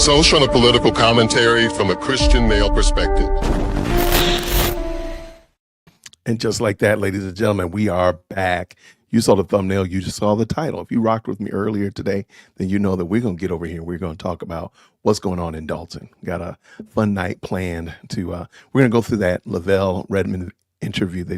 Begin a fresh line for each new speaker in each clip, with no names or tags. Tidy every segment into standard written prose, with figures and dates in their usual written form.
Social and political commentary from a Christian male perspective.
And just like that, ladies and gentlemen, we are back. You saw the thumbnail. You just saw the title. If you rocked with me earlier today, then you know that we're going to get over here. We're going to talk about what's going on in Dalton. Got a fun night planned to, we're going to go through that Lavelle Redmond interview that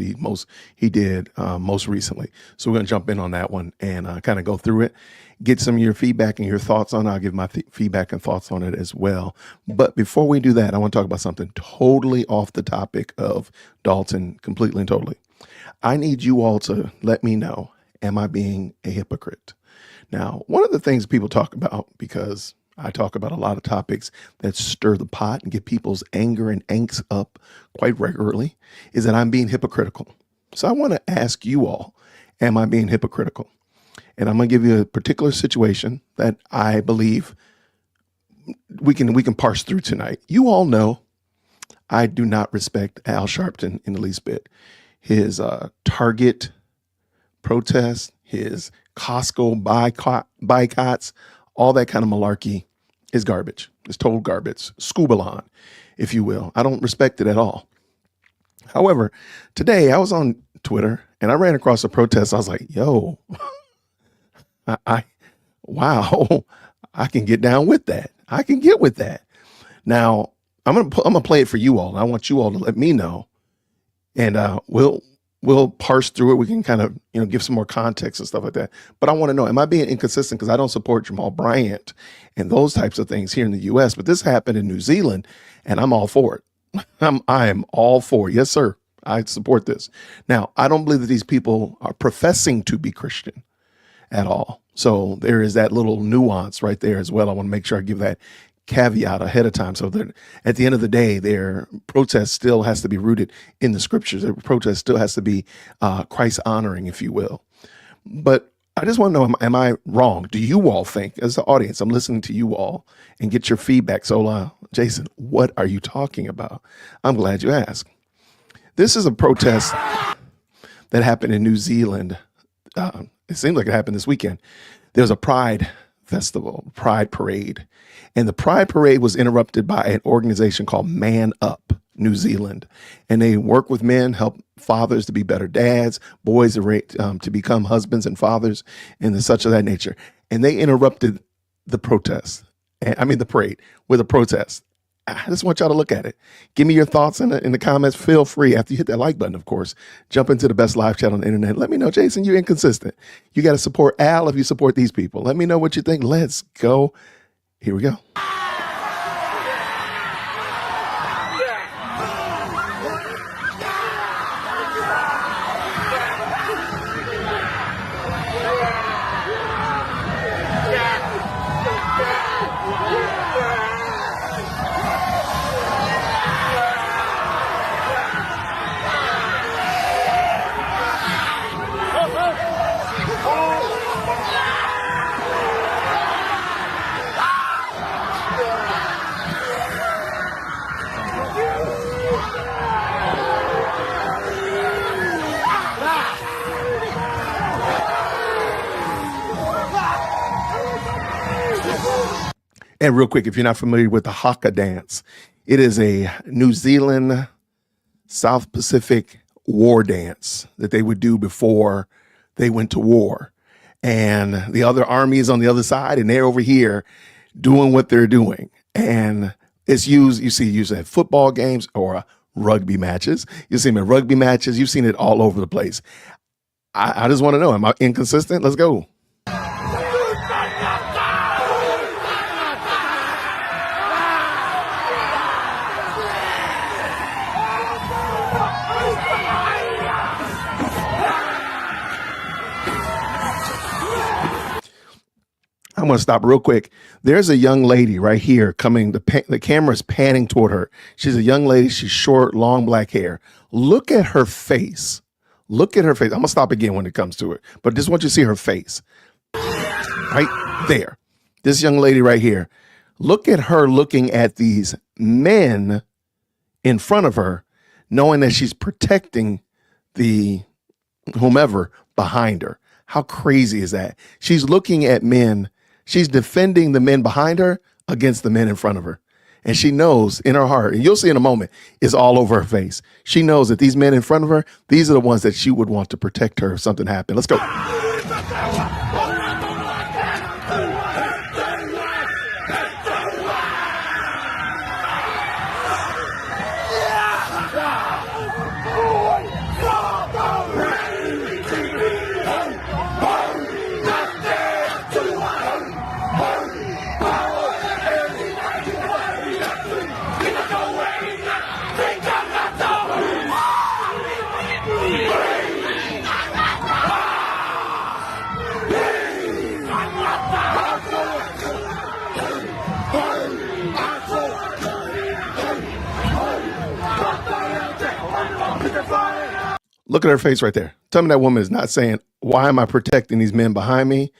he did most recently. So we're going to jump in on that one and kind of go through it, get some of your feedback and your thoughts on it. I'll give my feedback and thoughts on it as well. But before we do that, I want to talk about something totally off the topic of Dalton, completely and totally. I need you all to let me know, am I being a hypocrite? Now, one of the things people talk about, because I talk about a lot of topics that stir the pot and get people's anger and angst up quite regularly, is that I'm being hypocritical. So I want to ask you all, am I being hypocritical? And I'm going to give you a particular situation that I believe we can parse through tonight. You all know I do not respect Al Sharpton in the least bit. His Target protests, his Costco boycotts, all that kind of malarkey is garbage. It's total garbage, scubalon, if you will. I don't respect it at all. However, today I was on Twitter and I ran across a protest. I was like, yo, wow, I can get down with that. I can get with that. Now, I'm gonna play it for you all. I want you all to let me know. And we'll parse through it. We can kind of, give some more context and stuff like that. But I want to know, am I being inconsistent? Because I don't support Jamal Bryant and those types of things here in the U.S. But this happened in New Zealand, and I'm all for it. I am all for it. Yes, sir. I support this. Now, I don't believe that these people are professing to be Christian at all. So there is that little nuance right there as well. I want to make sure I give that caveat ahead of time, so that at the end of the day, their protest still has to be rooted in the scriptures. Their protest still has to be Christ honoring, if you will. But I just want to know, am I wrong? Do you all think, as the audience, I'm listening to you all and get your feedback. So, Jason, what are you talking about? I'm glad you asked. This is a protest that happened in New Zealand. It seems like it happened this weekend. There was a Pride festival, Pride parade. And the Pride parade was interrupted by an organization called Man Up New Zealand. And they work with men, help fathers to be better dads, boys to become husbands and fathers, and such of that nature. And they interrupted the protest. The parade with a protest. I just want y'all to look at it. Give me your thoughts in the comments. Feel free, after you hit that like button, of course, jump into the best live chat on the internet. Let me know, Jason, you're inconsistent. You got to support Al if you support these people. Let me know what you think. Let's go. Here we go. And real quick, if you're not familiar with the Haka dance, it is a New Zealand, South Pacific war dance that they would do before they went to war. And the other army is on the other side, and they're over here doing what they're doing. And it's used, you see, usually at football games or rugby matches. You see them in rugby matches. You've seen it all over the place. I just want to know, am I inconsistent? Let's go. I'm going to stop real quick. There's a young lady right here coming. The camera's panning toward her. She's a young lady. She's short, long black hair. Look at her face. Look at her face. I'm going to stop again when it comes to it, but just want you to see her face right there. This young lady right here. Look at her looking at these men in front of her, knowing that she's protecting the whomever behind her. How crazy is that? She's looking at men. She's defending the men behind her, against the men in front of her. And she knows in her heart, and you'll see in a moment, it's all over her face. She knows that these men in front of her, these are the ones that she would want to protect her if something happened. Let's go. Look at her face right there. Tell me that woman is not saying, why am I protecting these men behind me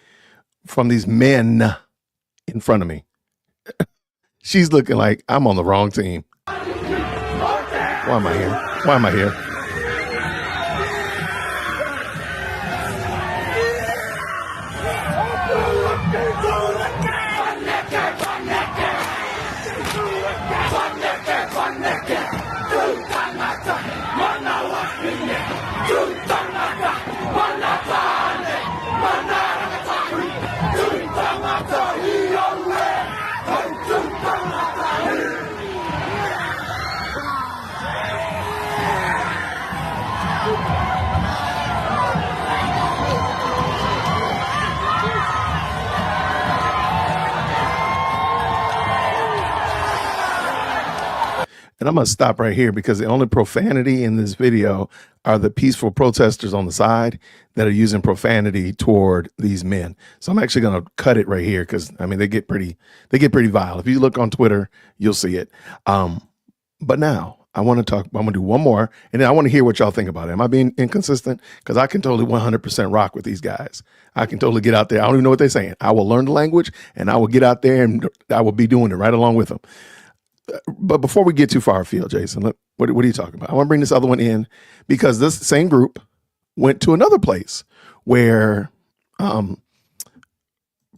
from these men in front of me? She's looking like I'm on the wrong team. Why am I here? Why am I here? And I'm going to stop right here because the only profanity in this video are the peaceful protesters on the side that are using profanity toward these men. So I'm actually going to cut it right here because, I mean, they get pretty vile. If you look on Twitter, you'll see it. But now I want to talk, I'm going to do one more, and then I want to hear what y'all think about it. Am I being inconsistent? Because I can totally 100% rock with these guys. I can totally get out there. I don't even know what they're saying. I will learn the language, and I will get out there, and I will be doing it right along with them. But before we get too far afield, Jason, what are you talking about? I want to bring this other one in because this same group went to another place where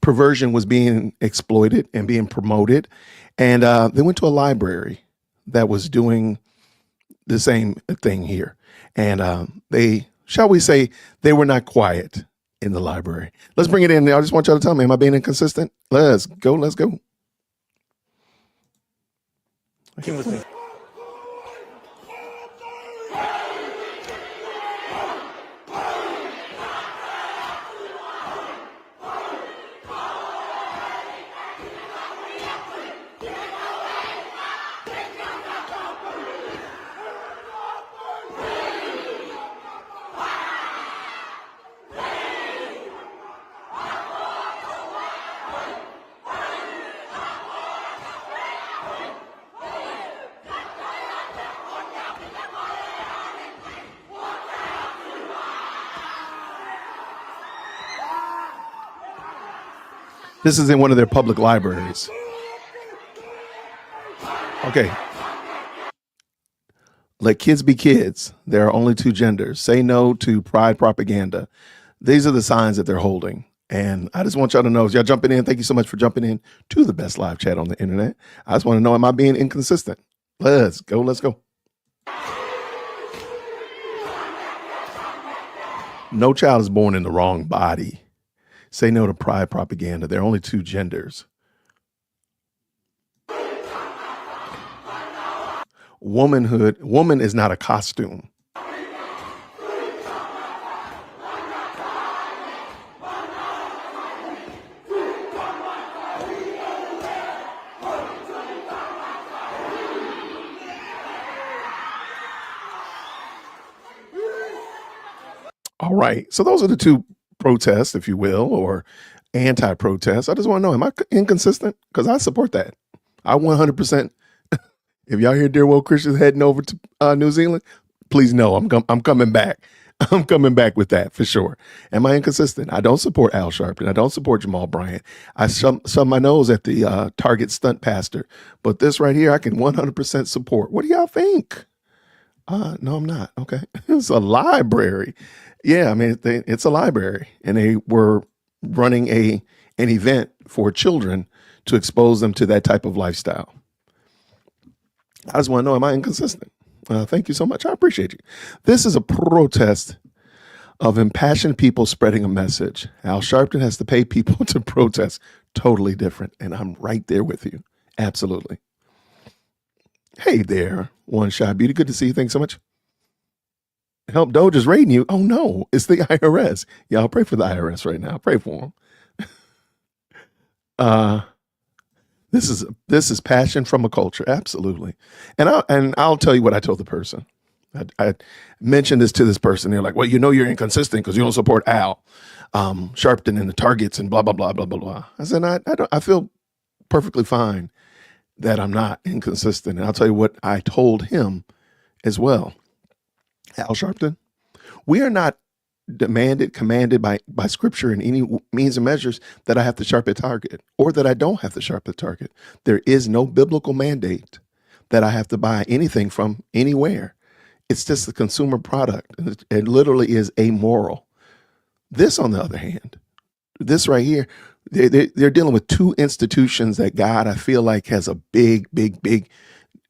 perversion was being exploited and being promoted. And they went to a library that was doing the same thing here. And they, shall we say, they were not quiet in the library. Let's bring it in. I just want y'all to tell me, am I being inconsistent? Let's go. Let's go. Come with me. This is in one of their public libraries. Okay. Let kids be kids. There are only two genders. Say no to pride propaganda. These are the signs that they're holding. And I just want y'all to know, as y'all jumping in, thank you so much for jumping in to the best live chat on the internet. I just want to know, am I being inconsistent? Let's go. Let's go. No child is born in the wrong body. Say no to pride propaganda. There are only two genders. Woman is not a costume. All right. So those are the two protests, if you will, or anti-protest. I just want to know, am I inconsistent? Because I support that. I 100%. If y'all hear dear woke Christians heading over to New Zealand, please know I'm coming back. I'm coming back with that for sure. Am I inconsistent? I don't support Al Sharpton. I don't support Jamal Bryant. I shove my nose at the Target stunt pastor. But this right here, I can 100% support. What do y'all think? No, I'm not. Okay. It's a library. Yeah, I mean, it's a library, and they were running an event for children to expose them to that type of lifestyle. I just want to know, am I inconsistent? Thank you so much. I appreciate you. This is a protest of impassioned people spreading a message. Al Sharpton has to pay people to protest. Totally different. And I'm right there with you. Absolutely. Hey there, One Shy Beauty. Good to see you. Thanks so much. Help Doge is raiding you. Oh no, it's the IRS. Y'all pray for the IRS right now. Pray for them. This is passion from a culture. Absolutely. And I'll tell you what I told the person. I mentioned this to this person. They're like, well, you're inconsistent because you don't support Al Sharpton and the targets and blah, blah, blah, blah, blah, blah. I said, I feel perfectly fine that I'm not inconsistent. And I'll tell you what I told him as well. Al Sharpton, we are not commanded by scripture in any means and measures that I have to sharp a target or that I don't have to sharp a target. There is no biblical mandate that I have to buy anything from anywhere. It's just a consumer product. It literally is amoral. This, on the other hand, this right here, they're dealing with two institutions that God, I feel like, has a big, big, big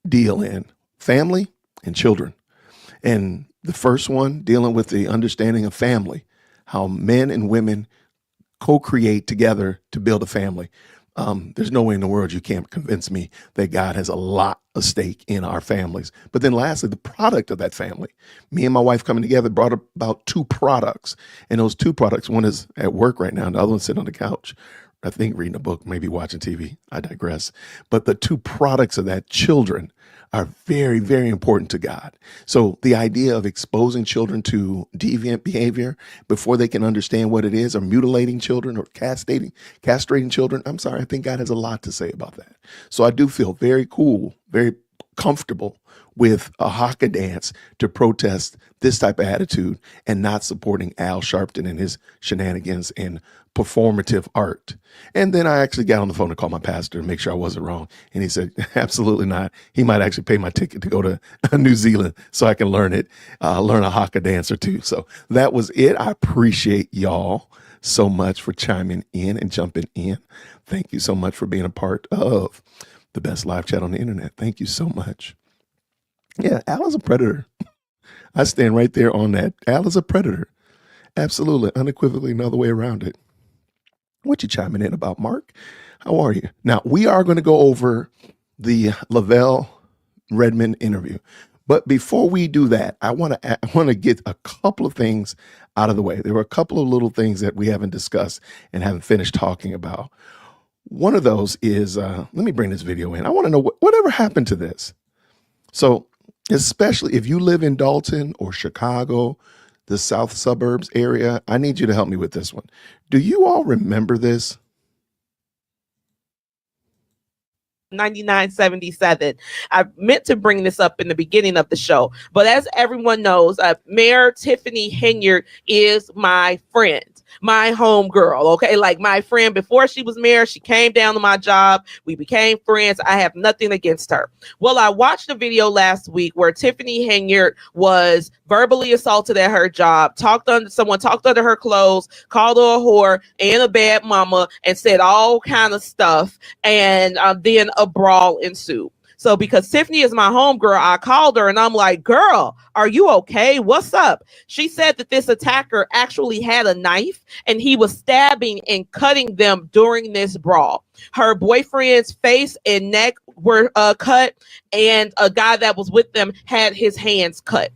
deal in: family and children. And the first one dealing with the understanding of family, how men and women co-create together to build a family. There's no way in the world you can't convince me that God has a lot of stake in our families. But then lastly, the product of that family. Me and my wife coming together brought about two products. And those two products, one is at work right now, and the other one's sitting on the couch, I think reading a book, maybe watching TV. I digress. But the two products of that, children, are very, very important to God. So the idea of exposing children to deviant behavior before they can understand what it is, or mutilating children or castrating children, I'm sorry, I think God has a lot to say about that. So I do feel very cool, very comfortable with a haka dance to protest this type of attitude and not supporting Al Sharpton and his shenanigans in performative art. And then I actually got on the phone to call my pastor to make sure I wasn't wrong. And he said, absolutely not. He might actually pay my ticket to go to New Zealand so I can learn a haka dance or two. So that was it. I appreciate y'all so much for chiming in and jumping in. Thank you so much for being a part of the best live chat on the internet. Thank you so much. Yeah, Al is a predator. I stand right there on that. Al is a predator. Absolutely, unequivocally, no other way around it. What you chiming in about, Mark? How are you? Now, we are going to go over the Lavelle Redmond interview. But before we do that, I want to get a couple of things out of the way. There were a couple of little things that we haven't discussed and haven't finished talking about. One of those is, let me bring this video in. I want to know whatever happened to this. So, especially if you live in Dalton or Chicago, the south suburbs area, I need you to help me with this one. Do you all remember this?
9977. I meant to bring this up in the beginning of the show, but as everyone knows, Mayor Tiffany Henyard is my friend, my homegirl. Okay, like my friend before she was mayor, she came down to my job. We became friends. I have nothing against her. Well, I watched a video last week where Tiffany Henyard was verbally assaulted at her job. Someone talked under her clothes, called her a whore and a bad mama, and said all kind of stuff. And then a brawl ensued. So because Tiffany is my homegirl, I called her and I'm like, girl, are you okay? What's up? She said that this attacker actually had a knife and he was stabbing and cutting them during this brawl. Her boyfriend's face and neck were cut, and a guy that was with them had his hands cut.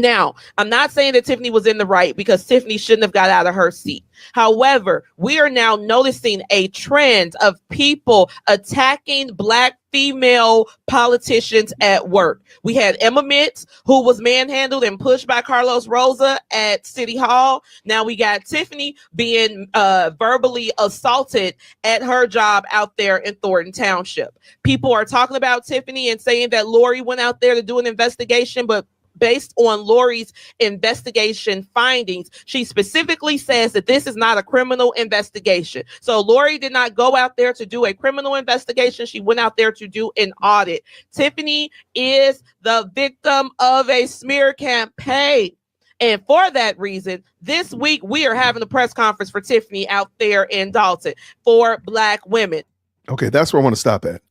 Now, I'm not saying that Tiffany was in the right, because Tiffany shouldn't have got out of her seat. However, we are now noticing a trend of people attacking Black female politicians at work. We had Emma Mintz, who was manhandled and pushed by Carlos Rosa at City Hall. Now we got Tiffany being verbally assaulted at her job out there in Dolton Township. People are talking about Tiffany and saying that Lori went out there to do an investigation, but based on Lori's investigation findings, she specifically says that this is not a criminal investigation. So Lori did not go out there to do a criminal investigation. She went out there to do an audit. Tiffany is the victim of a smear campaign. And for that reason, this week we are having a press conference for Tiffany out there in Dalton for Black women.
Okay, that's where I want to stop at.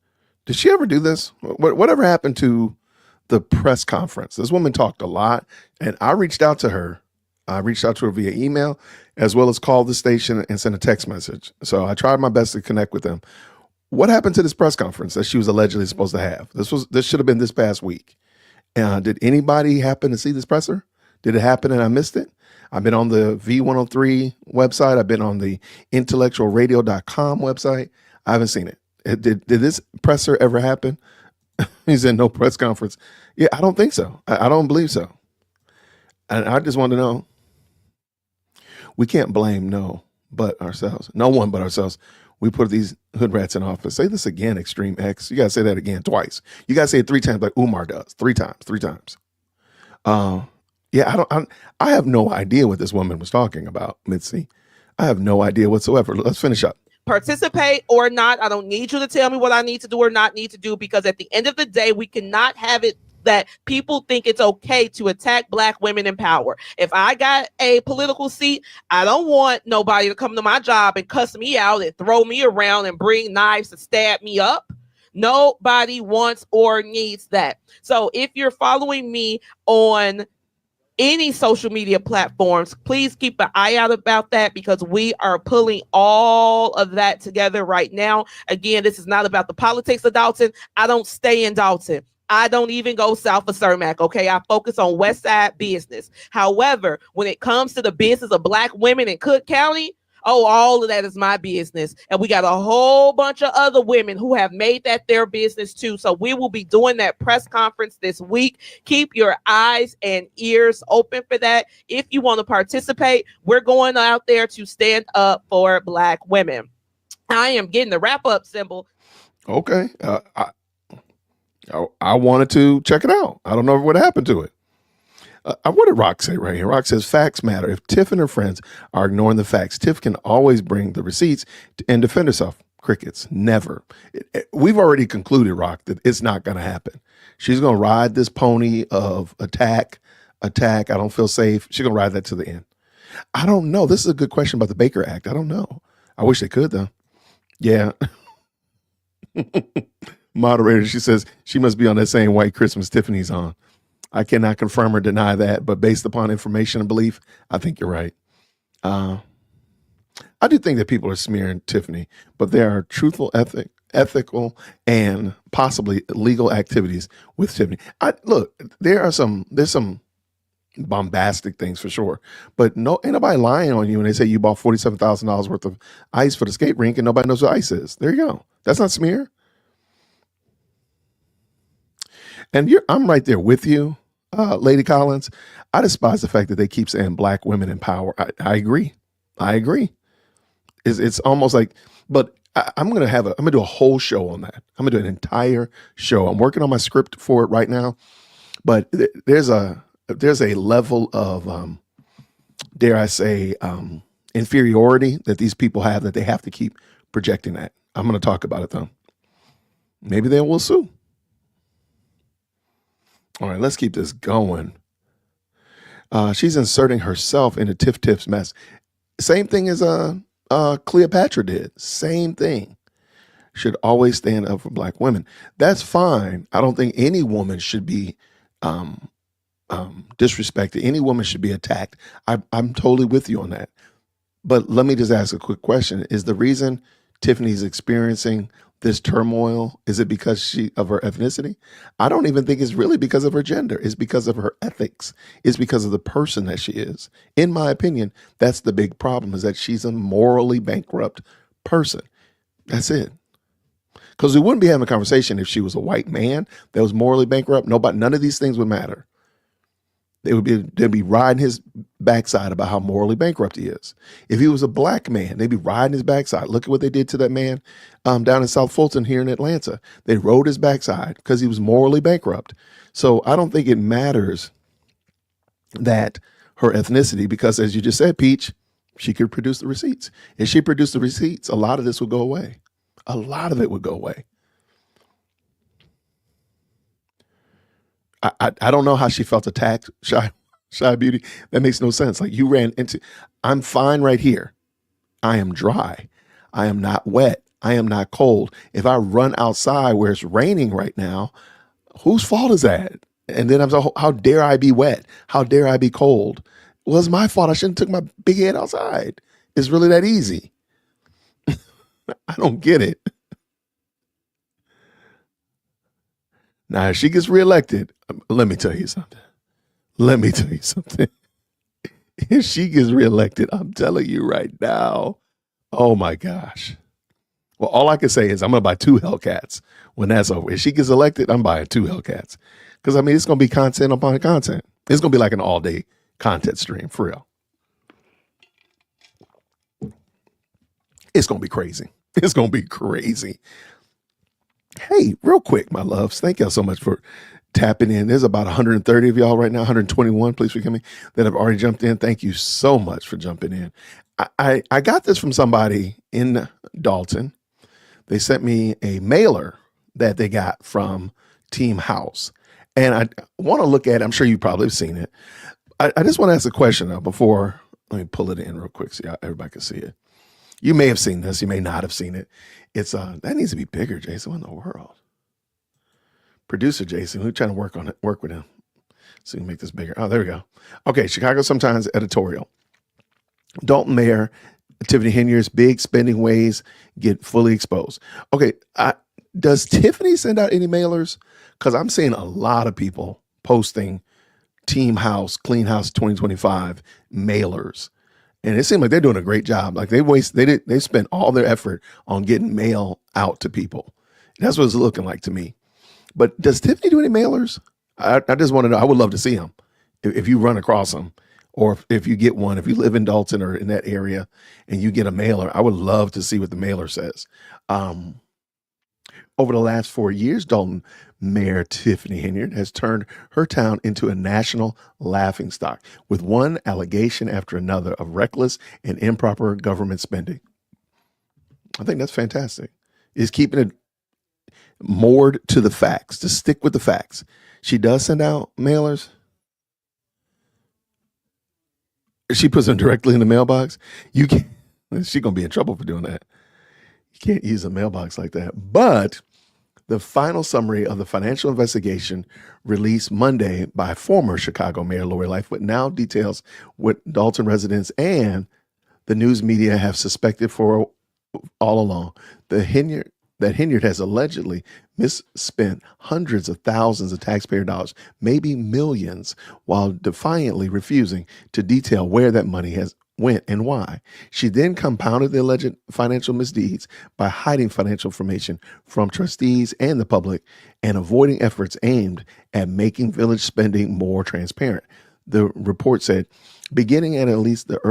Did she ever do this? Whatever happened to the press conference? This woman talked a lot, and I reached out to her. I reached out to her via email as well as called the station and sent a text message. So I tried my best to connect with them. What happened to this press conference that she was allegedly supposed to have? This should have been this past week. Did anybody happen to see this presser? Did it happen and I missed it? I've been on the V103 website. I've been on the intellectualradio.com website. I haven't seen it. Did this presser ever happen? He said no press conference. Yeah, I don't think so. I don't believe so. And I just want to know. We can't blame no one but ourselves. We put these hood rats in office. Say this again, Extreme X. You got to say that again twice. You got to say it 3 times like Umar does. 3 times. Yeah, I have no idea what this woman was talking about, Mitzi. I have no idea whatsoever. Let's finish up.
Participate or not. I don't need you to tell me what I need to do or not need to do, because at the end of the day, we cannot have it that people think it's okay to attack Black women in power. If I got a political seat, I don't want nobody to come to my job and cuss me out and throw me around and bring knives to stab me up. Nobody wants or needs that. So if you're following me on any social media platforms, please keep an eye out about that, because we are pulling all of that together right now. Again, this is not about the politics of Dalton. I don't stay in Dalton. I don't even go south of Cermak, okay? I focus on West Side business. However, when it comes to the business of Black women in Cook County, all of that is my business. And we got a whole bunch of other women who have made that their business too. So we will be doing that press conference this week. Keep your eyes and ears open for that. If you want to participate, we're going out there to stand up for Black women. I am getting the wrap up symbol.
Okay. I wanted to check it out. I don't know what happened to it. What did Rock say right here? Rock says facts matter. If Tiff and her friends are ignoring the facts, Tiff can always bring the receipts and defend herself. Crickets. Never. We've already concluded, Rock, that it's not going to happen. She's going to ride this pony of attack. I don't feel safe. She's going to ride that to the end. I don't know. This is a good question about the Baker Act. I don't know. I wish they could, though. Yeah. Moderator, she says she must be on that same white Christmas Tiffany's on. I cannot confirm or deny that, but based upon information and belief, I think you're right. I do think that people are smearing Tiffany, but there are truthful, ethical, and possibly legal activities with Tiffany. Look, there's some bombastic things for sure, but ain't nobody lying on you when they say you bought $47,000 worth of ice for the skate rink and nobody knows what ice is. There you go. That's not smear. And I'm right there with you, Lady Collins. I despise the fact that they keep saying Black women in power. I agree. It's almost like, but I'm gonna do a whole show on that. I'm gonna do an entire show. I'm working on my script for it right now, but there's a level of dare I say inferiority that these people have that they have to keep projecting that. I'm gonna talk about it though. Maybe they will sue. All right, let's keep this going. She's inserting herself into Tiff's mess. Same thing as Cleopatra did. Same thing. Should always stand up for Black women. That's fine. I don't think any woman should be disrespected. Any woman should be attacked. I'm totally with you on that. But let me just ask a quick question. Is the reason Tiffany's experiencing this turmoil, is it because of her ethnicity? I don't even think it's really because of her gender. It's because of her ethics. It's because of the person that she is. In my opinion, that's the big problem, is that she's a morally bankrupt person. That's it. Because we wouldn't be having a conversation if she was a white man that was morally bankrupt. None of these things would matter. They'd be riding his backside about how morally bankrupt he is. If he was a Black man, they'd be riding his backside. Look at what they did to that man down in South Fulton here in Atlanta. They rode his backside because he was morally bankrupt. So I don't think it matters that her ethnicity, because as you just said, Peach, she could produce the receipts. If she produced the receipts, a lot of this would go away. A lot of it would go away. I don't know how she felt attacked, Shy Beauty. That makes no sense. Like, you ran into, I'm fine right here. I am dry. I am not wet. I am not cold. If I run outside where it's raining right now, whose fault is that? And then I'm so, how dare I be wet? How dare I be cold? Well, it's my fault. I shouldn't have took my big head outside. It's really that easy. I don't get it. Now, if she gets reelected, let me tell you something. Let me tell you something. If she gets reelected, I'm telling you right now, oh my gosh. Well, all I can say is I'm going to buy 2 Hellcats when that's over. If she gets elected, I'm buying 2 Hellcats. Because, I mean, it's going to be content upon content. It's going to be like an all-day content stream, for real. It's going to be crazy. It's going to be crazy. Hey, real quick, my loves, thank y'all so much for tapping in. There's about 130 of y'all right now, 121, please forgive me, that have already jumped in. Thank you so much for jumping in. I got this from somebody in Dalton. They sent me a mailer that they got from Team House. And I want to look at it. I'm sure you probably have seen it. I just want to ask a question though before, let me pull it in real quick so everybody can see it. You may have seen this. You may not have seen it. It's that needs to be bigger, Jason. What in the world? Producer Jason, who's trying to work on it, work with him. So we can make this bigger. Oh, there we go. Okay, Chicago Sun-Times editorial. Dalton Mayor Tiffany Henyard's big spending ways get fully exposed. Okay, does Tiffany send out any mailers? Because I'm seeing a lot of people posting Team House, Clean House 2025 mailers. And it seems like they're doing a great job. Like they spent all their effort on getting mail out to people. That's what it's looking like to me. But does Tiffany do any mailers? I just want to know. I would love to see them if you run across them, or if you get one. If you live in Dalton or in that area and you get a mailer, I would love to see what the mailer says. Over the last 4 years, Dalton Mayor Tiffany Henyard has turned her town into a national laughingstock with one allegation after another of reckless and improper government spending. I think that's fantastic. Is keeping it moored to the facts, to stick with the facts. She does send out mailers. She puts them directly in the mailbox. She's going to be in trouble for doing that. You can't use a mailbox like that. But the final summary of the financial investigation released Monday by former Chicago Mayor Lori Lightfoot now details what Dalton residents and the news media have suspected for all along. Henyard has allegedly misspent hundreds of thousands of taxpayer dollars, maybe millions, while defiantly refusing to detail where that money has went and why. She then compounded the alleged financial misdeeds by hiding financial information from trustees and the public and avoiding efforts aimed at making village spending more transparent. The report said, beginning at least as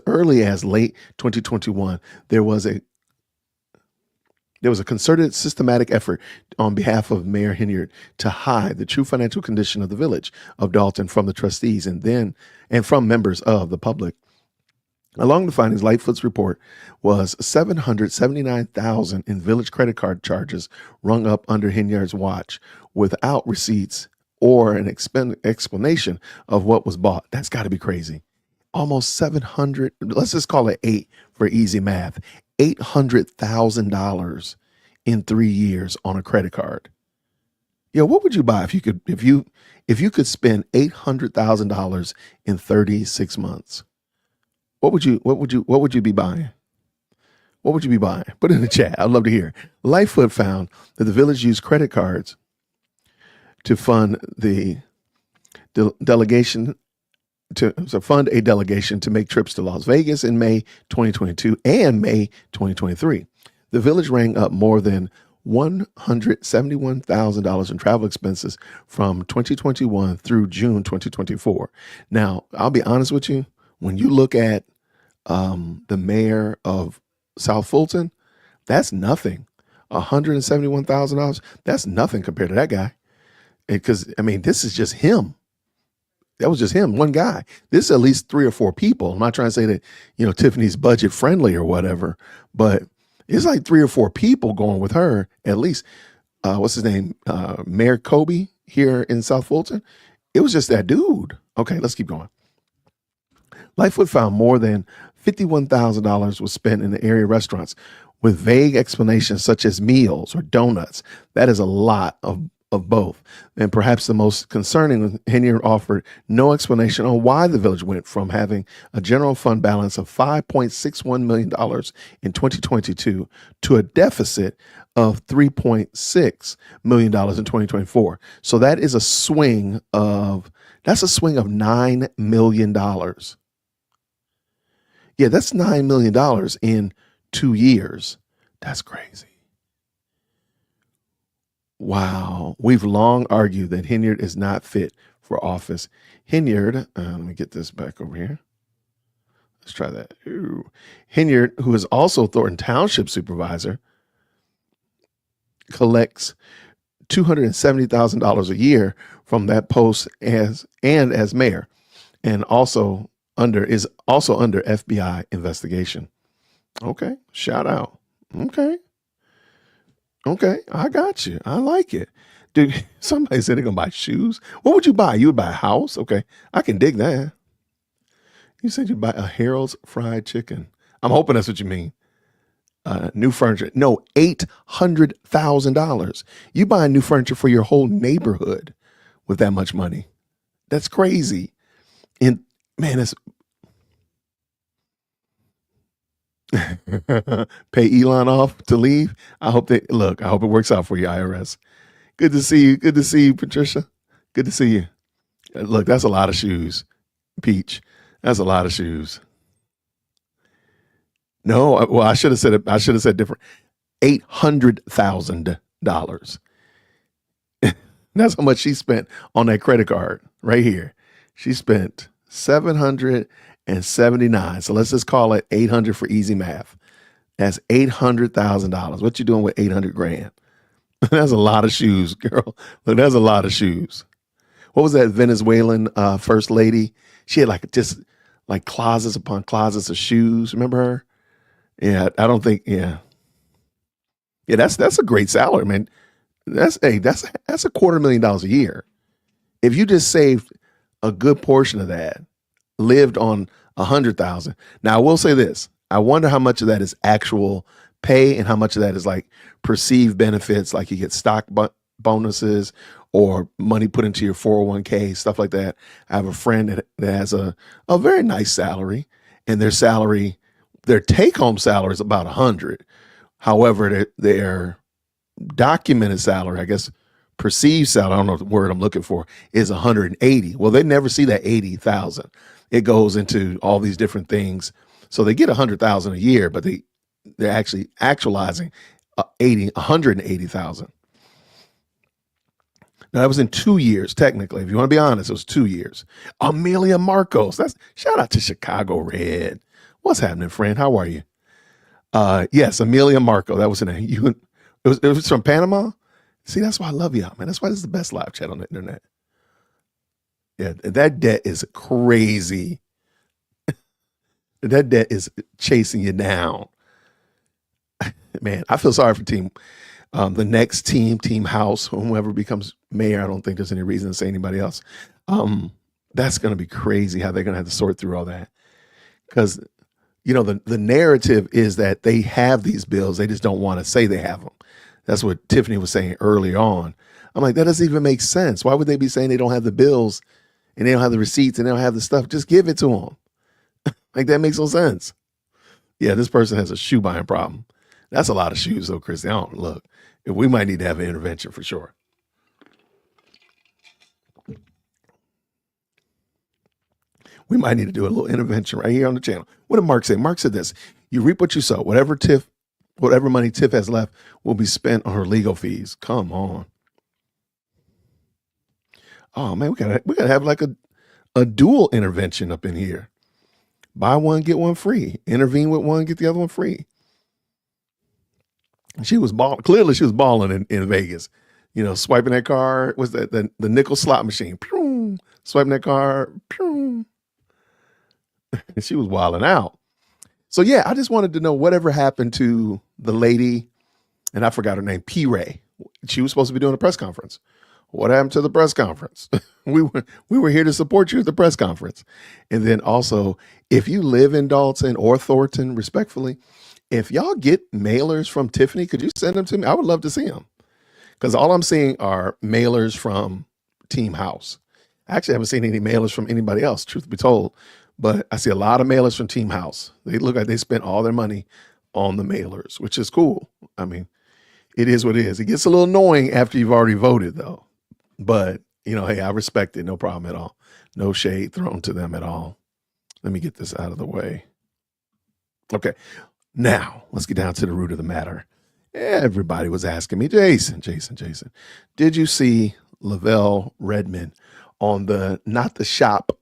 early as late 2021, there was a concerted, systematic effort on behalf of Mayor Henyard to hide the true financial condition of the village of Dalton from the trustees and from members of the public. Along the findings, Lightfoot's report was $779,000 in village credit card charges rung up under Henyard's watch without receipts or an explanation of what was bought. That's got to be crazy. Almost 700, let's just call it 8 for easy math. $800,000 in 3 years on a credit card. Yeah, what would you buy if you could spend $800,000 in 36 months? What would you be buying? What would you be buying? Put it in the chat. I'd love to hear. Lightfoot found that the village used credit cards to fund the delegation to fund a delegation to make trips to Las Vegas in May 2022 and May 2023. The village rang up more than $171,000 in travel expenses from 2021 through June 2024. Now, I'll be honest with you. When you look at the mayor of South Fulton, that's nothing. $171,000, that's nothing compared to that guy. Because, I mean, this is just him. That was just him, one guy. This is at least 3 or 4 people. I'm not trying to say that, Tiffany's budget friendly or whatever, but it's like 3 or 4 people going with her, at least. What's his name? Mayor Kobe here in South Fulton. It was just that dude. Okay, let's keep going. Lightfoot found more than $51,000 was spent in the area restaurants with vague explanations such as meals or donuts. That is a lot of both. And perhaps the most concerning, Henier offered no explanation on why the village went from having a general fund balance of $5.61 million in 2022 to a deficit of $3.6 million in 2024. So that is a swing of $9 million. Yeah, that's $9 million in 2 years. That's crazy. Wow. We've long argued that Henyard is not fit for office. Henyard, let me get this back over here. Let's try that. Ooh. Henyard, who is also Dolton Township supervisor, collects $270,000 a year from that post as mayor, and is also under FBI investigation. Okay, shout out. Okay, I got you. I like it. Dude, somebody said they're going to buy shoes. What would you buy? You would buy a house? Okay, I can dig that. You said you'd buy a Harold's fried chicken. I'm hoping that's what you mean. New furniture. No, $800,000. You buy new furniture for your whole neighborhood with that much money. That's crazy. And man, it's pay Elon off to leave. I hope it works out for you, IRS. Good to see you. Good to see you, Patricia. Good to see you. Look, that's a lot of shoes, Peach. That's a lot of shoes. No, well, I should have said it. I should have said different. $800,000. That's how much she spent on that credit card right here. She spent $779. So let's just call it 800 for easy math. That's $800,000. What you doing with 800 grand? That's a lot of shoes, girl. Look, that's a lot of shoes. What was that Venezuelan first lady? She had just closets upon closets of shoes. Remember her? Yeah, I don't think. Yeah, that's a great salary, man. That's $250,000 a year. If you just saved a good portion of that, lived on 100,000. Now I will say this: I wonder how much of that is actual pay and how much of that is like perceived benefits, like you get stock bonuses or money put into your 401k, stuff like that. I have a friend that has a very nice salary, and their take-home salary is about 100. However, their documented salary, I guess perceived salary, I don't know the word I'm looking for, is 180. Well, they never see that 80,000. It goes into all these different things. So they get 100,000 a year, but they're actually actualizing 180,000. Now that was in 2 years, technically. If you want to be honest, it was 2 years. Amelia Marcos. Shout out to Chicago Red. What's happening, friend? How are you? Yes, Amelia Marco. That was her name. It was from Panama. See, that's why I love y'all, man. That's why this is the best live chat on the internet. Yeah, that debt is crazy. That debt is chasing you down. Man, I feel sorry for the next team house, whoever becomes mayor. I don't think there's any reason to say anybody else. That's going to be crazy how they're going to have to sort through all that. Because, the narrative is that they have these bills. They just don't want to say they have them. That's what Tiffany was saying earlier on. I'm like, that doesn't even make sense. Why would they be saying they don't have the bills and they don't have the receipts and they don't have the stuff? Just give it to them. Like, that makes no sense. Yeah, this person has a shoe buying problem. That's a lot of shoes, though, Chris. Look, we might need to have an intervention for sure. We might need to do a little intervention right here on the channel. What did Mark say? Mark said this: you reap what you sow. Whatever money Tiff has left will be spent on her legal fees. Come on. Oh man, we gotta have like a dual intervention up in here. Buy one, get one free. Intervene with one, get the other one free. She was balling. Clearly, she was balling in Vegas. Swiping that card. Was that the nickel slot machine? Pew, swiping that card. Pew. And she was wilding out. So yeah, I just wanted to know whatever happened to the lady, and I forgot her name, P. Ray. She was supposed to be doing a press conference. What happened to the press conference? we were here to support you at the press conference. And then also, if you live in Dalton or Thornton, respectfully, if y'all get mailers from Tiffany, could you send them to me? I would love to see them, because all I'm seeing are mailers from Team House. I actually haven't seen any mailers from anybody else, truth be told, but I see a lot of mailers from Team House. They look like they spent all their money on the mailers, which is cool. I mean, it is what it is. It gets a little annoying after you've already voted, though. But, hey, I respect it. No problem at all. No shade thrown to them at all. Let me get this out of the way. Okay. Now, let's get down to the root of the matter. Everybody was asking me, Jason, did you see Lavelle Redmond on the Not the Shop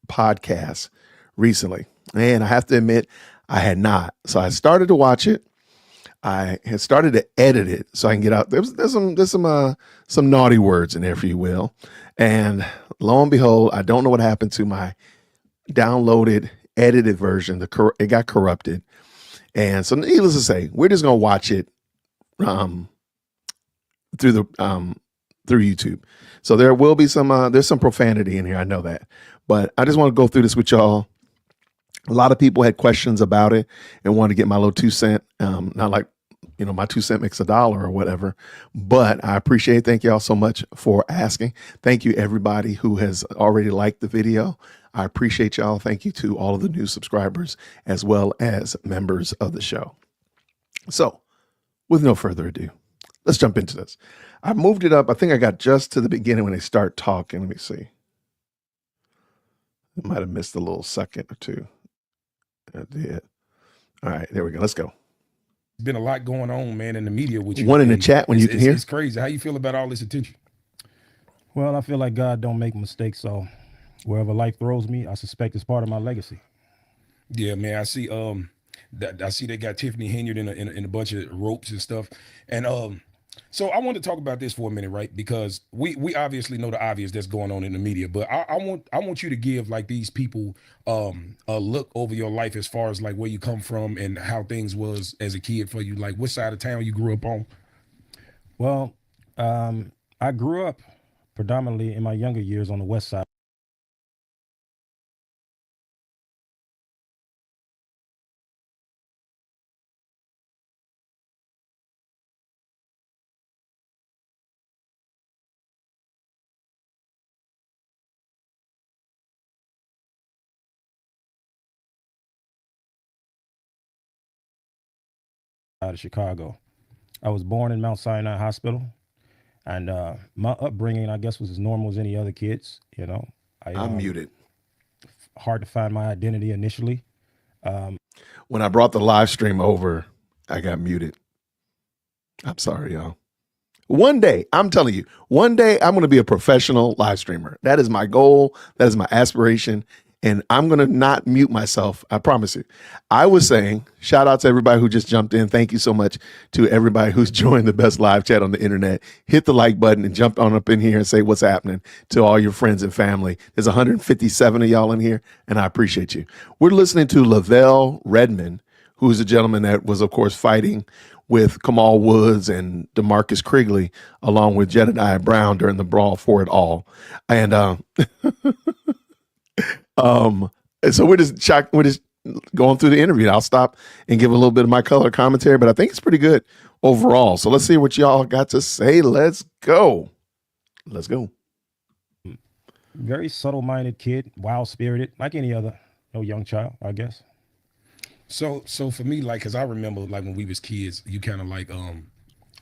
podcast recently? And I have to admit, I had not. So I started to watch it. I had started to edit it so I can get out. There's some naughty words in there, if you will. And lo and behold, I don't know what happened to my downloaded, edited version. It got corrupted. And so needless to say, we're just going to watch it through YouTube. So there will be there's some profanity in here. I know that, but I just want to go through this with y'all. A lot of people had questions about it and wanted to get my little 2 cent. Not like, my 2 cent makes $1 or whatever, but I appreciate, thank y'all so much for asking. Thank you everybody who has already liked the video. I appreciate y'all. Thank you to all of the new subscribers as well as members of the show. So with no further ado, let's jump into this. I moved it up. I think I got just to the beginning when they start talking. Let me see. I might have missed a little second or two. I did. All right, there we go. Let's go.
Been a lot going on, man, in the media with you.
One in the chat when you can hear.
It's crazy. How you feel about all this attention?
Well, I feel like God don't make mistakes, so wherever life throws me, I suspect it's part of my legacy.
Yeah, man. I see. I see they got Tiffany Henyard in a bunch of ropes and stuff, and so I want to talk about this for a minute, right? Because we obviously know the obvious that's going on in the media, but I want you to give like these people a look over your life as far as like where you come from and how things was as a kid for you, like what side of town you grew up on.
Well, I grew up predominantly in my younger years on the west side of Chicago. I was born in Mount Sinai Hospital, and my upbringing, I guess, was as normal as any other kids.
I'm muted.
Hard to find my identity initially.
When I brought the live stream over, I got muted. I'm sorry, y'all. One day, I'm telling you, one day I'm going to be a professional live streamer. That is my goal. That is my aspiration. And I'm going to not mute myself. I promise you. I was saying, shout out to everybody who just jumped in. Thank you so much to everybody who's joined the best live chat on the internet. Hit the like button and jump on up in here and say what's happening to all your friends and family. There's 157 of y'all in here, and I appreciate you. We're listening to Lavelle Redmond, who's a gentleman that was, of course, fighting with Kamal Woods and DeMarcus Krigley, along with Jedediah Brown during the Brawl for it all. And so we're just going through the interview. I'll stop and give a little bit of my color commentary, but I think it's pretty good overall. So let's see what y'all got to say. Let's go.
Very subtle-minded kid, wild-spirited, like any other young child, I guess.
So for me, like, cause I remember like when we was kids, you kind of like,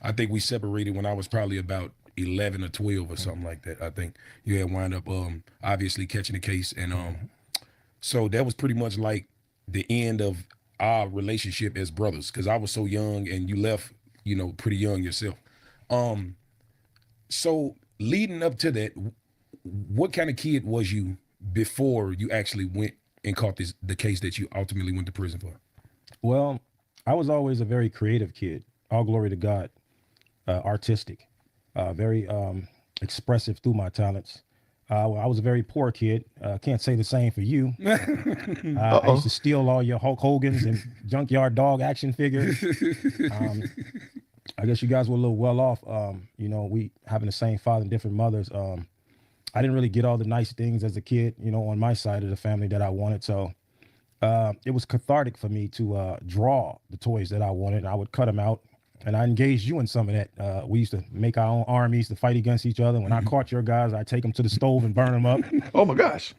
I think we separated when I was probably about 11 or 12 or something like that. I think you had wound up, obviously catching the case. And, so that was pretty much like the end of our relationship as brothers. Cause I was so young and you left, pretty young yourself. So leading up to that, what kind of kid was you before you actually went and caught the case that you ultimately went to prison for?
Well, I was always a very creative kid. All glory to God. Artistic, very expressive through my talents. I was a very poor kid. Can't say the same for you. I used to steal all your Hulk Hogan's and Junkyard Dog action figures. I guess you guys were a little well off. We having the same father and different mothers. I didn't really get all the nice things as a kid, on my side of the family that I wanted. So it was cathartic for me to draw the toys that I wanted. I would cut them out, and I engaged you in some of that. We used to make our own armies to fight against each other. When I caught your guys, I'd take them to the stove and burn them up.
Oh my gosh.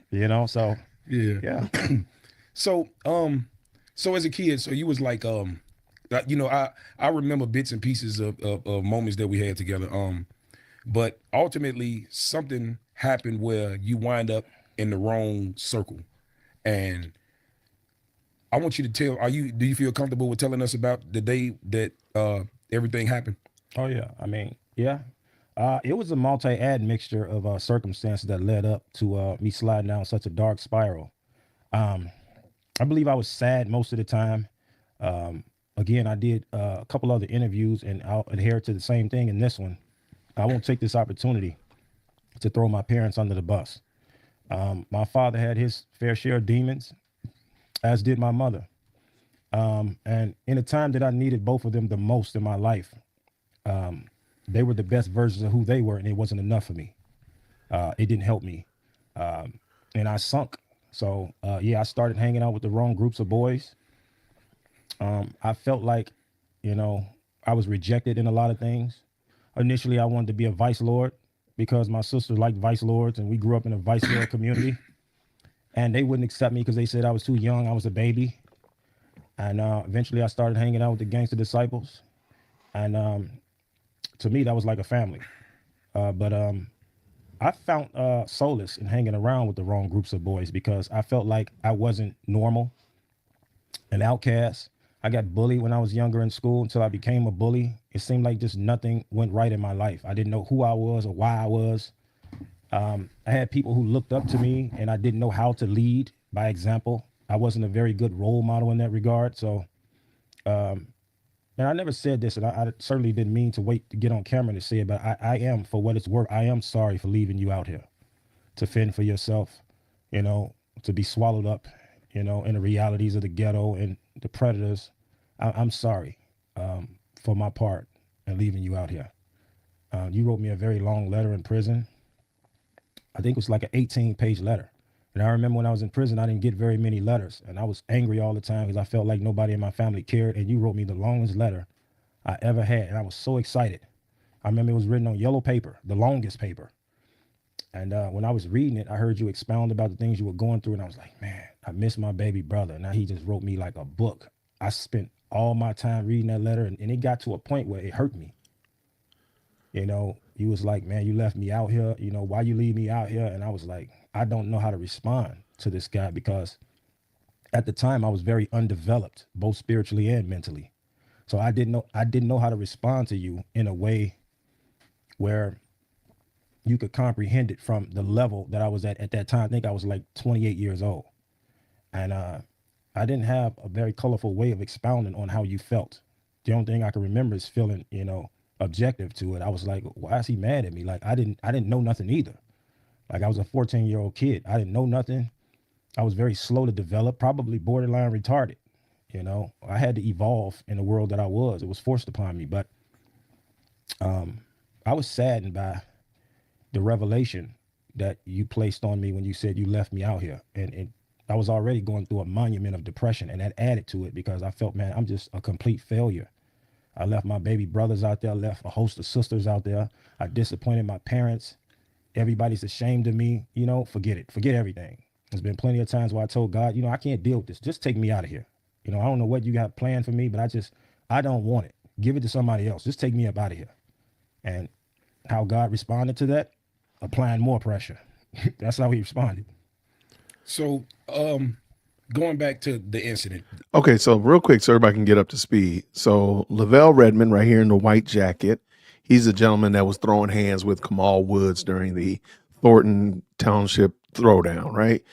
So
Yeah. So as a kid, so you was like, I remember bits and pieces of moments that we had together. But ultimately something happened where you wind up in the wrong circle. And I want you to tell, do you feel comfortable with telling us about the day that everything happened?
Oh yeah. I mean, yeah. It was a multi-ad mixture of circumstances that led up to me sliding down such a dark spiral. I believe I was sad most of the time. Again, I did a couple other interviews, and I'll adhere to the same thing in this one. I won't take this opportunity to throw my parents under the bus. My father had his fair share of demons, as did my mother. And in a time that I needed both of them the most in my life, they were the best versions of who they were, and it wasn't enough for me. It didn't help me. And I sunk. So, I started hanging out with the wrong groups of boys. I felt like, I was rejected in a lot of things. Initially, I wanted to be a vice lord because my sister liked vice lords, and we grew up in a vice lord community. And they wouldn't accept me because they said I was too young. I was a baby. And eventually I started hanging out with the gangster disciples. And to me, that was like a family. But I found solace in hanging around with the wrong groups of boys because I felt like I wasn't normal, an outcast. I got bullied when I was younger in school until I became a bully. It seemed like just nothing went right in my life. I didn't know who I was or why I was. I had people who looked up to me, and I didn't know how to lead by example. I wasn't a very good role model in that regard. So, and I never said this, and I certainly didn't mean to wait to get on camera to say it, but I am, for what it's worth, I am sorry for leaving you out here to fend for yourself, to be swallowed up, in the realities of the ghetto and the predators. I'm sorry for my part in leaving you out here. You wrote me a very long letter in prison. I think it was like an 18-page letter. And I remember when I was in prison, I didn't get very many letters. And I was angry all the time because I felt like nobody in my family cared. And you wrote me the longest letter I ever had. And I was so excited. I remember it was written on yellow paper, the longest paper. And when I was reading it, I heard you expound about the things you were going through. And I was like, man, I miss my baby brother. Now he just wrote me like a book. I spent all my time reading that letter. And it got to a point where it hurt me. You was like, man, you left me out here. Why you leave me out here? And I was like, I don't know how to respond to this guy because at the time I was very undeveloped, both spiritually and mentally. So I didn't know how to respond to you in a way where you could comprehend it from the level that I was at that time. I think I was like 28 years old. And I didn't have a very colorful way of expounding on how you felt. The only thing I can remember is feeling, objective to it. I was like, why is he mad at me? Like I didn't know nothing either. Like I was a 14-year-old kid. I didn't know nothing. I was very slow to develop, probably borderline retarded. I had to evolve in the world that I was. It was forced upon me. But I was saddened by the revelation that you placed on me when you said you left me out here. And I was already going through a monument of depression, and that added to it because I felt, man, I'm just a complete failure. I left my baby brothers out there, left a host of sisters out there. I disappointed my parents. Everybody's ashamed of me. Forget it. Forget everything. There's been plenty of times where I told God, I can't deal with this. Just take me out of here. I don't know what you got planned for me, but I don't want it. Give it to somebody else. Just take me up out of here. And how God responded to that? Applying more pressure. That's how he responded.
So, going back to the incident.
Okay, so real quick so everybody can get up to speed. So Lavelle Redmond right here in the white jacket, he's a gentleman that was throwing hands with Kamal Woods during the Dolton Township throwdown, right?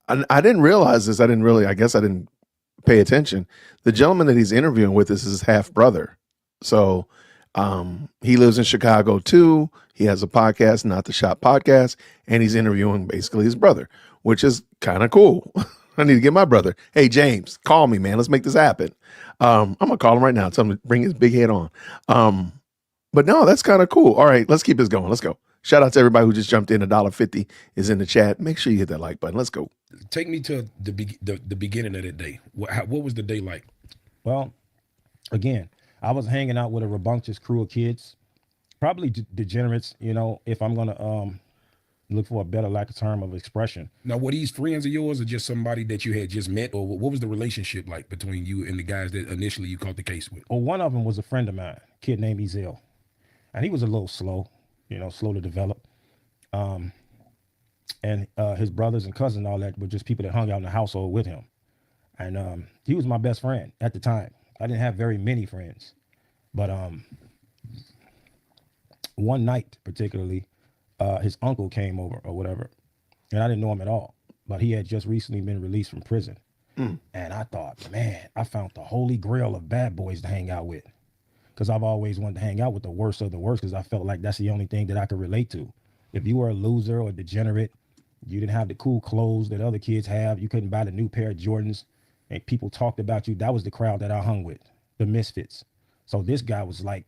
I didn't realize this. I guess I didn't pay attention. The gentleman that he's interviewing with is his half brother. So he lives in Chicago too. He has a podcast, Not the Shop Podcast, and he's interviewing basically his brother, which is kind of cool. I need to get my brother. Hey, James, call me, man. Let's make this happen. I'm gonna call him right now. Tell him to bring his big head on. But no, that's kind of cool. All right, let's keep this going. Let's go. Shout out to everybody who just jumped in. $1.50 is in the chat. Make sure you hit that like button. Let's go.
Take me to the beginning of that day. What was the day like?
Well, again, I was hanging out with a rambunctious crew of kids, probably degenerates, you know, if I'm going to look for a better lack of term of expression.
Now, were these friends of yours or just somebody that you had just met, or what was the relationship like between you and the guys that initially you caught the case with?
Well, one of them was a friend of mine, a kid named Ezel, and he was a little slow, you know, slow to develop. And his brothers and cousins and all that were just people that hung out in the household with him. And he was my best friend at the time. I didn't have very many friends, but one night particularly, his uncle came over or whatever, and I didn't know him at all, but he had just recently been released from prison. And I thought, man, I found the holy grail of bad boys to hang out with, because I've always wanted to hang out with the worst of the worst, because I felt like that's the only thing that I could relate to. If you were a loser or a degenerate, you didn't have the cool clothes that other kids have, you couldn't buy the new pair of Jordans, and people talked about you, that was the crowd that I hung with, the misfits. So this guy was like,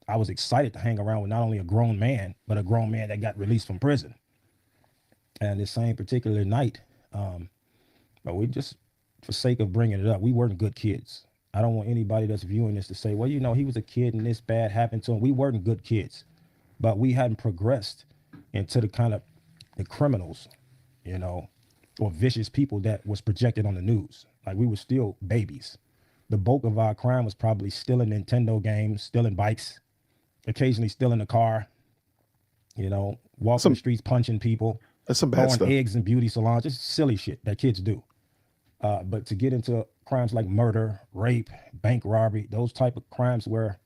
I was excited to hang around with not only a grown man, but a grown man that got released from prison. And this same particular night, but we just, for sake of bringing it up, we weren't good kids. I don't want anybody that's viewing this to say, well, you know, he was a kid and this bad happened to him. We weren't good kids, but we hadn't progressed into the kind of the criminals, you know, or vicious people that was projected on the news. Like, we were still babies. The bulk of our crime was probably stealing Nintendo games, stealing bikes, occasionally stealing a car, you know, walking the streets, punching people.
That's some bad stuff.
Eggs in beauty salons, just silly shit that kids do. But to get into crimes like murder, rape, bank robbery, those type of crimes where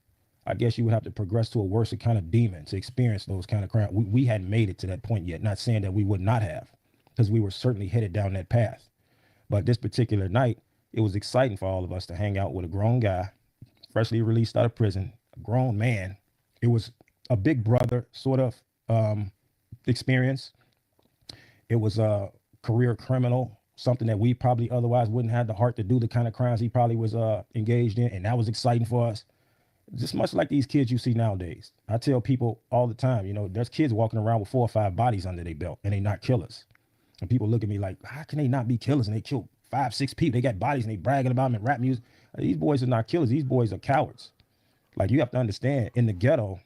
I guess you would have to progress to a worse kind of demon to experience those kind of crimes. We hadn't made it to that point yet, not saying that we would not have, because we were certainly headed down that path. But this particular night, it was exciting for all of us to hang out with a grown guy, freshly released out of prison, a grown man. It was a big brother sort of experience. It was a career criminal, something that we probably otherwise wouldn't have the heart to do, the kind of crimes he probably was engaged in. And that was exciting for us. Just much like these kids you see nowadays. I tell people all the time, you know, there's kids walking around with 4 or 5 bodies under their belt and they not killers. And people look at me like, how can they not be killers? And they kill 5, 6 people. They got bodies and they bragging about them in rap music. These boys are not killers. These boys are cowards. Like, you have to understand, in the ghetto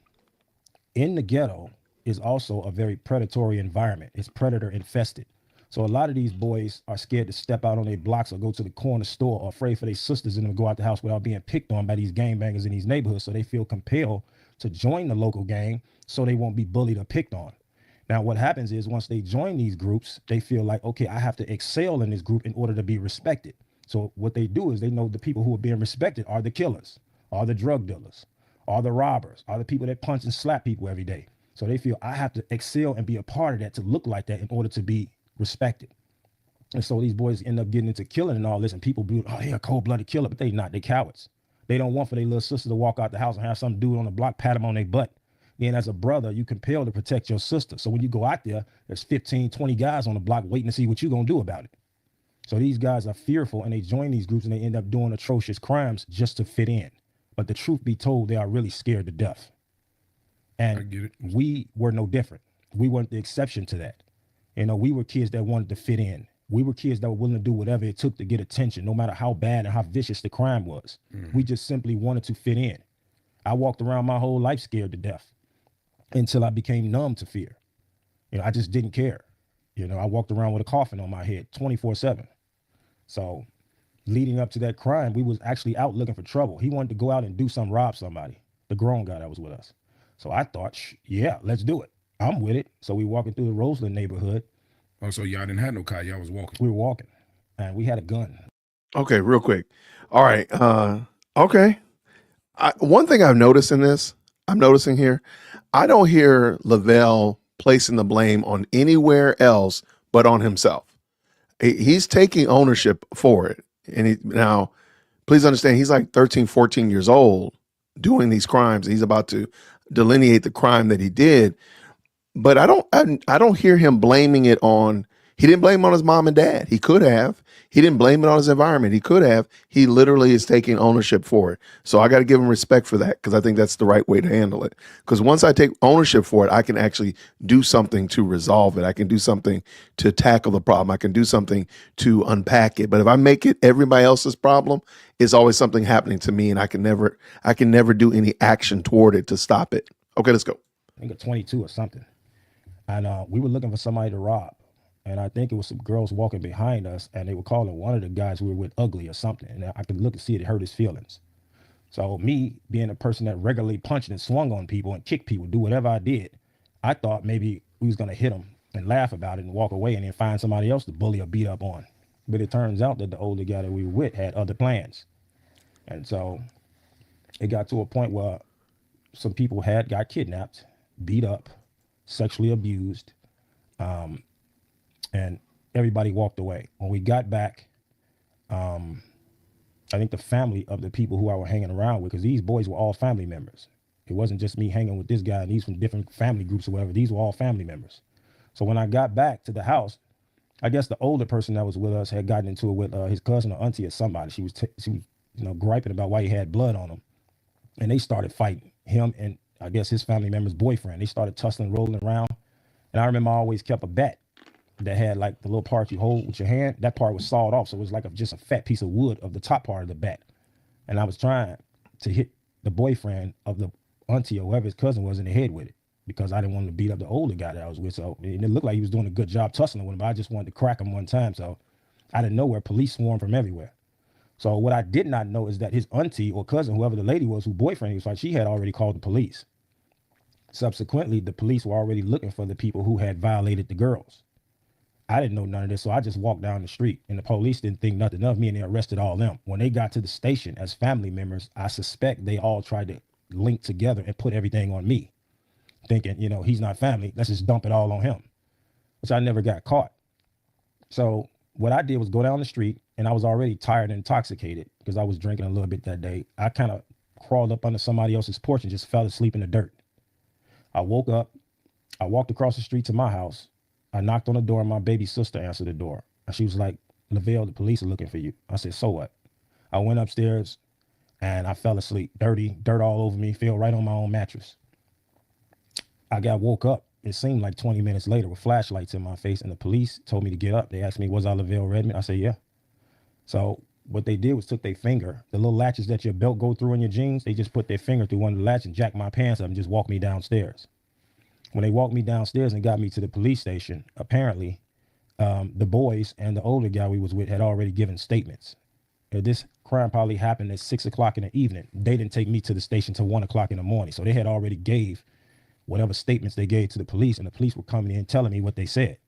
is also a very predatory environment. It's predator infested. So a lot of these boys are scared to step out on their blocks or go to the corner store, or afraid for their sisters in them to go out the house without being picked on by these gangbangers in these neighborhoods. So they feel compelled to join the local gang so they won't be bullied or picked on. Now, what happens is once they join these groups, they feel like, okay, I have to excel in this group in order to be respected. So what they do is they know the people who are being respected are the killers, are the drug dealers, are the robbers, are the people that punch and slap people every day. So they feel I have to excel and be a part of that to look like that in order to be respected. And so these boys end up getting into killing and all this, and people be, oh, they're a cold-blooded killer, but they not. They cowards. They don't want for their little sister to walk out the house and have some dude on the block pat them on their butt. Then as a brother, you compelled to protect your sister. So when you go out there, there's 15, 20 guys on the block waiting to see what you're going to do about it. So these guys are fearful, and they join these groups and they end up doing atrocious crimes just to fit in. But the truth be told, they are really scared to death. And we were no different. We weren't the exception to that. You know, we were kids that wanted to fit in. We were kids that were willing to do whatever it took to get attention, no matter how bad and how vicious the crime was. We just simply wanted to fit in. I walked around my whole life scared to death until I became numb to fear. You know, I just didn't care. You know, I walked around with a coffin on my head 24/7. So leading up to that crime, we was actually out looking for trouble. He wanted to go out and do something, rob somebody, the grown guy that was with us. So I thought, yeah, let's do it. I'm with it. So we walking through the Roseland neighborhood.
Oh, so y'all didn't have no car. Y'all was walking.
We were walking, and we had a gun.
Okay, real quick. All right. Okay. One thing I've noticed in this, I'm noticing here, I don't hear Lavelle placing the blame on anywhere else but on himself. He's taking ownership for it. And now, please understand, he's like 13, 14 years old doing these crimes. He's about to delineate the crime that he did. But I don't hear him blaming it on He didn't blame it on his mom and dad. He could have. He didn't blame it on his environment. He could have. He literally is taking ownership for it. So I got to give him respect for that, because I think that's the right way to handle it. Because once I take ownership for it, I can actually do something to resolve it. I can do something to tackle the problem. I can do something to unpack it. But if I make it everybody else's problem, it's always something happening to me, and I can never do any action toward it to stop it. Okay, let's go.
I think 22 or something. And we were looking for somebody to rob. And I think it was some girls walking behind us, and they were calling one of the guys we were with ugly or something. And I could look and see it hurt his feelings. So me being a person that regularly punched and swung on people and kicked people, do whatever I did, I thought maybe we was going to hit them and laugh about it and walk away and then find somebody else to bully or beat up on. But it turns out that the older guy that we were with had other plans. And so it got to a point where some people got kidnapped, beat up, sexually abused, and everybody walked away. When we got back, I think the family of the people who I were hanging around with, because these boys were all family members. It wasn't just me hanging with this guy and these from different family groups or whatever. These were all family members. So when I got back to the house, I guess the older person that was with us had gotten into it with his cousin or auntie or somebody. She was griping about why he had blood on him. And they started fighting, him and I guess his family member's boyfriend. They started tussling, rolling around. And I remember I always kept a bat that had like the little part you hold with your hand. That part was sawed off. So it was like just a fat piece of wood of the top part of the bat. And I was trying to hit the boyfriend of the auntie or whoever his cousin was in the head with it, because I didn't want to beat up the older guy that I was with. So it looked like he was doing a good job tussling with him, but I just wanted to crack him one time. So out of nowhere, police swarmed from everywhere. So what I did not know is that his auntie or cousin, whoever the lady was, whose boyfriend he was like, she had already called the police. Subsequently, the police were already looking for the people who had violated the girls. I didn't know none of this, so I just walked down the street, and the police didn't think nothing of me, and they arrested all them. When they got to the station as family members, I suspect they all tried to link together and put everything on me, thinking, he's not family, let's just dump it all on him, which I never got caught. So what I did was go down the street, and I was already tired and intoxicated because I was drinking a little bit that day. I kind of crawled up under somebody else's porch and just fell asleep in the dirt. I woke up, I walked across the street to my house. I knocked on the door, and my baby sister answered the door. And she was like, Lavelle, the police are looking for you. I said, so what? I went upstairs and I fell asleep, dirty, dirt all over me, fell right on my own mattress. I woke up, it seemed like 20 minutes later, with flashlights in my face, and the police told me to get up. They asked me, was I Lavelle Redmond? I said, yeah. So what they did was took their finger, the little latches that your belt go through in your jeans, they just put their finger through one of the latches and jacked my pants up and just walked me downstairs. When they walked me downstairs and got me to the police station, apparently the boys and the older guy we was with had already given statements. This crime probably happened at 6 o'clock in the evening. They didn't take me to the station till 1 o'clock in the morning. So they had already gave whatever statements they gave to the police, and the police were coming in telling me what they said.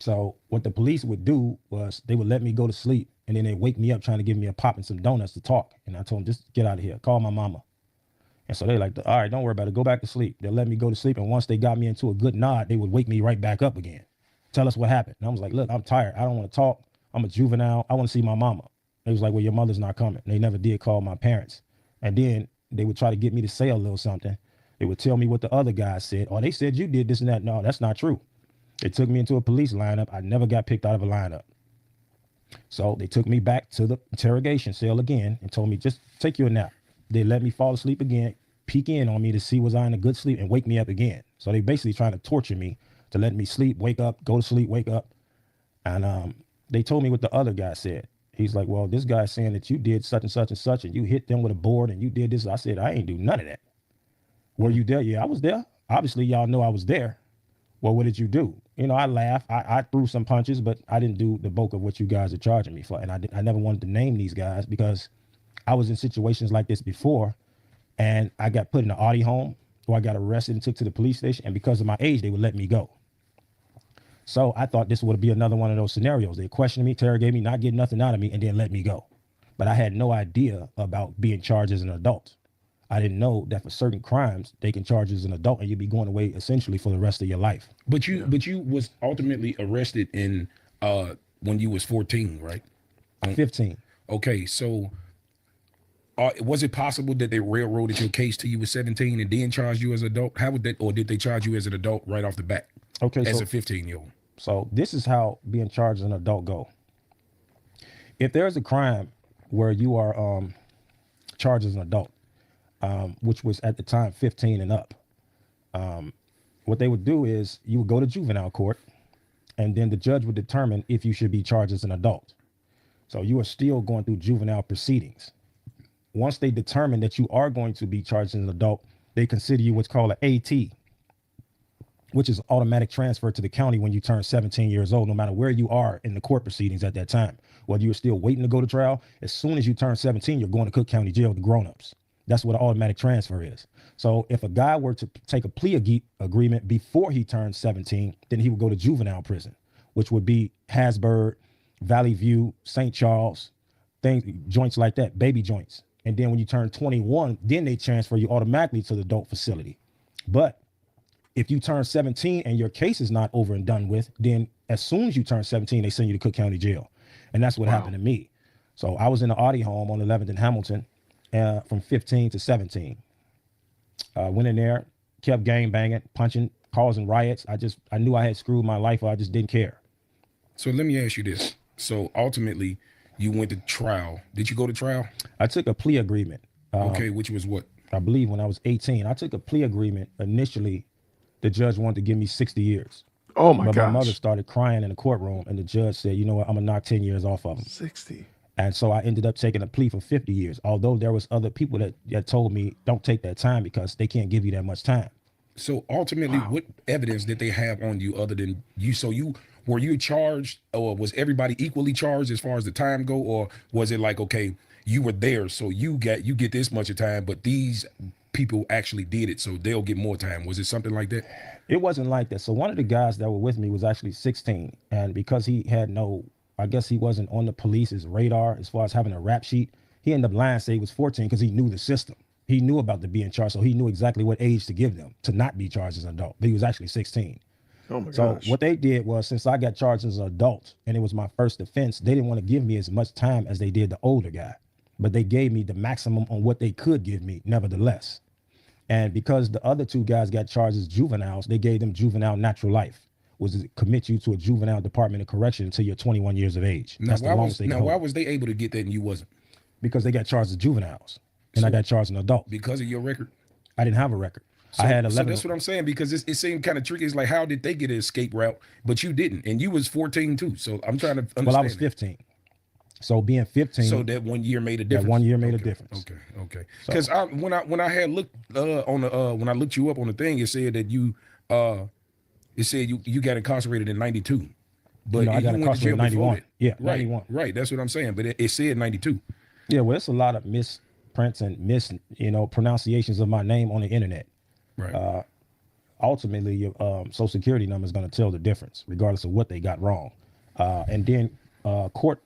So what the police would do was they would let me go to sleep, and then they'd wake me up trying to give me a pop and some donuts to talk. And I told them, just get out of here, call my mama. And so they like, all right, don't worry about it. Go back to sleep. They'll let me go to sleep. And once they got me into a good nod, they would wake me right back up again. Tell us what happened. And I was like, look, I'm tired. I don't want to talk. I'm a juvenile. I want to see my mama. They was like, well, your mother's not coming. And they never did call my parents. And then they would try to get me to say a little something. They would tell me what the other guys said. Oh, they said you did this and that. No, that's not true. They took me into a police lineup. I never got picked out of a lineup. So they took me back to the interrogation cell again and told me, just take you a nap. They let me fall asleep again, peek in on me to see was I in a good sleep, and wake me up again. So they basically trying to torture me to let me sleep, wake up, go to sleep, wake up. And they told me what the other guy said. He's like, well, this guy's saying that you did such and such and such, and you hit them with a board and you did this. I said, I ain't do none of that. Were you there? Yeah, I was there. Obviously, y'all know I was there. Well, what did you do? I laughed. I threw some punches, but I didn't do the bulk of what you guys are charging me for. And I never wanted to name these guys because I was in situations like this before, and I got put in an Audi home, or I got arrested and took to the police station. And because of my age, they would let me go. So I thought this would be another one of those scenarios. They questioned me, interrogated me, not get nothing out of me, and then let me go. But I had no idea about being charged as an adult. I didn't know that for certain crimes, they can charge you as an adult and you'd be going away essentially for the rest of your life.
But you was ultimately arrested in when you was 14, right?
15.
Okay, so was it possible that they railroaded your case till you was 17 and then charged you as an adult? How would that, or did they charge you as an adult right off the bat?
Okay,
as
so
a 15-year-old.
So this is how being charged as an adult go. If there's a crime where you are charged as an adult, which was at the time 15 and up, what they would do is you would go to juvenile court, and then the judge would determine if you should be charged as an adult. So you are still going through juvenile proceedings. Once they determine that you are going to be charged as an adult, they consider you what's called an AT, which is automatic transfer to the county when you turn 17 years old, no matter where you are in the court proceedings at that time. Whether you're still waiting to go to trial, as soon as you turn 17, you're going to Cook County Jail with the grown-ups. That's what an automatic transfer is. So if a guy were to take a plea agreement before he turned 17, then he would go to juvenile prison, which would be Hasburg, Valley View, St. Charles, things, joints like that, baby joints. And then when you turn 21, then they transfer you automatically to the adult facility. But if you turn 17 and your case is not over and done with, then as soon as you turn 17, they send you to Cook County Jail. And that's what happened to me. So I was in the Audi home on 11th and Hamilton from 15 to 17. Went in there, kept gang banging, punching, causing riots. I knew I had screwed my life up. I just didn't care.
So let me ask you this. So ultimately, you went to trial. Did you go to trial?
I took a plea agreement.
Okay, which was what?
I believe when I was 18. I took a plea agreement. Initially, the judge wanted to give me 60 years.
Oh my gosh.
But my mother started crying in the courtroom, and the judge said, you know what, I'm gonna knock 10 years off of him.
60.
And so I ended up taking a plea for 50 years, although there was other people that told me don't take that time because they can't give you that much time.
So ultimately, what evidence did they have on you other than you? So were you charged, or was everybody equally charged as far as the time go, or was it like, okay, you were there, so you get this much of time, but these people actually did it, so they'll get more time? Was it something like that?
It wasn't like that. So one of the guys that were with me was actually 16, and because he had I guess he wasn't on the police's radar as far as having a rap sheet, he ended up lying, say he was 14 because he knew the system. He knew about the being charged, so he knew exactly what age to give them to not be charged as an adult. But he was actually 16.
Oh my
so
gosh.
What they did was, since I got charged as an adult and it was my first offense, they didn't want to give me as much time as they did the older guy, but they gave me the maximum on what they could give me nevertheless. And because the other two guys got charged as juveniles, they gave them juvenile natural life, was to commit you to a juvenile department of correction until you're 21 years of age.
Now, why was they able to get that and you wasn't?
Because they got charged as juveniles and I got charged as an adult.
Because of your record?
I didn't have a record.
So,
I had 11.
So that's what I'm saying, because it seemed kind of tricky. It's like, how did they get an escape route, but you didn't? And you was 14 too. So I'm trying to understand.
Well, I was 15. So being 15.
So that 1 year made a difference.
That 1 year made a difference.
Okay. Because when I had looked on the when I looked you up on the thing, it said that you got incarcerated in 92. But
I got incarcerated in 91. Yeah,
right,
91.
Right. That's what I'm saying. But it said 92.
Yeah, well, it's a lot of misprints and pronunciations of my name on the internet.
Right.
Ultimately, your social security number is going to tell the difference, regardless of what they got wrong. And then court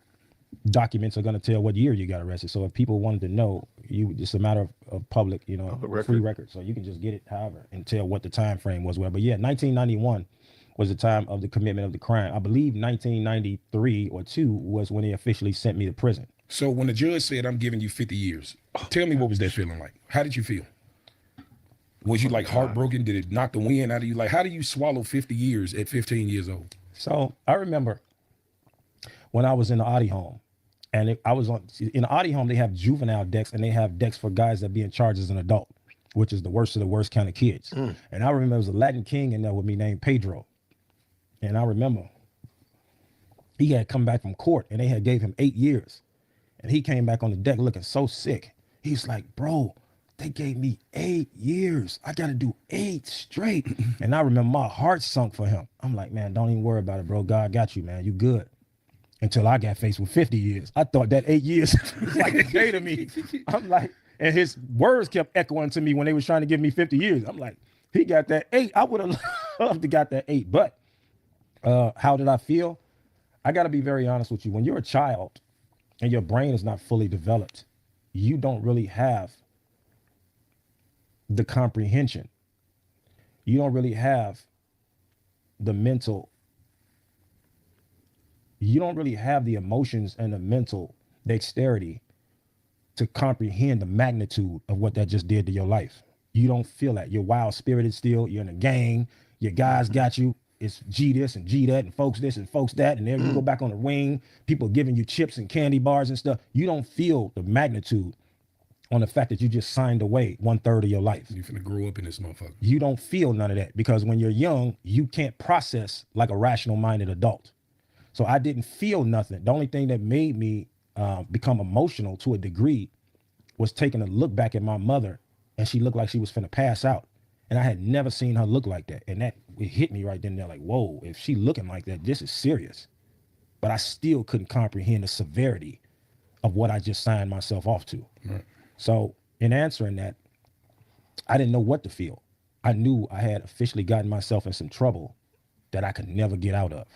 documents are going to tell what year you got arrested. So if people wanted to know, it's a matter of public, free record. So you can just get it however and tell what the time frame was. But yeah, 1991 was the time of the commitment of the crime. I believe 1993 or 2 was when they officially sent me to prison.
So when the judge said, I'm giving you 50 years, tell me, what was that feeling like? How did you feel? Was you like heartbroken? Did it knock the wind out of you? Like, how do you swallow 50 years at 15 years old?
So I remember when I was in the Audi home, and in the Audi home, they have juvenile decks and they have decks for guys that be in charge as an adult, which is the worst of the worst kind of kids. And I remember there was a Latin king in there with me named Pedro. And I remember he had come back from court and they had gave him 8 years. And he came back on the deck looking so sick. He's like, bro, they gave me 8 years. I got to do 8 straight. And I remember my heart sunk for him. I'm like, man, don't even worry about it, bro. God got you, man. You good. Until I got faced with 50 years. I thought that 8 years was like a day to me. I'm like, and his words kept echoing to me when they was trying to give me 50 years. I'm like, he got that 8. I would have loved to got that 8. But how did I feel? I got to be very honest with you. When you're a child and your brain is not fully developed, you don't really have the comprehension. You don't really have the mental. You don't really have the emotions and the mental dexterity to comprehend the magnitude of what that just did to your life. You don't feel that. You're wild spirited still. You're in a gang. Your guys got you. it's G this and G that and folks this and folks that. And then you go back on the ring, people giving you chips and candy bars and stuff. You don't feel the magnitude on the fact that you just signed away 1/3 of your life.
You finna grow up in this motherfucker.
You don't feel none of that because when you're young, you can't process like a rational minded adult. So I didn't feel nothing. The only thing that made me become emotional to a degree was taking a look back at my mother, and she looked like she was finna pass out. And I had never seen her look like that. And that it hit me right then and there, like, whoa, if she looking like that, this is serious. But I still couldn't comprehend the severity of what I just signed myself off to.
Right.
So in answering that, I didn't know what to feel. I knew I had officially gotten myself in some trouble that I could never get out of.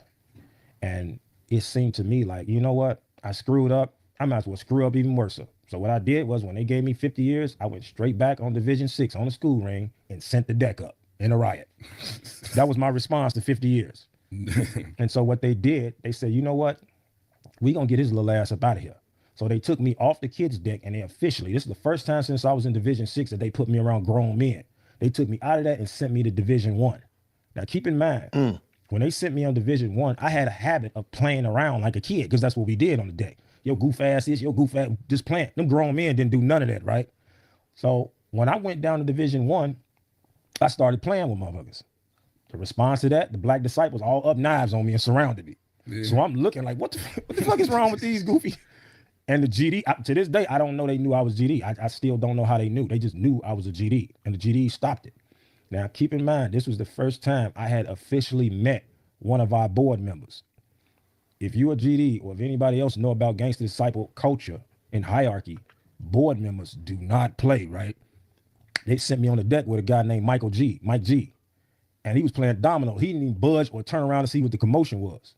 And it seemed to me like, you know what? I screwed up. I might as well screw up even worse. So what I did was when they gave me 50 years, I went straight back on Division 6 on the school ring and sent the deck up in a riot. That was my response to 50 years. And so what they did, they said, you know what? We gonna get his little ass up out of here. So they took me off the kids deck and they officially, this is the first time since I was in Division 6 that they put me around grown men. They took me out of that and sent me to Division 1. Now keep in mind, when they sent me on Division 1, I had a habit of playing around like a kid because that's what we did on the deck. Yo, goof ass this, yo, goof ass, just playing. Them grown men didn't do none of that, right? So when I went down to Division 1, I started playing with motherfuckers. The response to that, the black disciples all up knives on me and surrounded me. Yeah. So I'm looking like, what the fuck is wrong with these goofy? And the GD, to this day, I don't know they knew I was GD. I still don't know how they knew. They just knew I was a GD, and the GD stopped it. Now, keep in mind, this was the first time I had officially met one of our board members. If you a GD or if anybody else know about gangster disciple culture and hierarchy, board members do not play, right? They sent me on the deck with a guy named Mike G, and he was playing domino. He didn't even budge or turn around to see what the commotion was.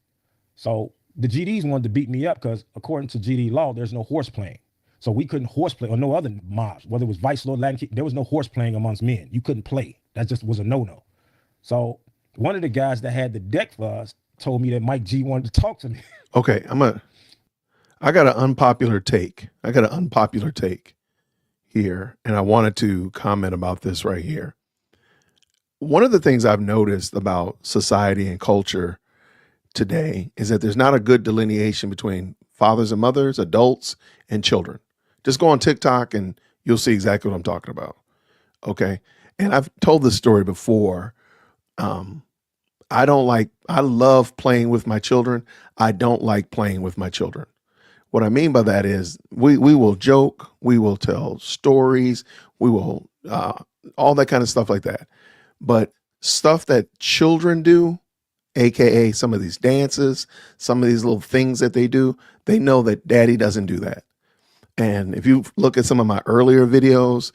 So the GDs wanted to beat me up because according to GD law, there's no horse playing. So we couldn't horse play or no other mobs, whether it was Vice Lord, Latin King, there was no horse playing amongst men. You couldn't play. That just was a no-no. So one of the guys that had the deck for us told me that Mike G wanted to talk to me.
Okay, I got an unpopular take. Here, and I wanted to comment about this right here. One of the things I've noticed about society and culture today is that there's not a good delineation between fathers and mothers, adults and children. Just go on TikTok and you'll see exactly what I'm talking about. Okay. And I've told this story before. I love playing with my children. I don't like playing with my children. What I mean by that is we will joke, we will tell stories, we will, all that kind of stuff like that. But stuff that children do, AKA some of these dances, some of these little things that they do, they know that daddy doesn't do that. And if you look at some of my earlier videos,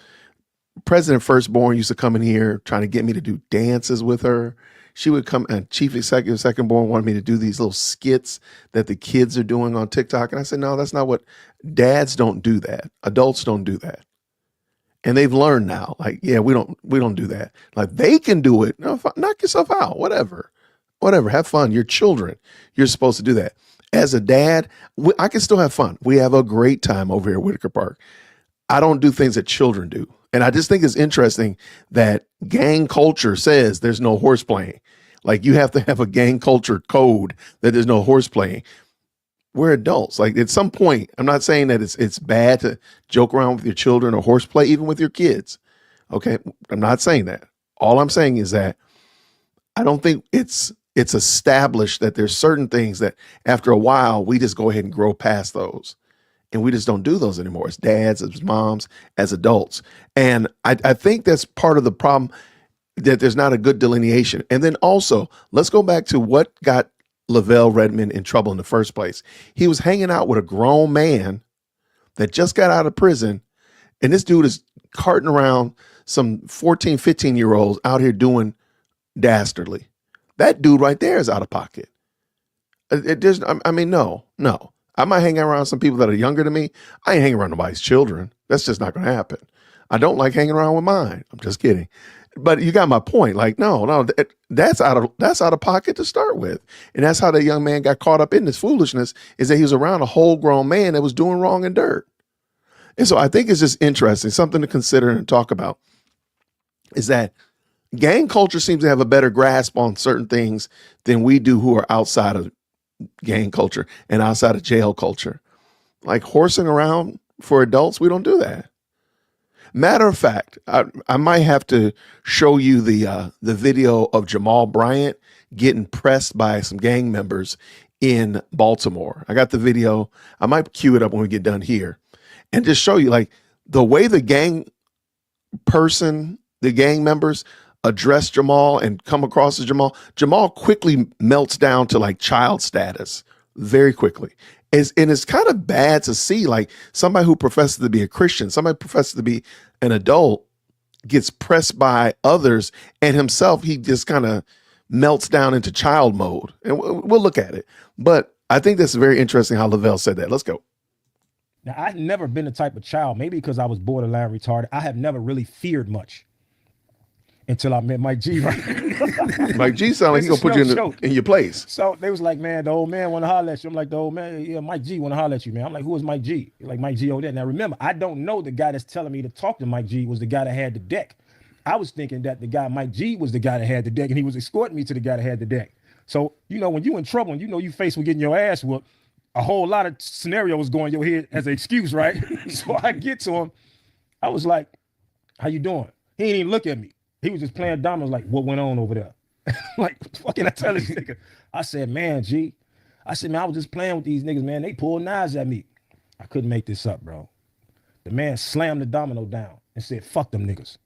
President Firstborn used to come in here trying to get me to do dances with her. She would come, and Chief Executive Secondborn wanted me to do these little skits that the kids are doing on TikTok. And I said, no, that's not what, dads don't do that. Adults don't do that. And they've learned now, like, yeah, we don't do that. Like they can do it. No, knock yourself out, whatever, have fun. You're children. You're supposed to do that. As a dad, I can still have fun. We have a great time over here at Whitaker Park. I don't do things that children do. And I just think it's interesting that gang culture says there's no horse playing. Like you have to have a gang culture code that there's no horse playing. We're adults. Like at some point, I'm not saying that it's bad to joke around with your children or horseplay, even with your kids. Okay. I'm not saying that. All I'm saying is that I don't think it's established that there's certain things that after a while, we just go ahead and grow past those. And we just don't do those anymore as dads, as moms, as adults. And I think that's part of the problem, that there's not a good delineation. And then also, let's go back to what got Lavelle Redmond in trouble in the first place. He was hanging out with a grown man that just got out of prison. And this dude is carting around some 14, 15-year-olds out here doing dastardly. That dude right there is out of pocket. No. I might hang around some people that are younger than me. I ain't hanging around nobody's children. That's just not going to happen. I don't like hanging around with mine. I'm just kidding. But you got my point. Like, no, that's out of pocket to start with. And that's how that young man got caught up in this foolishness, is that he was around a whole grown man that was doing wrong and dirt. And so I think it's just interesting, something to consider and talk about, is that gang culture seems to have a better grasp on certain things than we do who are outside of gang culture and outside of jail culture. Like horsing around for adults, we don't do that. Matter of fact, I might have to show you the video of Jamal Bryant getting pressed by some gang members in Baltimore. I got the video. I might cue it up when we get done here and just show you like the way the gang members address Jamal and come across as Jamal. Jamal quickly melts down to like child status very quickly. And it's kind of bad to see like somebody who professes to be a Christian, somebody professes to be an adult gets pressed by others and himself, he just kind of melts down into child mode. And we'll look at it. But I think that's very interesting how Lavelle said that. Let's go.
Now, I've never been the type of child, maybe because I was borderline retarded. I have never really feared much until I met Mike G. Right?
Mike G sound like he's gonna put you in your place.
So they was like, man, the old man want to holler at you. I'm like, the old man, yeah, Mike G want to holler at you, man. I'm like, who is Mike G? Like Mike G over there. Now remember, I don't know the guy that's telling me to talk to Mike G was the guy that had the deck. I was thinking that the guy Mike G was the guy that had the deck, and he was escorting me to the guy that had the deck. So you know, when you in trouble and you know you faced with getting your ass whooped, a whole lot of scenarios going in your head as an excuse, right? So I get to him, I was like, how you doing? He didn't even look at me. He was just playing dominoes, like, what went on over there? Like, what the fuck can I tell this nigga? I said, man, G. I said, man, I was just playing with these niggas, man. They pulled knives at me. I couldn't make this up, bro. The man slammed the domino down and said, fuck them niggas.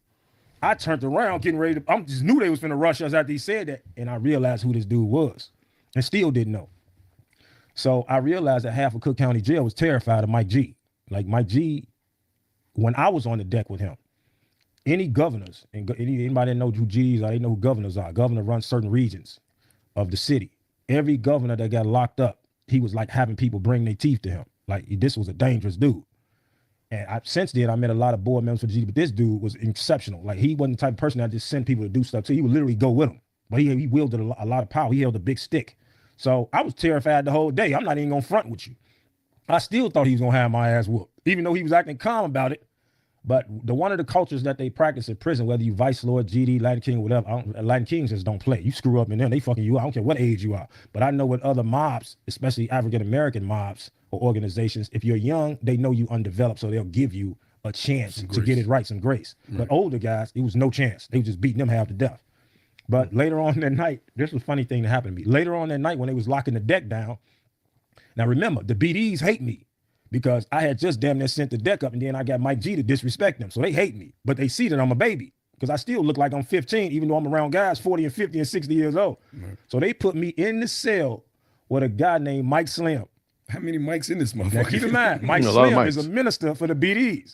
I turned around getting ready to, I just knew they was finna rush us after he said that. And I realized who this dude was and still didn't know. So I realized that half of Cook County Jail was terrified of Mike G. Like Mike G, when I was on the deck with him, any governors and anybody that knows who G's are, they know who governors are. Governor runs certain regions of the city. Every governor that got locked up, he was like having people bring their teeth to him. Like this was a dangerous dude. And since then, I met a lot of board members for G, but this dude was exceptional. Like he wasn't the type of person that just sent people to do stuff to. He would literally go with them. But he wielded a lot of power. He held a big stick. So I was terrified the whole day. I'm not even gonna front with you. I still thought he was gonna have my ass whooped, even though he was acting calm about it. But one of the cultures that they practice in prison, whether you vice lord, GD, Latin King, whatever, Latin Kings just don't play. You screw up in there, they fucking you. I don't care what age you are. But I know with other mobs, especially African-American mobs or organizations, if you're young, they know you undeveloped, so they'll give you a chance to get it right, some grace. Right. But older guys, it was no chance. They were just beating them half to death. But later on that night, this was a funny thing that happened to me. Later on that night when they was locking the deck down, now remember, the BDs hate me because I had just damn near sent the deck up and then I got Mike G to disrespect them. So they hate me, but they see that I'm a baby because I still look like I'm 15, even though I'm around guys 40 and 50 and 60 years old. Right. So they put me in the cell with a guy named Mike Slim.
How many mics in this motherfucker?
Now keep in mind, Mike Slim is a minister for the BDs.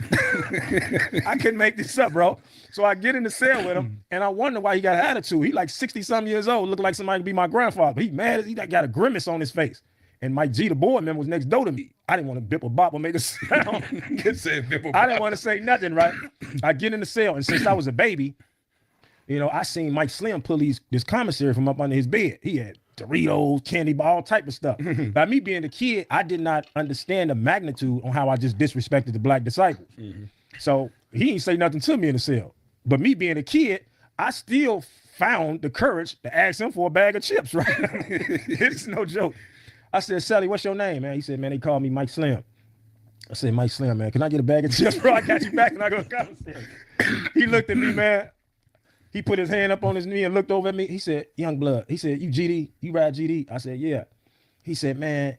I couldn't make this up, bro. So I get in the cell with him, and I wonder why he got an attitude. He like 60-something years old, looking like somebody could be my grandfather. He mad, he got a grimace on his face. And Mike G, the board member, was next door to me. I didn't want to bip a bop or make a sound. I didn't want to say nothing, right? I get in the cell, and since I was a baby, you know, I seen Mike Slim pull this commissary from up under his bed. He had Doritos, candy bar, all type of stuff. By me being a kid, I did not understand the magnitude on how I just disrespected the black disciples. So he didn't say nothing to me in the cell. But me being a kid, I still found the courage to ask him for a bag of chips, right? It's no joke. I said, Sally, what's your name, man? He said, man, they call me Mike Slim. I said, Mike Slim, man, can I get a bag of chips, bro? I got you back and I go to commissary. He looked at me, man. He put his hand up on his knee and looked over at me. He said, young blood. He said, you GD? You ride GD? I said, yeah. He said, man,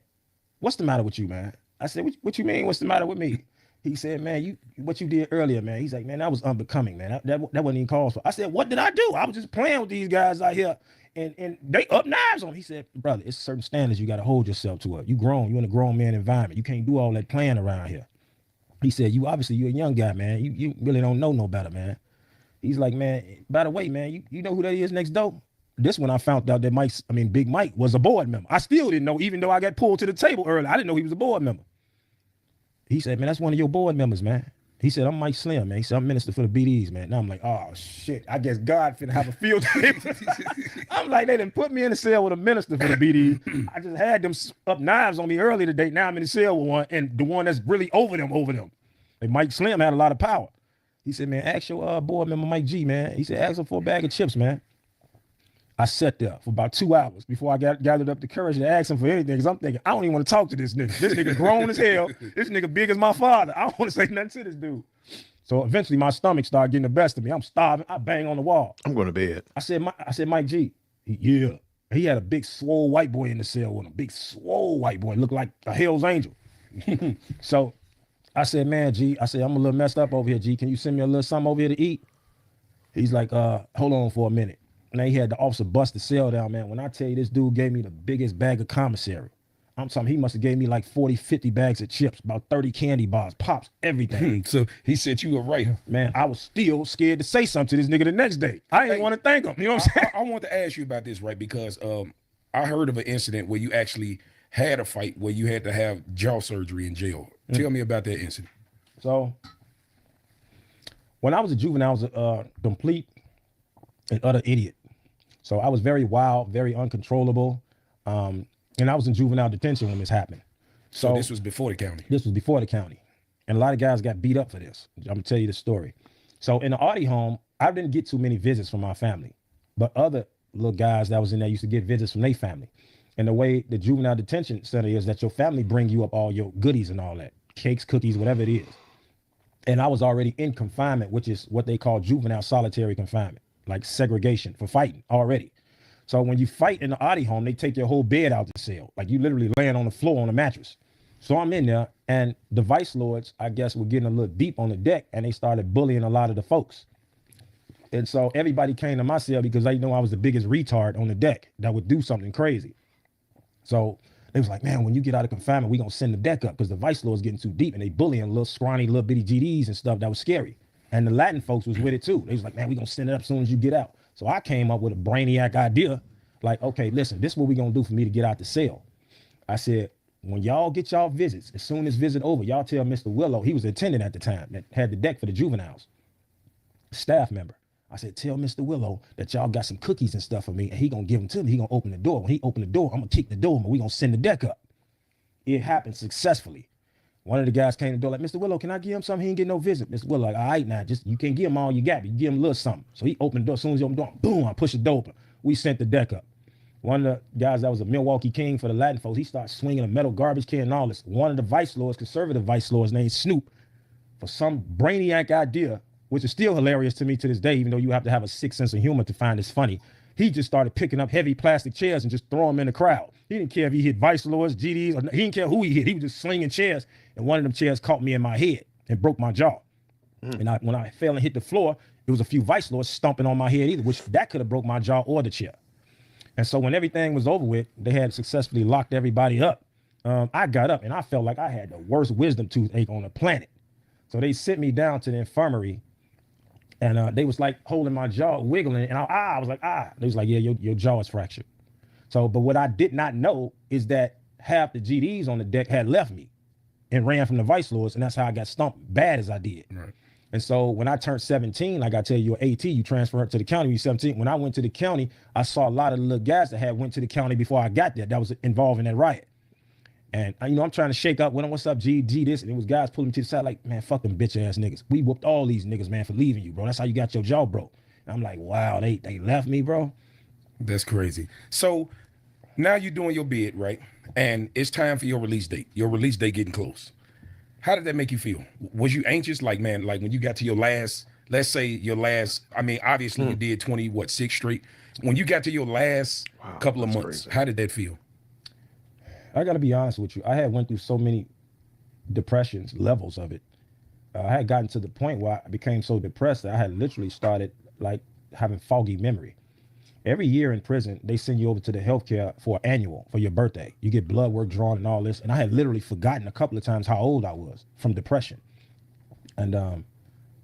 what's the matter with you, man? I said, what you mean, what's the matter with me? He said, man, what you did earlier, man. He's like, man, that was unbecoming, man. That wasn't even called for. I said, what did I do? I was just playing with these guys out here. And they up knives on me. He said, brother, it's certain standards you got to hold yourself to. You grown. You in a grown man environment. You can't do all that playing around here. He said, you're a young guy, man. You really don't know no better, man. He's like, man, by the way, man, you know who that is next door? This when I found out that Big Mike was a board member. I still didn't know, even though I got pulled to the table early. I didn't know he was a board member. He said, man, that's one of your board members, man. He said, I'm Mike Slim, man. He said, I'm minister for the BDs, man. Now I'm like, oh, shit. I guess God finna have a field day. I'm like, they didn't put me in the cell with a minister for the BDs. I just had them up knives on me earlier today. Now I'm in the cell with one, and the one that's really over them. And Mike Slim had a lot of power. He said, man, ask your board member Mike G, man. He said, ask him for a bag of chips, man. I sat there for about 2 hours before I gathered up the courage to ask him for anything. Because I'm thinking, I don't even want to talk to this nigga. This nigga grown as hell. This nigga big as my father. I don't want to say nothing to this dude. So eventually my stomach started getting the best of me. I'm starving. I bang on the wall.
I'm going to bed.
I said, Mike G. Yeah. He had a big swole white boy in the cell with him. Big swole white boy. Looked like a Hell's Angel. So I said, man, G, I said, I'm a little messed up over here, G. Can you send me a little something over here to eat? He's like, hold on for a minute. And then he had the officer bust the cell down, man. When I tell you this dude gave me the biggest bag of commissary. I'm talking, he must have gave me like 40, 50 bags of chips, about 30 candy bars, pops, everything.
So he said you were right.
Man, I was still scared to say something to this nigga the next day. I didn't want to thank him. You know what I'm saying?
I want to ask you about this, right? Because I heard of an incident where you actually had a fight where you had to have jaw surgery in jail. Tell me about that incident.
So when I was a juvenile, I was a complete and utter idiot. So I was very wild, very uncontrollable. And I was in juvenile detention when this happened.
So this was before the county?
This was before the county. And a lot of guys got beat up for this. I'm gonna tell you the story. So in the Audi home, I didn't get too many visits from my family, but other little guys that was in there used to get visits from their family. And the way the juvenile detention center is that your family bring you up all your goodies and all that, cakes, cookies, whatever it is. And I was already in confinement, which is what they call juvenile solitary confinement, like segregation for fighting already. So when you fight in the Audi home, they take your whole bed out the cell. Like you literally laying on the floor on a mattress. So I'm in there and the vice lords, I guess, were getting a little deep on the deck and they started bullying a lot of the folks. And so everybody came to my cell because they know I was the biggest retard on the deck that would do something crazy. So they was like, man, when you get out of confinement, we gonna send the deck up because the vice lords getting too deep and they bullying little scrawny, little bitty GDs and stuff that was scary. And the Latin folks was with it too. They was like, man, we gonna send it up as soon as you get out. So I came up with a brainiac idea. Like, okay, listen, this is what we gonna do for me to get out the cell. I said, when y'all get y'all visits, as soon as visit over, y'all tell Mr. Willow, he was an attendant at the time that had the deck for the juveniles, staff member. I said, tell Mr. Willow that y'all got some cookies and stuff for me and he gonna give them to me. He gonna open the door. When he open the door, I'm gonna kick the door and we gonna send the deck up. It happened successfully. One of the guys came to the door like, Mr. Willow, can I give him something? He didn't get no visit. Mr. Willow like, all right, now, just you can't give him all you got, but you give him a little something. So he opened the door. As soon as he opened the door, boom, I pushed the door open. We sent the deck up. One of the guys that was a Milwaukee King for the Latin folks, he started swinging a metal garbage can and all this. One of the vice lords, conservative vice lords named Snoop, for some brainiac idea, which is still hilarious to me to this day, even though you have to have a sick sense of humor to find this funny. He just started picking up heavy plastic chairs and just throw them in the crowd. He didn't care if he hit vice lords, GDs, or he didn't care who he hit. He was just slinging chairs. And one of them chairs caught me in my head and broke my jaw. And when I fell and hit the floor, there was a few vice lords stomping on my head either, which that could have broke my jaw or the chair. And so when everything was over with, they had successfully locked everybody up. I got up and I felt like I had the worst wisdom toothache on the planet. So they sent me down to the infirmary and they was like holding my jaw, wiggling. And I was like, They was like, yeah, your jaw is fractured. So, but what I did not know is that half the GDs on the deck had left me and ran from the vice lords. And that's how I got stumped bad as I did.
Right.
And so when I turned 17, like I tell you, you're 18, you transfer up to the county, you're 17. When I went to the county, I saw a lot of the little guys that had went to the county before I got there that was involved in that riot. And, I'm trying to shake up, what's up, G, this? And it was guys pulling me to the side like, man, fuck them bitch ass niggas. We whooped all these niggas, man, for leaving you, bro. That's how you got your jaw broke. And I'm like, wow, they left me, bro.
That's crazy. So now you're doing your bid, right? And it's time for your release date. Your release date getting close. How did that make you feel? Was you anxious? Like, man, like when you got to your last, let's say your last, obviously you did 6 straight. When you got to your last couple of months, crazy. How did that feel?
I got to be honest with you. I had went through so many depressions, levels of it. I had gotten to the point where I became so depressed that I had literally started like having foggy memory. Every year in prison, they send you over to the healthcare for annual for your birthday. You get blood work drawn and all this. And I had literally forgotten a couple of times how old I was from depression. And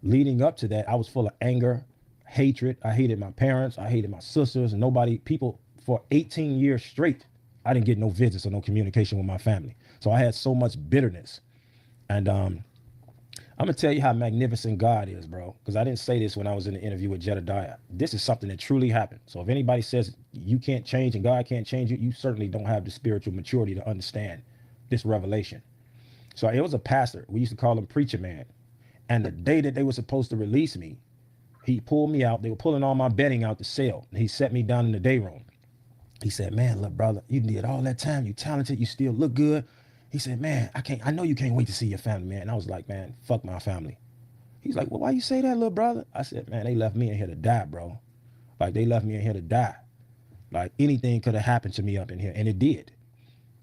leading up to that, I was full of anger, hatred. I hated my parents. I hated my sisters and people for 18 years straight. I didn't get no visits or no communication with my family. So I had so much bitterness. And I'm gonna tell you how magnificent God is, bro. Because I didn't say this when I was in the interview with Jedediah. This is something that truly happened. So if anybody says you can't change and God can't change you, you certainly don't have the spiritual maturity to understand this revelation. So it was a pastor. We used to call him Preacher Man. And the day that they were supposed to release me, he pulled me out. They were pulling all my bedding out the cell. And he set me down in the day room. He said, man, look, brother, you did all that time. You talented. You still look good. He said, man, I know you can't wait to see your family, man. And I was like, man, fuck my family. He's like, well, why you say that, little brother? I said, man, they left me in here to die, bro. Like, they left me in here to die. Like, anything could have happened to me up in here. And it did.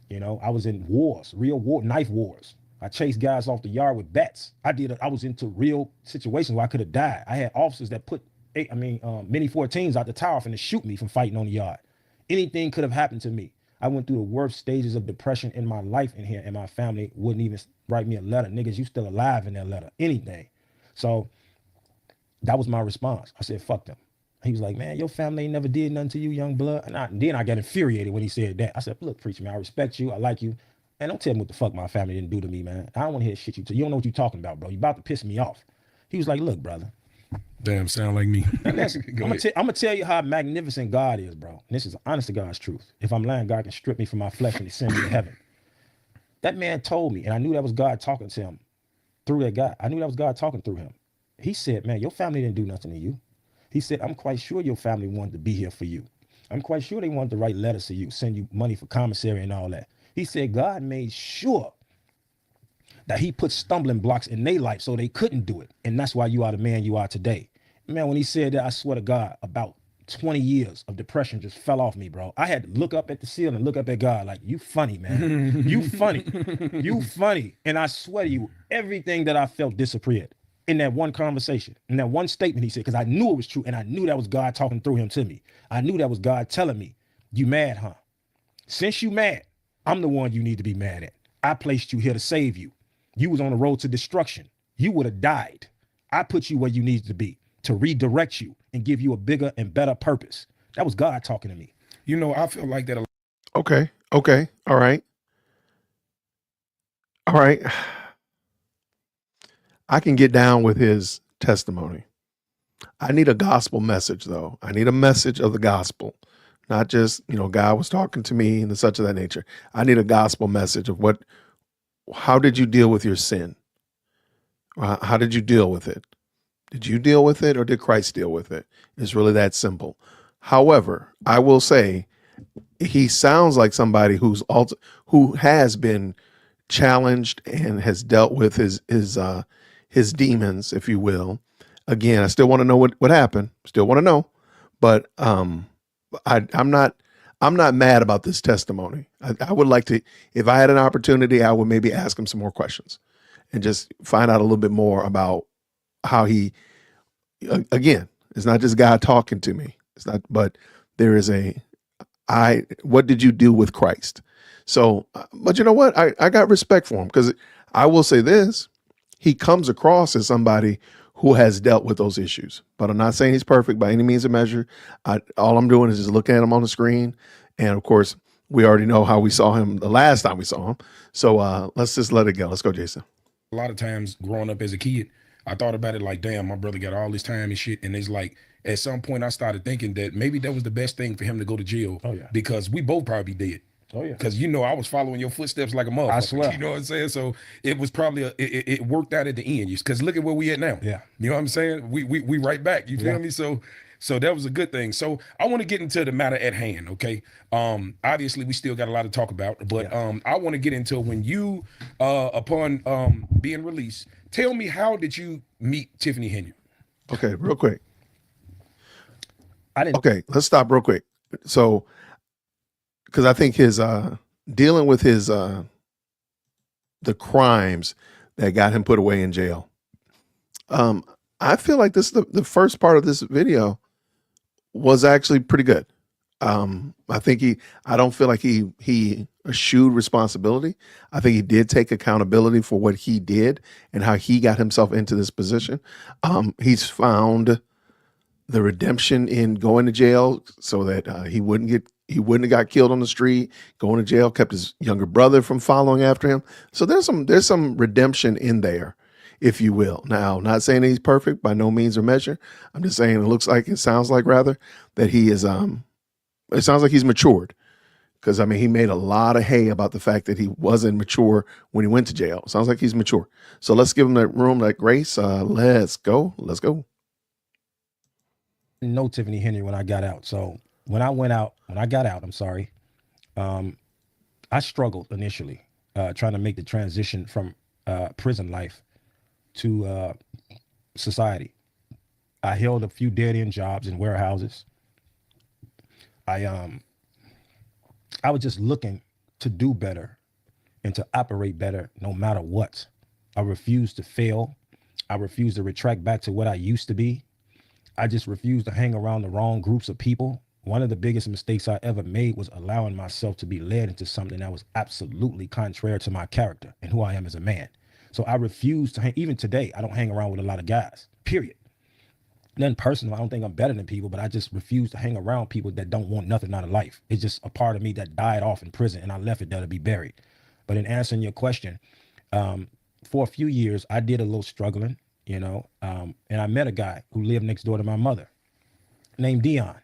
You know, I was in wars, real war, knife wars. I chased guys off the yard with bats. I was into real situations where I could have died. I had officers that put, mini 14s out the tower and to shoot me from fighting on the yard. Anything could have happened to me. I went through the worst stages of depression in my life in here, and my family wouldn't even write me a letter. Niggas, you still alive in that letter, anything. So that was my response. I said, fuck them. He was like, man, your family ain't never did nothing to you, young blood. And then I got infuriated when he said that. I said, look, preacher, man, I respect you. I like you. And don't tell me what the fuck my family didn't do to me, man. I don't want to hear shit you don't know what you're talking about, bro. You about to piss me off. He was like, look, brother.
Damn, sound like me.
I'm gonna tell you how magnificent God is, bro. And this is honest to God's truth. If I'm lying, God can strip me from my flesh and send me to heaven. That man told me, and I knew that was God talking to him through that guy. I knew that was God talking through him. He said, man, your family didn't do nothing to you. He said, I'm quite sure your family wanted to be here for you. I'm quite sure they wanted to write letters to you, send you money for commissary and all that. He said, God made sure that he put stumbling blocks in their life so they couldn't do it. And that's why you are the man you are today. Man, when he said that, I swear to God, about 20 years of depression just fell off me, bro. I had to look up at the ceiling and look up at God like, you funny, man. You funny. You funny. And I swear to you, everything that I felt disappeared in that one conversation, in that one statement he said, because I knew it was true, and I knew that was God talking through him to me. I knew that was God telling me, you mad, huh? Since you mad, I'm the one you need to be mad at. I placed you here to save you. You was on the road to destruction. You would have died. I put you where you needed to be to redirect you and give you a bigger and better purpose. That was God talking to me.
You know, I feel like that.
Okay. All right. I can get down with his testimony. I need a gospel message, though. I need a message of the gospel, not just, God was talking to me and such of that nature. I need a gospel message of how did you deal with your sin? How did you deal with it? Did you deal with it, or did Christ deal with it? It's really that simple. However, I will say he sounds like somebody who has been challenged and has dealt with his demons, if you will. Again, I still want to know what happened. Still want to know, but I'm not mad about this testimony. I would like to, if I had an opportunity, I would maybe ask him some more questions and just find out a little bit more about how he, again, it's not just God talking to me. It's not, but there is what did you do with Christ? So, but you know what? I got respect for him, because I will say this, he comes across as somebody who has dealt with those issues, but I'm not saying he's perfect by any means of measure. All I'm doing is just looking at him on the screen. And of course, we already know how we saw him the last time we saw him. So let's just let it go. Let's go, Jason.
A lot of times growing up as a kid, I thought about it like, damn, my brother got all this time and shit. And it's like, at some point I started thinking that maybe that was the best thing for him to go to jail. Oh, yeah. Because we both probably dead. Oh, yeah. Because, I was following your footsteps like a motherfucker. I swear. You know what I'm saying? So it was probably, it worked out at the end. Because look at where we at now. Yeah. You know what I'm saying? We right back. You feel me? So that was a good thing. So I want to get into the matter at hand, okay? Obviously, we still got a lot to talk about, but I want to get into when you, upon being released, tell me, how did you meet Tiffany Henyard?
Okay, real quick. Okay, let's stop real quick. So, because I think his dealing with his the crimes that got him put away in jail. I feel like this the first part of this video was actually pretty good. I think I don't feel like he eschewed responsibility. I think he did take accountability for what he did and how he got himself into this position. He's found the redemption in going to jail so that he wouldn't have got killed on the street. Going to jail kept his younger brother from following after him. So there's some redemption in there, if you will. Now, not saying that he's perfect by no means or measure. I'm just saying it sounds like rather that he is, it sounds like he's matured Because I mean, he made a lot of hay about the fact that he wasn't mature when he went to jail. Sounds like he's mature. So let's give him that room, that grace. Let's go. Let's go.
Know Tiffany Henry when I got out. So when I got out, I'm sorry. I struggled initially trying to make the transition from prison life to society. I held a few dead-end jobs in warehouses. I was just looking to do better and to operate better no matter what. I refused to fail. I refused to retract back to what I used to be. I just refused to hang around the wrong groups of people. One of the biggest mistakes I ever made was allowing myself to be led into something that was absolutely contrary to my character and who I am as a man. So I refused to even today, I don't hang around with a lot of guys, period. Nothing personal. I don't think I'm better than people, but I just refuse to hang around people that don't want nothing out of life. It's just a part of me that died off in prison and I left it there to be buried. But in answering your question, for a few years, I did a little struggling, and I met a guy who lived next door to my mother named Dion.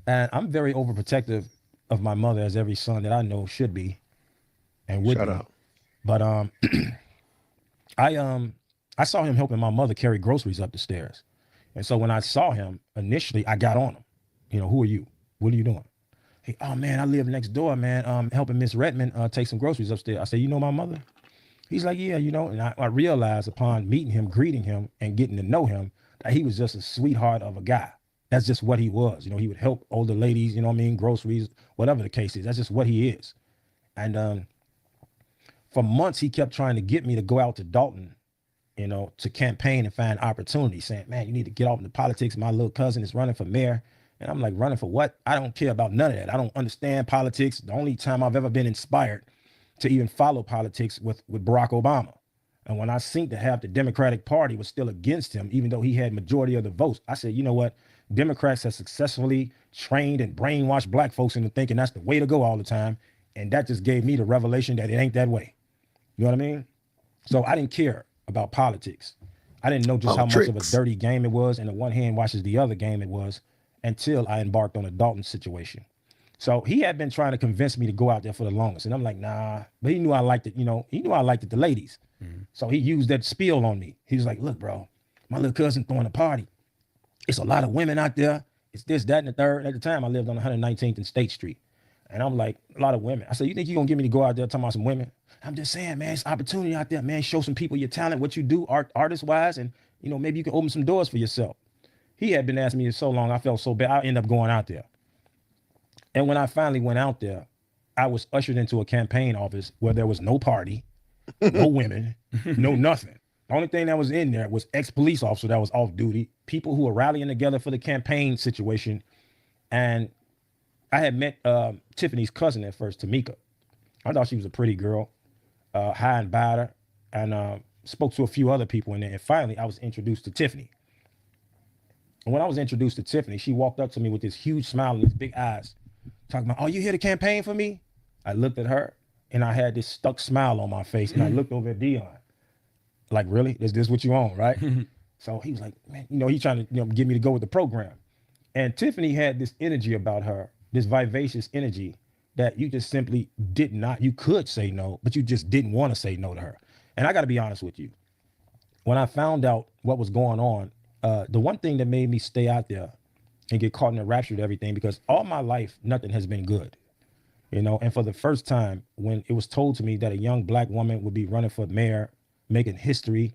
And I'm very overprotective of my mother, as every son that I know should be and would
Shut
be.
up.
But I saw him helping my mother carry groceries up the stairs. And so when I saw him, initially, I got on him. Who are you? What are you doing? Hey, oh, man, I live next door, man, helping Miss Redmond take some groceries upstairs. I said, you know my mother? He's like, yeah, and I realized upon meeting him, greeting him, and getting to know him, that he was just a sweetheart of a guy. That's just what he was. He would help older ladies, groceries, whatever the case is. That's just what he is. And for months, he kept trying to get me to go out to Dalton, to campaign and find opportunities, saying, man, you need to get off into politics. My little cousin is running for mayor. And I'm like, running for what? I don't care about none of that. I don't understand politics. The only time I've ever been inspired to even follow politics with Barack Obama. And when I seen to have the Democratic Party was still against him, even though he had majority of the votes, I said, you know what? Democrats have successfully trained and brainwashed black folks into thinking that's the way to go all the time. And that just gave me the revelation that it ain't that way. You know what I mean? So I didn't care about politics. I didn't know just how much of a dirty game it was, and the one hand washes the other game it was, until I embarked on a Dalton situation. So he had been trying to convince me to go out there for the longest. And I'm like, nah, but he knew I liked it. He knew I liked it, the ladies. Mm-hmm. So he used that spiel on me. He was like, look, bro, my little cousin throwing a party. It's a lot of women out there. It's this, that, and the third. At the time, I lived on 119th and State Street. And I'm like, a lot of women. I said, you think you're going to get me to go out there talking about some women? I'm just saying, man, it's opportunity out there, man. Show some people your talent, what you do artist-wise, and, maybe you can open some doors for yourself. He had been asking me so long, I felt so bad. I ended up going out there. And when I finally went out there, I was ushered into a campaign office where there was no party, no women, no nothing. The only thing that was in there was ex-police officer that was off duty, people who were rallying together for the campaign situation. And I had met Tiffany's cousin at first, Tamika. I thought she was a pretty girl, high and bada, and spoke to a few other people in there. And finally, I was introduced to Tiffany. And when I was introduced to Tiffany, she walked up to me with this huge smile and these big eyes, talking about, oh, you here to campaign for me? I looked at her, and I had this stuck smile on my face, and I looked over at Dion. Like, really? Is this what you want, right? So he was like, man, he's trying to get me to go with the program. And Tiffany had this energy about her, this vivacious energy that you just simply did not, you could say no, but you just didn't want to say no to her. And I got to be honest with you. When I found out what was going on, the one thing that made me stay out there and get caught in the rapture of everything, because all my life, nothing has been good, and for the first time, when it was told to me that a young black woman would be running for mayor, making history,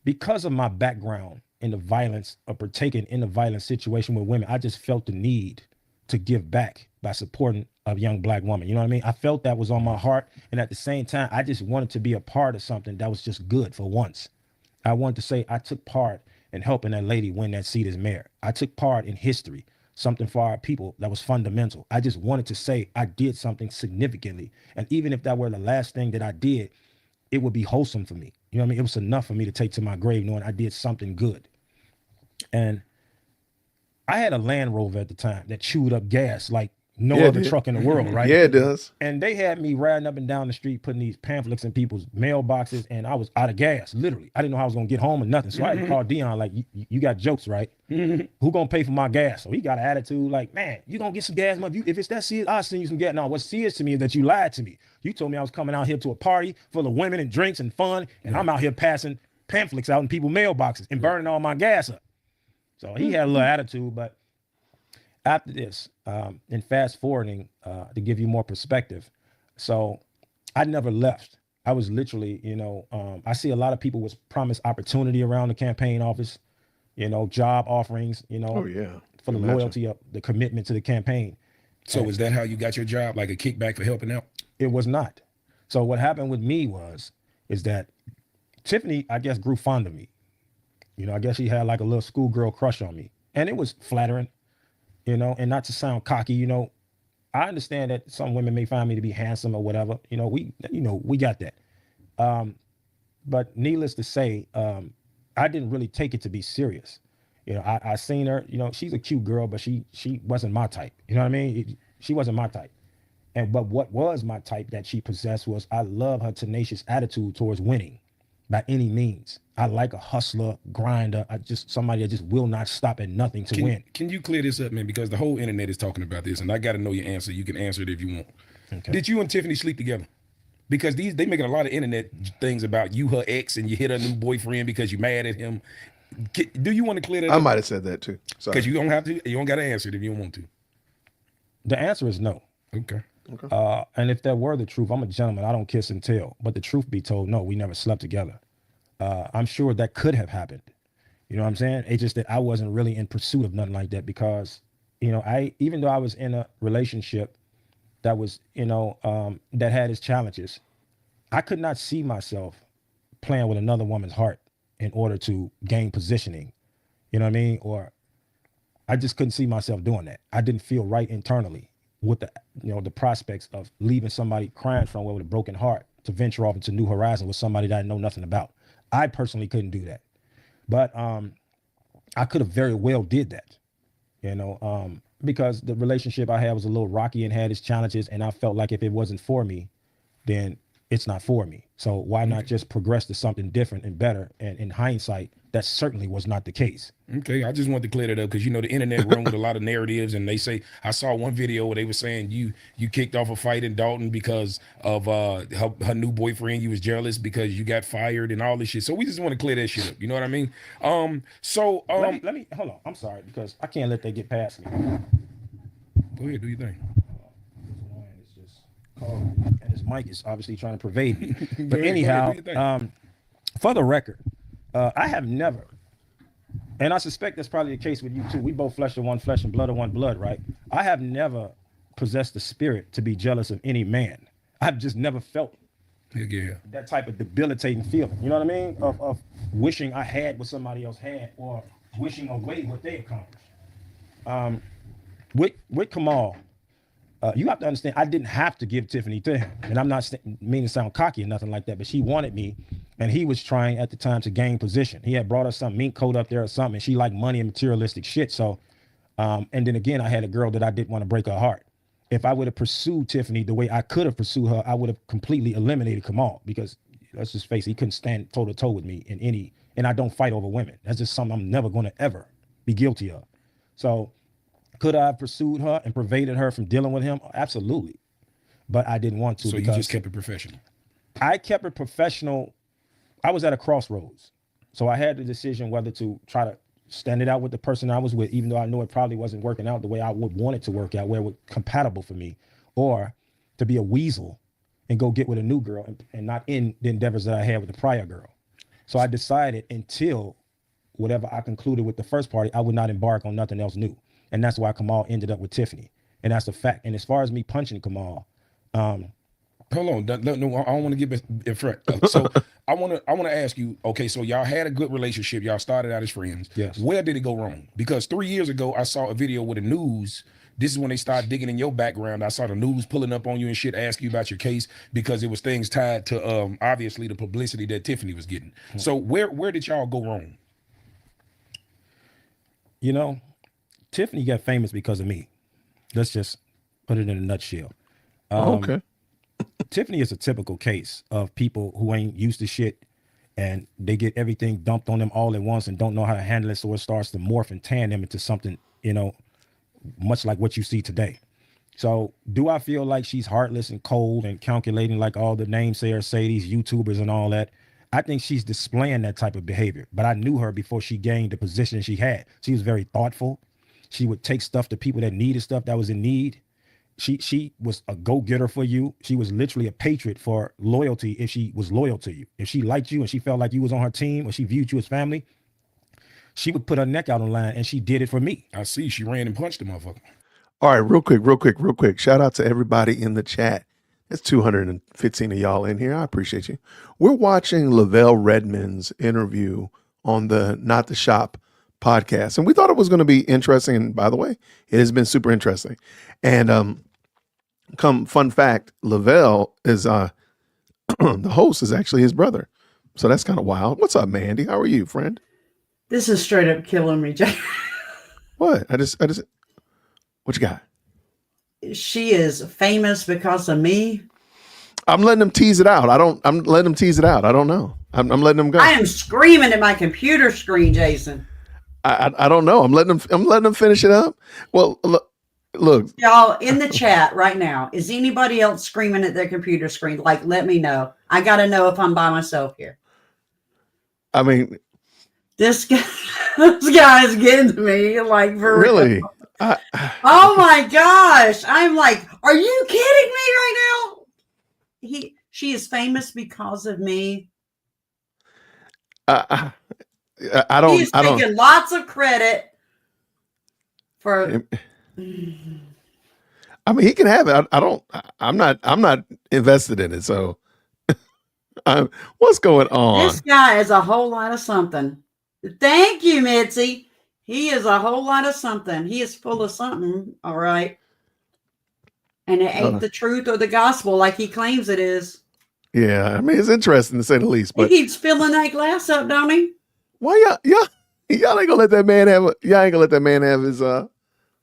because of my background in the violence or partaking in the violent situation with women, I just felt the need to give back by supporting a young black woman. You know what I mean? I felt that was on my heart. And at the same time, I just wanted to be a part of something that was just good for once. I wanted to say I took part in helping that lady win that seat as mayor. I took part in history, something for our people that was fundamental. I just wanted to say I did something significantly. And even if that were the last thing that I did, it would be wholesome for me. You know what I mean? It was enough for me to take to my grave knowing I did something good. And I had a Land Rover at the time that chewed up gas like no
Yeah, it
other
did.
truck in the world, right?
Yeah, it does.
And they had me riding up and down the street, putting these pamphlets in people's mailboxes, and I was out of gas, literally. I didn't know how I was gonna get home or nothing. So I had to call Dion, like, you got jokes, right? Who gonna pay for my gas? So he got an attitude like, man, you gonna get some gas money. If it's that serious, I'll send you some gas. No, what's serious to me is that you lied to me. You told me I was coming out here to a party full of women and drinks and fun, and I'm out here passing pamphlets out in people's mailboxes and burning all my gas up. So he had a little attitude, but after this, and fast forwarding, to give you more perspective. So I never left. I was literally, I see a lot of people was promised opportunity around the campaign office, job offerings,
Oh yeah.
for the loyalty of the commitment to the campaign.
So is that how you got your job, like a kickback for helping out?
It was not. So what happened with me is that Tiffany, I guess, grew fond of me. I guess she had like a little schoolgirl crush on me, and it was flattering, and not to sound cocky, I understand that some women may find me to be handsome or whatever. We got that. But needless to say, I didn't really take it to be serious. I seen her, she's a cute girl, but she wasn't my type. You know what I mean? She wasn't my type. But what was my type that she possessed was, I love her tenacious attitude towards winning by any means. I like a hustler, grinder. Somebody that just will not stop at nothing to win.
Can you clear this up, man? Because the whole internet is talking about this, and I got to know your answer. You can answer it if you want.
Okay.
Did you and Tiffany sleep together? Because they making a lot of internet things about you, her ex, and you hit her new boyfriend because you mad at him. Do you want to clear that up?
I might have said that too.
Because you don't have to. You don't got to answer it if you don't want to.
The answer is no.
Okay.
And if that were the truth, I'm a gentleman. I don't kiss and tell. But the truth be told, no, we never slept together. I'm sure that could have happened. You know what I'm saying? It's just that I wasn't really in pursuit of nothing like that because, even though I was in a relationship that was, that had its challenges, I could not see myself playing with another woman's heart in order to gain positioning. You know what I mean? Or I just couldn't see myself doing that. I didn't feel right internally with the prospects of leaving somebody crying somewhere with a broken heart to venture off into new horizons with somebody that I know nothing about. I personally couldn't do that, but I could have very well did that, because the relationship I had was a little rocky and had its challenges, and I felt like if it wasn't for me, then it's not for me. So why not just progress to something different and better? And in hindsight, that certainly was not the case.
Okay, I just wanted to clear that up because the internet run with a lot of narratives, and they say, I saw one video where they were saying you kicked off a fight in Dalton because of her new boyfriend. You was jealous because you got fired and all this shit. So we just want to clear that shit up. You know what I mean?
Let me hold on. I'm sorry because I can't let that get past me.
Go ahead, do your thing.
It's just calling, and his mic is obviously trying to pervade me. But
Go
anyhow,
ahead, do your thing.
for the record, I have never, and I suspect that's probably the case with you too. We both flesh of one flesh and blood of one blood, right? I have never possessed the spirit to be jealous of any man. I've just never felt that type of debilitating feeling. You know what I mean? Of wishing I had what somebody else had or wishing away what they accomplished. With Kamal, you have to understand, I didn't have to give Tiffany to him. And I'm not meaning to sound cocky or nothing like that, but she wanted me. And he was trying at the time to gain position. He had brought her some mink coat up there or something. And she liked money and materialistic shit. So, and then again, I had a girl that I didn't want to break her heart. If I would have pursued Tiffany the way I could have pursued her, I would have completely eliminated Kamal because let's just face it, he couldn't stand toe to toe with me in any, and I don't fight over women. That's just something I'm never going to ever be guilty of. So could I have pursued her and pervaded her from dealing with him? Absolutely. But I didn't want to.
So you just kept it professional.
I kept it professional. I was at a crossroads. So I had the decision whether to try to stand it out with the person I was with, even though I knew it probably wasn't working out the way I would want it to work out, where it was compatible for me, or to be a weasel and go get with a new girl and not in the endeavors that I had with the prior girl. So I decided until whatever I concluded with the first party, I would not embark on nothing else new. And that's why Kamal ended up with Tiffany. And that's a fact. And as far as me punching Kamal,
hold on, no, I don't want to get in front. So I want to ask you. Okay, so y'all had a good relationship. Y'all started out as friends.
Yes.
Where did it go wrong? Because 3 years ago, I saw a video with the news. This is when they started digging in your background. I saw the news pulling up on you and shit, ask you about your case because it was things tied to obviously the publicity that Tiffany was getting. So where did y'all go wrong?
Tiffany got famous because of me. Let's just put it in a nutshell.
Okay.
Tiffany is a typical case of people who ain't used to shit and they get everything dumped on them all at once and don't know how to handle it. So it starts to morph and tan them into something, much like what you see today. So do I feel like she's heartless and cold and calculating like all the namesayers say, these YouTubers and all that? I think she's displaying that type of behavior, but I knew her before she gained the position she had. She was very thoughtful. She would take stuff to people that needed stuff, that was in need. She was a go-getter for you. She was literally a patriot for loyalty if she was loyal to you. If she liked you and she felt like you was on her team or she viewed you as family, she would put her neck out on the line, and she did it for me.
I see. She ran and punched the motherfucker.
All right, real quick. Shout out to everybody in the chat. There's 215 of y'all in here. I appreciate you. We're watching Lavelle Redmond's interview on the Not the Shop podcast, and we thought it was going to be interesting. And by the way, it has been super interesting. And fun fact, Lavelle is the host is actually his brother, so that's kind of wild. What's up, Mandy? How are you, friend?
This is straight up killing me, Jay.
What? I just. What you got?
She is famous because of me.
I'm letting them tease it out. I'm letting them tease it out. I don't know. I'm letting them go.
I am screaming at my computer screen, Jason.
I don't know. I'm letting them finish it up. Well, look,
Y'all in the chat right now, is anybody else screaming at their computer screen? Like, let me know. I got to know if I'm by myself here.
I mean,
this guy is getting to me, like, for
really.
real. Oh my gosh. I'm like, are you kidding me right now? She is famous because of me.
I don't.
He's taking lots of credit for.
I mean, he can have it. I'm not invested in it. So, what's going on?
This guy is a whole lot of something. Thank you, Mitzi. He is a whole lot of something. He is full of something. All right. And it ain't the truth or the gospel like he claims it is.
Yeah, I mean, it's interesting to say the least. But
he keeps filling that glass up, don't he?
Why y'all ain't gonna let that man have y'all ain't gonna let that man have his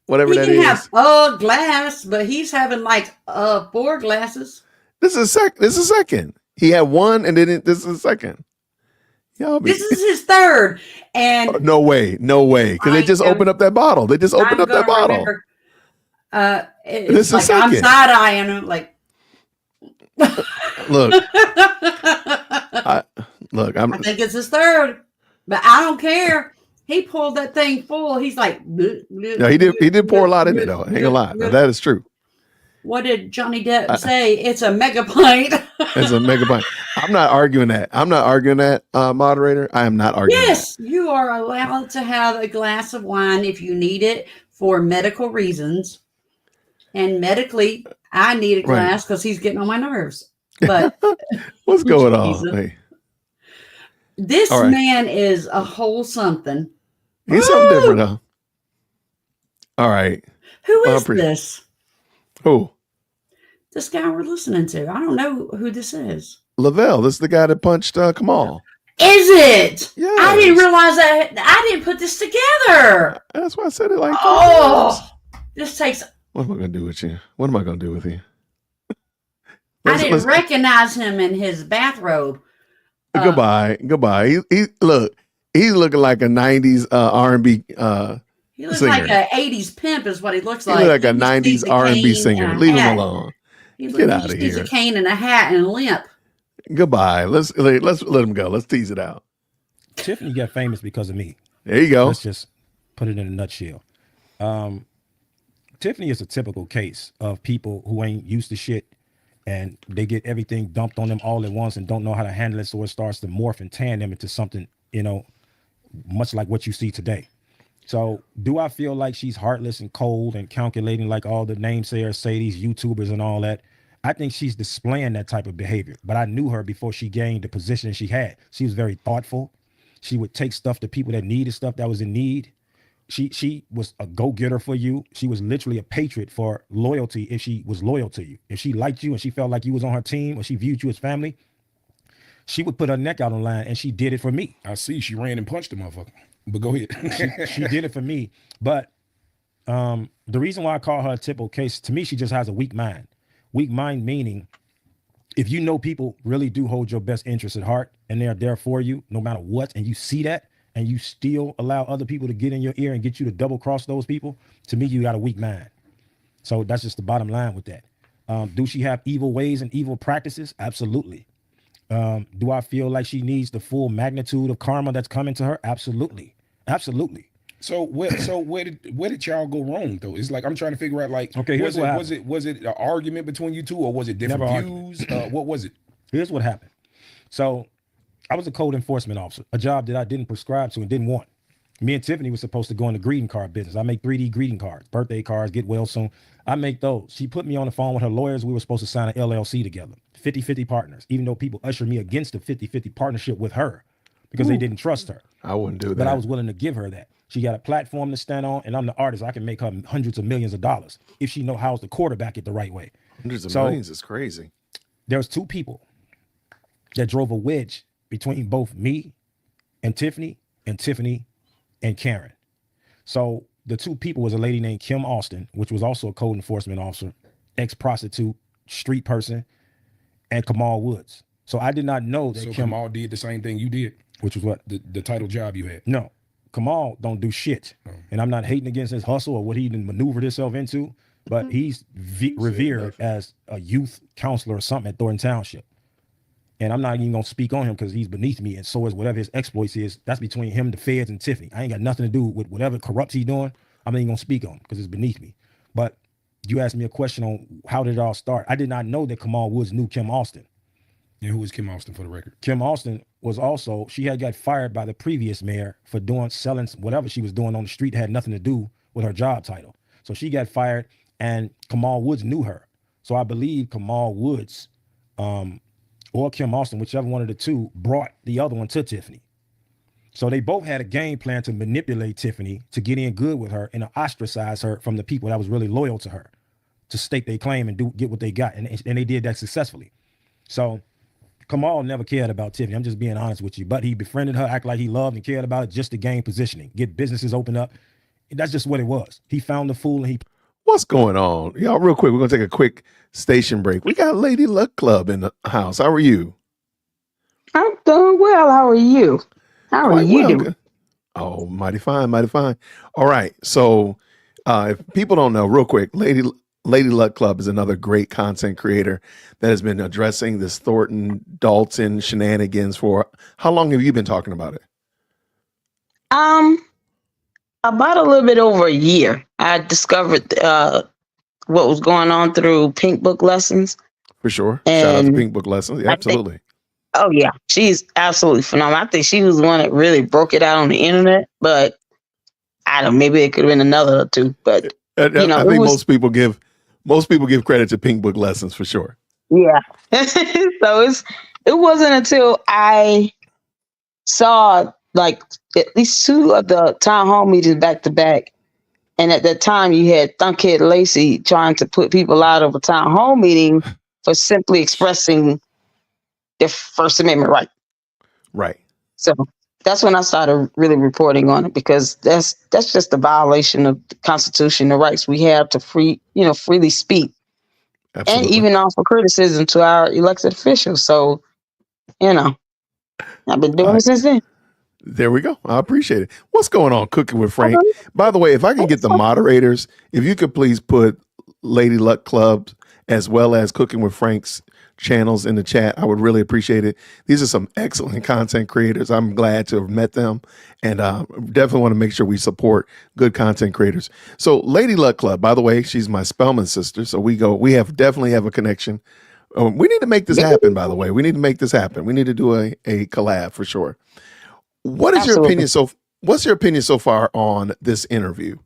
whatever that is.
He can have a glass, but he's having like 4 glasses.
This is a second. He had one, and then this is a second.
This is his third, and
no way, because they just opened up that bottle. They just opened up that bottle.
It's like I'm side eyeing him, like.
Look, I
think it's his third, but I don't care. He pulled that thing full. He's like, bleh, bleh,
no, he did pour a lot in it though. I ain't gonna lie, no, that is true.
What did Johnny Depp say? It's a mega pint.
It's a mega pint. I'm not arguing that. Moderator. I am not arguing.
Yes, you are allowed to have a glass of wine if you need it for medical reasons. And medically, I need a glass because he's getting on my nerves. But
what's going on? Hey.
This man is a whole something.
He's something different, though. All right.
Who is this?
Who?
This guy we're listening to. I don't know who this is.
Lavelle. This is the guy that punched Kamal.
Is it?
Yeah.
I didn't realize that. I didn't put this together.
That's why I said it like.
This takes.
What am I going to do with you? What am I going to do with you?
I didn't recognize him in his bathrobe.
Goodbye. He's looking like a 90s R&B
he looks
singer.
like an 80s pimp is what he looks like.
He looks like a 90s R&B singer. Leave him alone. Get out of here.
He's a cane and a hat and a limp.
Goodbye. Let's let him go. Let's tease it out.
Tiffany got famous because of me.
There you go.
Let's just put it in a nutshell. Tiffany is a typical case of people who ain't used to shit and they get everything dumped on them all at once and don't know how to handle it. So it starts to morph and tan them into something, much like what you see today. So do I feel like she's heartless and cold and calculating like all the namesayers say, these YouTubers and all that? I think she's displaying that type of behavior, but I knew her before she gained the position she had. She was very thoughtful. She would take stuff to people that needed stuff, that was in need. She was a go-getter for you. She was literally a patriot for loyalty if she was loyal to you. If she liked you and she felt like you was on her team or she viewed you as family, she would put her neck out on the line, and she did it for me.
I see. She ran and punched the motherfucker. But go ahead.
she did it for me. But The reason why I call her a typical case, to me, she just has a weak mind. Weak mind meaning if you know people really do hold your best interest at heart and they're there for you no matter what, and you see that and you still allow other people to get in your ear and get you to double cross those people, to me, you got a weak mind. So that's just the bottom line with that. Do she have evil ways and evil practices? Absolutely. Do I feel like she needs the full magnitude of karma that's coming to her? Absolutely. Absolutely.
So where did y'all go wrong though? It's like I'm trying to figure out like,
okay, here's
was it an argument between you two, or was it different views? What was it?
Here's what happened. So I was a code enforcement officer, a job that I didn't prescribe to and didn't want. Me and Tiffany was supposed to go in the greeting card business. I make 3D greeting cards, birthday cards, get well soon. I make those. She put me on the phone with her lawyers. We were supposed to sign an LLC together, 50-50 partners, even though people ushered me against the 50-50 partnership with her because they didn't trust her.
I wouldn't do that.
But I was willing to give her that. She got a platform to stand on, and I'm the artist. I can make her hundreds of millions of dollars if she know how to quarterback it the right way.
Hundreds of millions is crazy.
There's two people that drove a wedge between both me and Tiffany and Karen. So the two people was a lady named Kim Austin, which was also a code enforcement officer, ex-prostitute, street person, and Kamal Woods. So I did not know that
so
Kim
Kamal did the same thing you did,
which was what?
The title job you had.
No, Kamal don't do shit. And I'm not hating against his hustle or what he maneuvered himself into, but he's revered as a youth counselor or something at Dolton Township. And I'm not even gonna speak on him because he's beneath me, and so is whatever his exploits is. That's between him, the feds, and Tiffany. I ain't got nothing to do with whatever corrupt he's doing. I'm not even gonna speak on him because it's beneath me. But you asked me a question on how did it all start. I did not know that Kamal Woods knew Kim Austin.
And who was Kim Austin, for the record?
Kim Austin was also, she had got fired by the previous mayor for selling whatever she was doing on the street, had nothing to do with her job title. So she got fired, and Kamal Woods knew her. So I believe Kamal Woods, or Kim Austin, whichever one of the two, brought the other one to Tiffany. So they both had a game plan to manipulate Tiffany to get in good with her and to ostracize her from the people that was really loyal to her, to stake their claim and get what they got. And they did that successfully. So Kamal never cared about Tiffany. I'm just being honest with you. But he befriended her, act like he loved and cared about it just to gain positioning, get businesses open up. That's just what it was. He found the fool and he...
What's going on? Y'all, real quick, we're going to take a quick station break. We got Lady Luck Club in the house. How are you?
I'm doing well. How are you? How are you doing?
Good. Oh, mighty fine, mighty fine. All right. So if people don't know, real quick, Lady Luck Club is another great content creator that has been addressing this Thornton, Dalton shenanigans for, how long have you been talking about it?
About a little bit over a year. I discovered what was going on through Pink Book Lessons.
For sure.
And
shout out to Pink Book Lessons. Yeah, absolutely.
Oh yeah, she's absolutely phenomenal. I think she was the one that really broke it out on the internet, but I don't know, maybe it could have been another or two. But
I think most people give credit to Pink Book Lessons for sure.
Yeah. So it wasn't until I saw like at least two of the town hall meetings back to back. And at that time you had Thunkhead Lacey trying to put people out of a town hall meeting for simply expressing their First Amendment right.
Right.
So that's when I started really reporting on it, because that's just a violation of the Constitution, the rights we have to freely speak. Absolutely. And even offer criticism to our elected officials. So, I've been doing it since then.
There we go. I appreciate it. What's going on, Cooking with Frank? By the way, if I can get the moderators, if you could please put Lady Luck Club as well as Cooking with Frank's channels in the chat, I would really appreciate it. These are some excellent content creators. I'm glad to have met them, and definitely want to make sure we support good content creators. So Lady Luck Club, by the way, she's my Spellman sister. So we definitely have a connection. We need to make this happen, by the way. We need to make this happen. We need to do a collab for sure. What is your opinion? What's your opinion so far on this interview?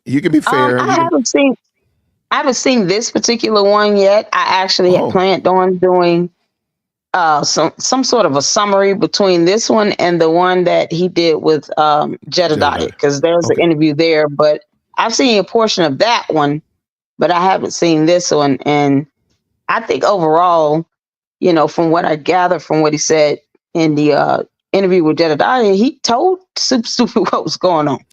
You can be fair.
I haven't seen this particular one yet. I actually had planned on doing some sort of a summary between this one and the one that he did with Jedediah, because there's an interview there. But I've seen a portion of that one, but I haven't seen this one. And I think overall, from what I gather from what he said in the interview with Jedediah, he told Super Stupid what was going on.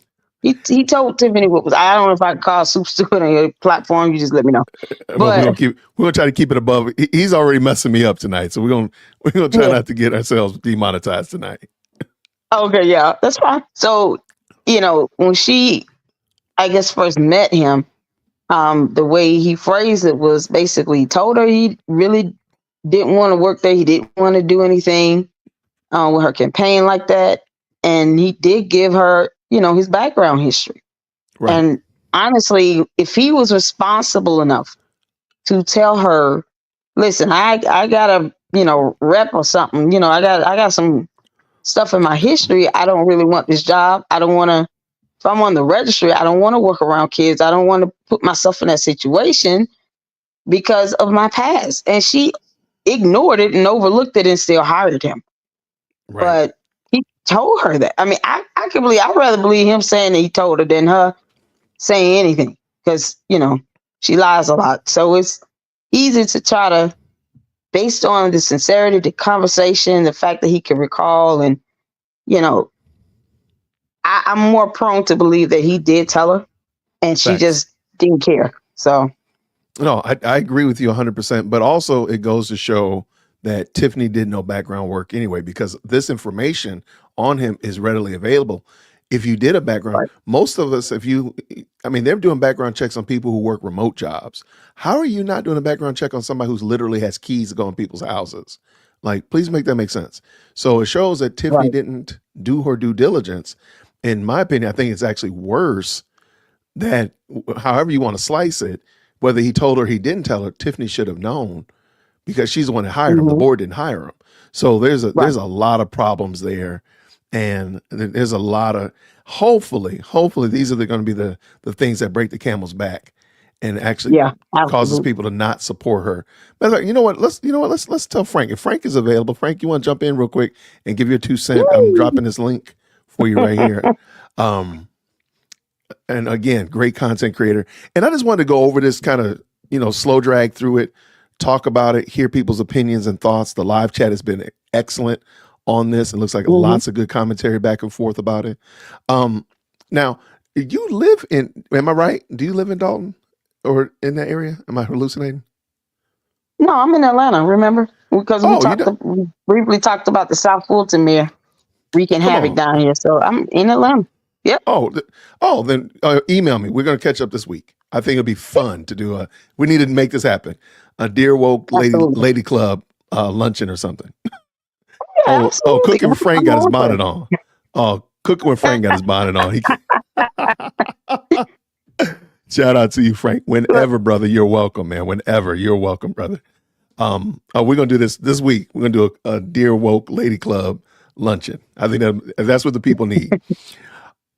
He told Tiffany what was. I don't know if I can call soup stupid on your platform. You just let me know.
But we're gonna try to keep it above. He's already messing me up tonight, so we're gonna try not to get ourselves demonetized tonight.
Okay, yeah, that's fine. So, when she, I guess, first met him, the way he phrased it was basically he told her he really didn't want to work there. He didn't want to do anything with her campaign like that, and he did give her, his background history. Right. And honestly, if he was responsible enough to tell her, listen, I got a, rep or something, I got some stuff in my history. I don't really want this job. I don't want to, if I'm on the registry, I don't want to work around kids. I don't want to put myself in that situation because of my past. And she ignored it and overlooked it and still hired him. Right. But he told her that. I mean, I'd rather believe him saying that he told her than her saying anything because, she lies a lot. So it's easy to try to, based on the sincerity, the conversation, the fact that he can recall, and, I'm more prone to believe that he did tell her and she just didn't care. So.
No, I agree with you 100%, but also it goes to show that Tiffany did no background work anyway, because this information on him is readily available. If you did a background, right. Most of us, they're doing background checks on people who work remote jobs. How are you not doing a background check on somebody who's literally has keys to go in people's houses? Like, please make that make sense. So it shows that Tiffany didn't do her due diligence. In my opinion, I think it's actually worse that however you want to slice it, whether he told her, he didn't tell her, Tiffany should have known because she's the one that hired him. The board didn't hire him. So there's a lot of problems there. And there's a lot of, hopefully these are going to be the things that break the camel's back and actually causes people to not support her. But you know what? Let's tell Frank. If Frank is available, Frank, you want to jump in real quick and give your 2 cents? I'm dropping this link for you right here. And again, great content creator. And I just wanted to go over this kind of, slow drag through it, talk about it, hear people's opinions and thoughts. The live chat has been excellent on this. It looks like lots of good commentary back and forth about it. Now, you live am I right? Do you live in Dalton or in that area? Am I hallucinating?
No, I'm in Atlanta, remember? Because we briefly talked about the South Fulton mayor wreaking havoc down here. So I'm in Atlanta. Yep. Then
email me. We're going to catch up this week. I think it'll be fun to do we need to make this happen. A Dear Woke Lady Club luncheon or something.
Yeah,
Cooking with Frank got his bonnet on. Cooking with Frank got his bonnet on. Shout out to you, Frank. Whenever, brother, you're welcome, man. Whenever, you're welcome, brother. We're going to do this week. We're going to do a Dear Woke Lady Club luncheon. I think that's what the people need.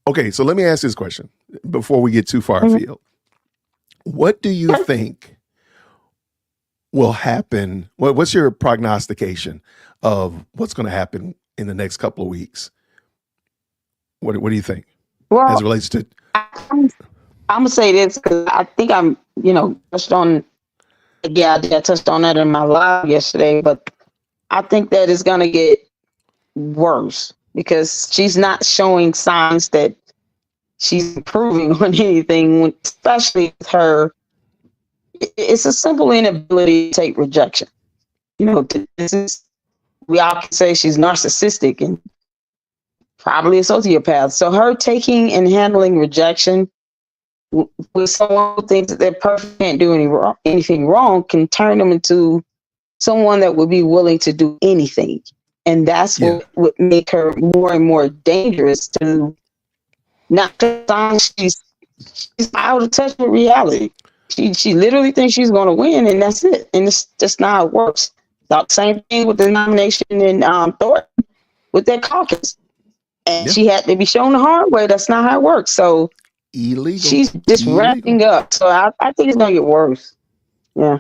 Okay, so let me ask this question before we get too far afield. What do you think will happen? What's your prognostication of what's going to happen in the next couple of weeks? What do you think?
Well,
as it relates to,
I'm gonna say this because I think I'm, touched on. Yeah, I touched on that in my live yesterday, but I think that it's gonna get worse because she's not showing signs that she's improving on anything, especially with her. It's a simple inability to take rejection. We all can say she's narcissistic and probably a sociopath. So her taking and handling rejection with someone who thinks that they're perfect, can't do anything wrong, can turn them into someone that would be willing to do anything. And that's what would make her more and more dangerous to not she's out of touch with reality. She literally thinks she's going to win, and that's it. And it's just not how it works. The same thing with the nomination in Thornton with that caucus. And she had to be shown the hard way. That's not how it works. So she's just wrapping up. So I think it's going to get worse. Yeah.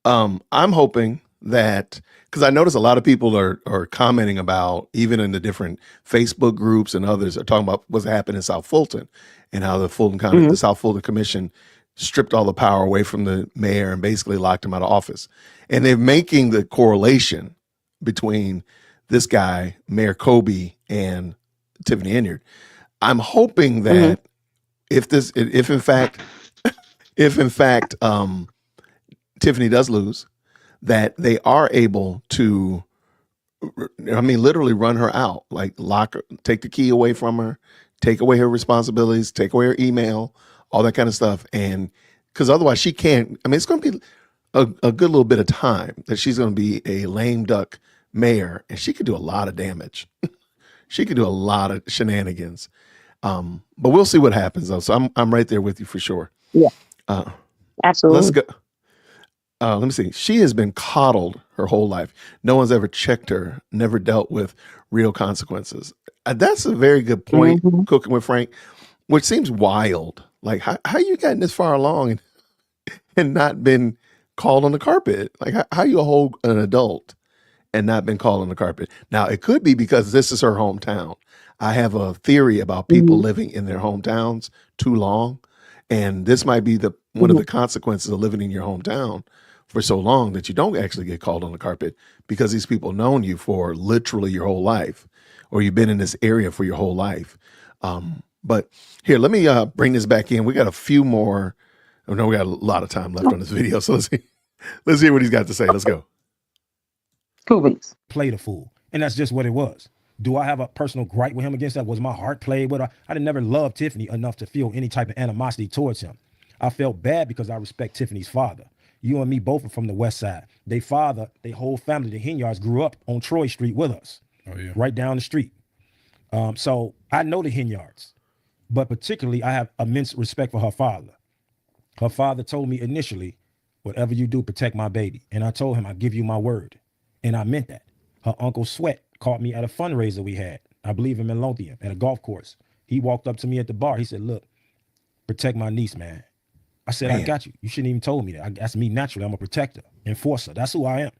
I'm hoping that, because I notice a lot of people are commenting about, even in the different Facebook groups and others are talking about what's happened in South Fulton and how the Fulton County, the South Fulton Commission stripped all the power away from the mayor and basically locked him out of office. And they're making the correlation between this guy, Mayor Kobe, and Tiffany Henyard. I'm hoping that if in fact Tiffany does lose, that they are able to, I mean, literally run her out, like lock her, take the key away from her, take away her responsibilities, take away her email, all that kind of stuff. And because otherwise she can't, I mean, it's going to be a good little bit of time that she's going to be a lame duck mayor, and she could do a lot of damage. She could do a lot of shenanigans. But we'll see what happens though. So I'm right there with you for sure.
Yeah, absolutely.
Let's go. Let me see. She has been coddled her whole life. No one's ever checked her, never dealt with real consequences. That's a very good point, Cooking with Frank, which seems wild. Like, how you gotten this far along and not been called on the carpet? Like, how you hold an adult and not been called on the carpet? Now, it could be because this is her hometown. I have a theory about people living in their hometowns too long. And this might be one of the consequences of living in your hometown for so long that you don't actually get called on the carpet, because these people known you for literally your whole life, or you've been in this area for your whole life. But here, let me bring this back in. We got a few more. Oh no, we got a lot of time left on this video. So let's hear what he's got to say. Let's go.
Cool beans.
Played a fool. And that's just what it was. Do I have a personal gripe with him against that? Was my heart played with her? I didn't never love Tiffany enough to feel any type of animosity towards him. I felt bad because I respect Tiffany's father. You and me both are from the West Side. They father, their whole family, the Henyards, grew up on Troy Street with us.
Oh, yeah.
Right down the street. So I know the Henyards, but particularly I have immense respect for her father. Her father told me initially, whatever you do, protect my baby. And I told him, I give you my word. And I meant that. Her uncle Sweat caught me at a fundraiser we had, I believe in Midlothian, at a golf course. He walked up to me at the bar. He said, look, protect my niece, man. I said, I got you. You shouldn't even told me that. That's me naturally. I'm a protector, enforcer. That's who I am.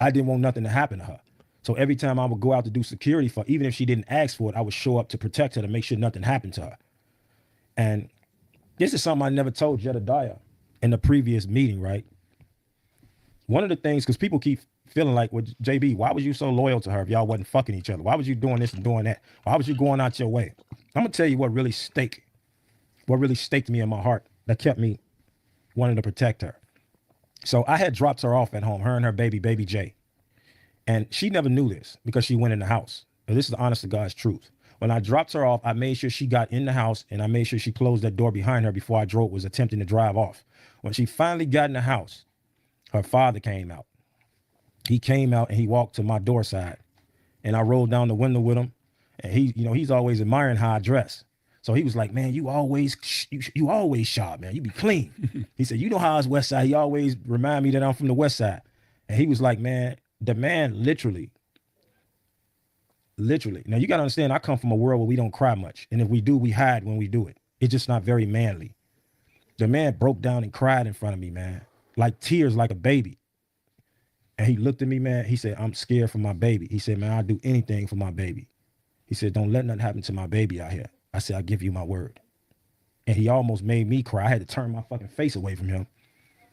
I didn't want nothing to happen to her. So every time I would go out to do security for, even if she didn't ask for it, I would show up to protect her, to make sure nothing happened to her. And this is something I never told Jedediah in the previous meeting, right? One of the things, because people keep feeling like, well, JB, why was you so loyal to her if y'all wasn't fucking each other? Why was you doing this and doing that? Why was you going out your way? I'm gonna tell you what really staked me in my heart, that kept me wanting to protect her. So I had dropped her off at home, her and her baby Jay. And she never knew this because she went in the house. And this is the honest to God's truth. When I dropped her off, I made sure she got in the house, and I made sure she closed that door behind her before I was attempting to drive off. When she finally got in the house, her father came out. He came out and he walked to my door side, and I rolled down the window with him. And he's always admiring how I dress. So he was like, man, you always sharp, man. You be clean. He said, you know how it's West Side. He always remind me that I'm from the West Side. And he was like, man, the man literally. Now you got to understand, I come from a world where we don't cry much. And if we do, we hide when we do it. It's just not very manly. The man broke down and cried in front of me, man, like tears, like a baby. And he looked at me, man. He said, I'm scared for my baby. He said, man, I'll do anything for my baby. He said, don't let nothing happen to my baby out here. I said, I'll give you my word. And he almost made me cry. I had to turn my fucking face away from him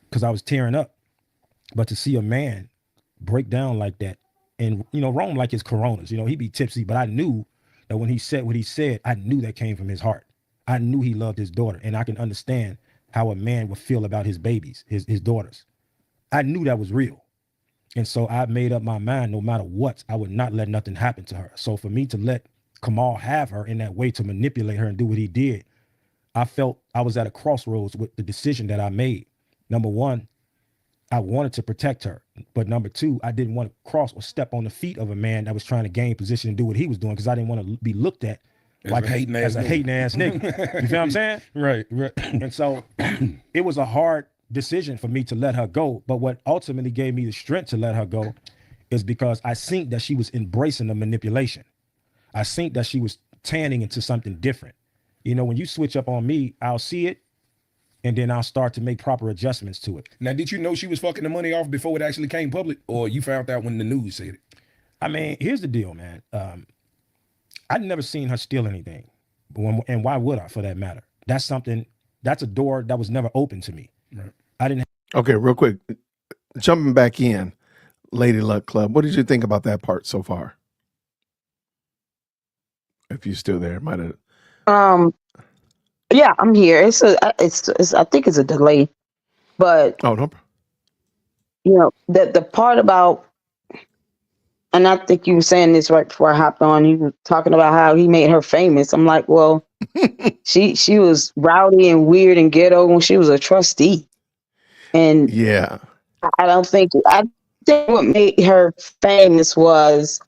because I was tearing up. But to see a man break down like that, and, Rome like his coronas, he'd be tipsy, but I knew that when he said what he said, I knew that came from his heart. I knew he loved his daughter, and I can understand how a man would feel about his babies, his daughters. I knew that was real. And so I made up my mind, no matter what, I would not let nothing happen to her. So for me to let Kamal have her in that way, to manipulate her and do what he did, I felt I was at a crossroads with the decision that I made. Number one, I wanted to protect her. But number two, I didn't want to cross or step on the feet of a man that was trying to gain position and do what he was doing, because I didn't want to be looked at as like a hating ass nigga. You feel what I'm saying?
Right.
And so it was a hard decision for me to let her go. But what ultimately gave me the strength to let her go is because I seen that she was embracing the manipulation. I seen that she was tanning into something different. When you switch up on me, I'll see it, and then I'll start to make proper adjustments to it.
Now, did you know she was fucking the money off before it actually came public, or you found out when the news said it?
I mean, here's the deal, man. I'd never seen her steal anything. And why would I, for that matter? That's a door that was never open to me.
Right.
I didn't.
Okay, real quick. Jumping back in, Lady Luck Club, what did you think about that part so far? If you're still there, might have
Yeah, I'm here. It's I think it's a delay, but
Oh, no.
The part about, and I think you were saying this right before I hopped on. You were talking about how he made her famous. I'm like, well, she was rowdy and weird and ghetto when she was a trustee, and
Yeah.
I think what made her famous was,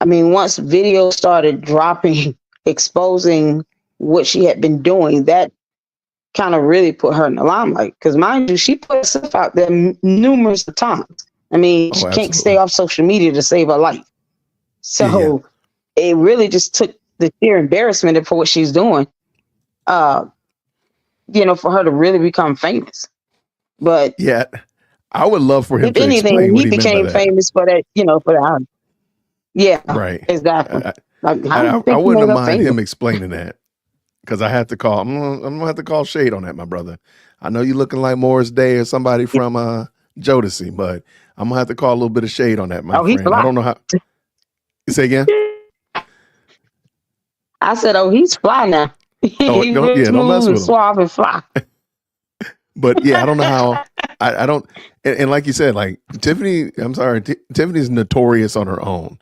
I mean, once videos started dropping, exposing what she had been doing, that kind of really put her in the limelight. Because mind you, she put herself out there numerous times. I mean, she can't stay off social media to save her life. So it really just took the sheer embarrassment for what she's doing, for her to really become famous. But
yeah, I would love for him
if
to
anything,
explain what
he
he meant by
became
that.
famous for that, for that. Yeah,
Right.
exactly.
I wouldn't have mind him explaining that, because I have to call. I'm gonna have to call shade on that, my brother. I know you're looking like Morris Day or somebody from Jodeci, but I'm gonna have to call a little bit of shade on that, my friend. I don't know how. You say again?
I said, "Oh, he's fly now.
Don't mess with him.
Suave and fly."
But yeah, I don't know how. I don't. And like you said, like Tiffany, I'm sorry, Tiffany's notorious on her own.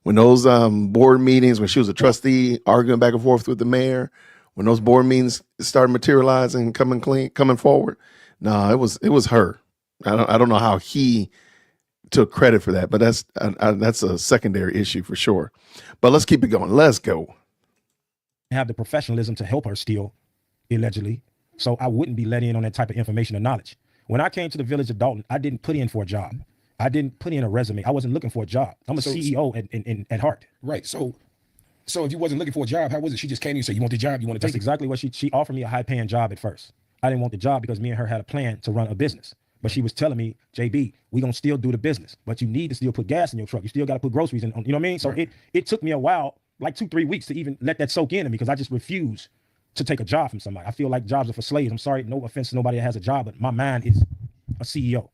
When those board meetings, when she was a trustee, arguing back and forth with the mayor, when those board meetings started materializing, coming forward, no, it was her. I don't know how he took credit for that, but that's a secondary issue for sure. But let's keep it going. Let's go.
Have the professionalism to help her steal, allegedly, so I wouldn't be let in on that type of information or knowledge. When I came to the village of Dalton, I didn't put in for a job. I didn't put in a resume. I wasn't looking for a job. I'm a CEO at heart.
Right. So if you wasn't looking for a job, how was it? She just came to you and said, you want the job? You want to take
That's exactly what she offered me, a high paying job at first. I didn't want the job because me and her had a plan to run a business. But she was telling me, JB, we gonna still do the business, but you need to still put gas in your truck. You still got to put groceries in, you know what I mean? So it took me a while, like 2-3 weeks, to even let that soak in me, because I just refuse to take a job from somebody. I feel like jobs are for slaves. I'm sorry, no offense to nobody that has a job, but my mind is a CEO.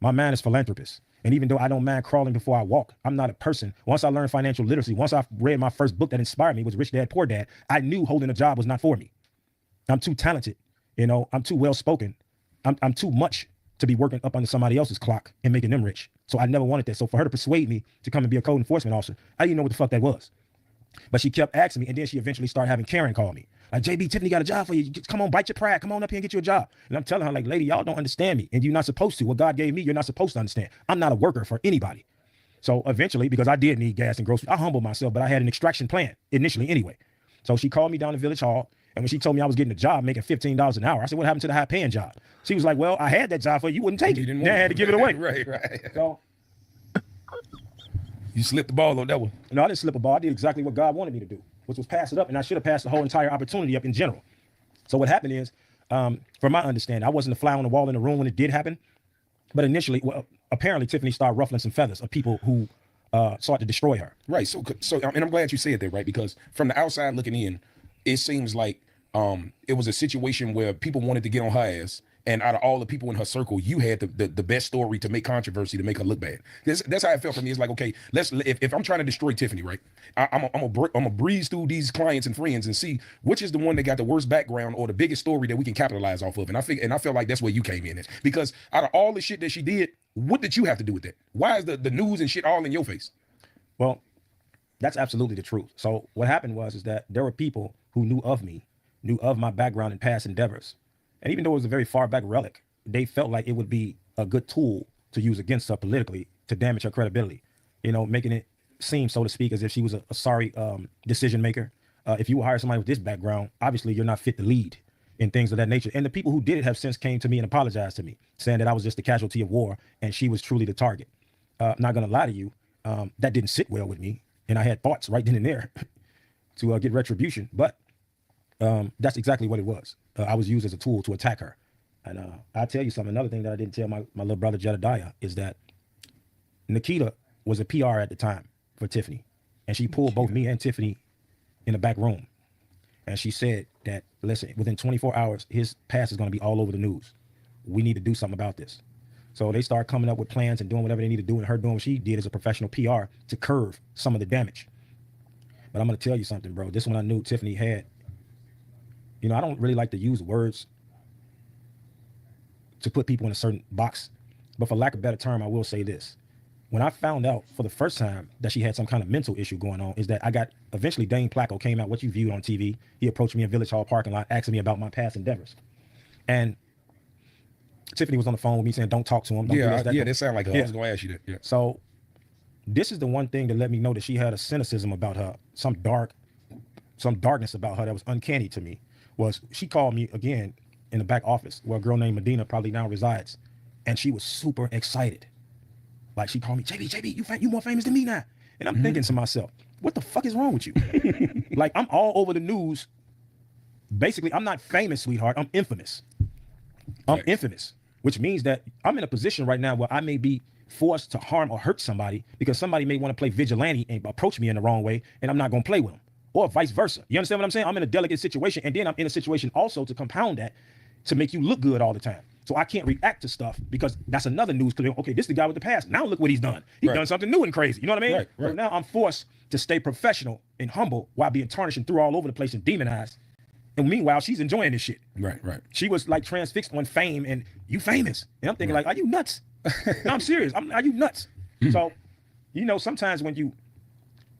My mind is philanthropist. And even though I don't mind crawling before I walk, I'm not a person. Once I learned financial literacy, once I read my first book that inspired me, was Rich Dad, Poor Dad, I knew holding a job was not for me. I'm too talented. I'm too well spoken. I'm too much to be working up under somebody else's clock and making them rich. So I never wanted that. So for her to persuade me to come and be a code enforcement officer, I didn't know what the fuck that was. But she kept asking me, and then she eventually started having Karen call me. Like, JB, Tiffany got a job for you. Come on, bite your pride. Come on up here and get you a job. And I'm telling her, like, lady, y'all don't understand me. And you're not supposed to. What God gave me, you're not supposed to understand. I'm not a worker for anybody. So eventually, because I did need gas and groceries, I humbled myself, but I had an extraction plan initially anyway. So she called me down to Village Hall. And when she told me I was getting a job making $15 an hour, I said, what happened to the high paying job? She was like, well, I had that job for you. You wouldn't take it. Then I had to give it away.
Right.
So
you slipped the ball on that one.
No, I didn't slip a ball. I did exactly what God wanted me to do, which was pass it up. And I should have passed the whole entire opportunity up in general. So what happened is, from my understanding, I wasn't a fly on the wall in the room when it did happen. But initially, apparently Tiffany started ruffling some feathers of people who sought to destroy her.
Right. So, and I'm glad you said that, right? Because from the outside looking in, it seems like it was a situation where people wanted to get on her ass, and out of all the people in her circle, you had the best story to make controversy, to make her look bad. That's how it felt for me. It's like, okay, if I'm trying to destroy Tiffany, right, I'm gonna breeze through these clients and friends and see which is the one that got the worst background or the biggest story that we can capitalize off of. And I felt like that's where you came in. Because out of all the shit that she did, what did you have to do with that? Why is the news and shit all in your face?
Well, that's absolutely the truth. So what happened is that there were people who knew of me, knew of my background and past endeavors. And even though it was a very far back relic, they felt like it would be a good tool to use against her politically to damage her credibility, making it seem, so to speak, as if she was a sorry decision maker. If you hire somebody with this background, obviously you're not fit to lead in things of that nature. And the people who did it have since came to me and apologized to me, saying that I was just a casualty of war and she was truly the target. Not going to lie to you, that didn't sit well with me. And I had thoughts right then and there to get retribution. But that's exactly what it was. I was used as a tool to attack her. And I'll tell you something. Another thing that I didn't tell my little brother Jedediah is that Nikita was a PR at the time for Tiffany. And she pulled both me and Tiffany in the back room. And she said that, listen, within 24 hours, his past is going to be all over the news. We need to do something about this. So they started coming up with plans and doing whatever they need to do, and her doing what she did as a professional PR to curb some of the damage. But I'm going to tell you something, bro. This one I knew Tiffany had. You know, I don't really like to use words to put people in a certain box. But for lack of a better term, I will say this. When I found out for the first time that she had some kind of mental issue going on, is that I got, eventually Dane Placco came out, what you viewed on TV. He approached me in Village Hall parking lot, asking me about my past endeavors. And Tiffany was on the phone with me saying, don't talk to him. Don't do this,
that sounded like her. I was going to ask you that. Yeah.
So this is the one thing that let me know that she had a cynicism about her, some darkness about her that was uncanny to me, was she called me again in the back office where a girl named Medina probably now resides. And she was super excited. Like she called me, JB, you more famous than me now. And I'm thinking to myself, what the fuck is wrong with you? Like I'm all over the news. Basically, I'm not famous, sweetheart. I'm infamous. I'm infamous, which means that I'm in a position right now where I may be forced to harm or hurt somebody because somebody may want to play vigilante and approach me in the wrong way, and I'm not going to play with them, or vice versa. You understand what I'm saying? I'm in a delicate situation, and then I'm in a situation also to compound that to make you look good all the time. So I can't react to stuff because that's another news clip. Okay, this is the guy with the past. Now look what he's done. He's done something new and crazy. You know what I mean?
Right.
So now I'm forced to stay professional and humble while being tarnished and threw all over the place and demonized. And meanwhile, she's enjoying this shit.
Right.
She was like transfixed on fame and you famous. And I'm thinking like, are you nuts? No, I'm serious. Are you nuts? So, you know, sometimes when you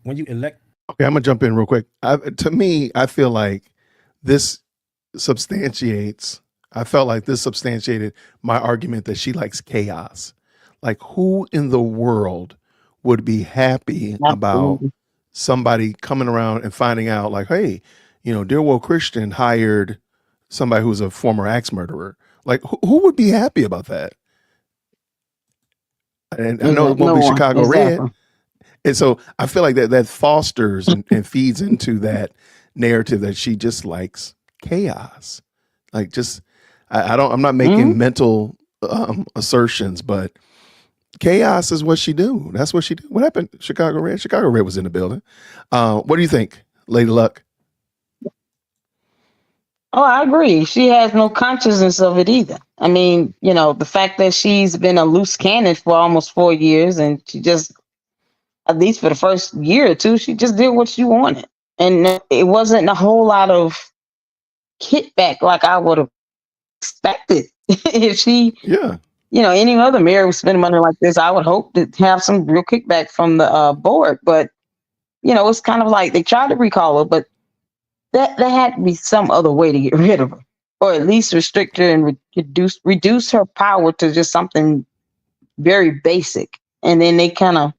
elect.
Okay, I'm gonna jump in real quick. To me, I feel like this substantiated my argument that she likes chaos. Like, who in the world would be happy about somebody coming around and finding out like, hey, you know, Dear Woe Christian hired somebody who's a former axe murderer. Like, who would be happy about that? And I know it won't be Chicago Red. And so I feel like that fosters and feeds into that narrative that she just likes chaos. Like, just, I'm not making mental assertions, but chaos is what she do. That's what she do. What happened? Chicago Red? Chicago Red was in the building. What do you think, Lady Luck?
Oh, I agree. She has no consciousness of it either. I mean, you know, the fact that she's been a loose cannon for almost 4 years, and she just, at least for the first year or two, she just did what she wanted. And it wasn't a whole lot of kickback like I would have expected. If she, you know, any other mayor was spending money like this, I would hope to have some real kickback from the board. But, you know, it's kind of like they tried to recall her, but there had to be some other way to get rid of her, or at least restrict her and reduce her power to just something very basic. And then they kind of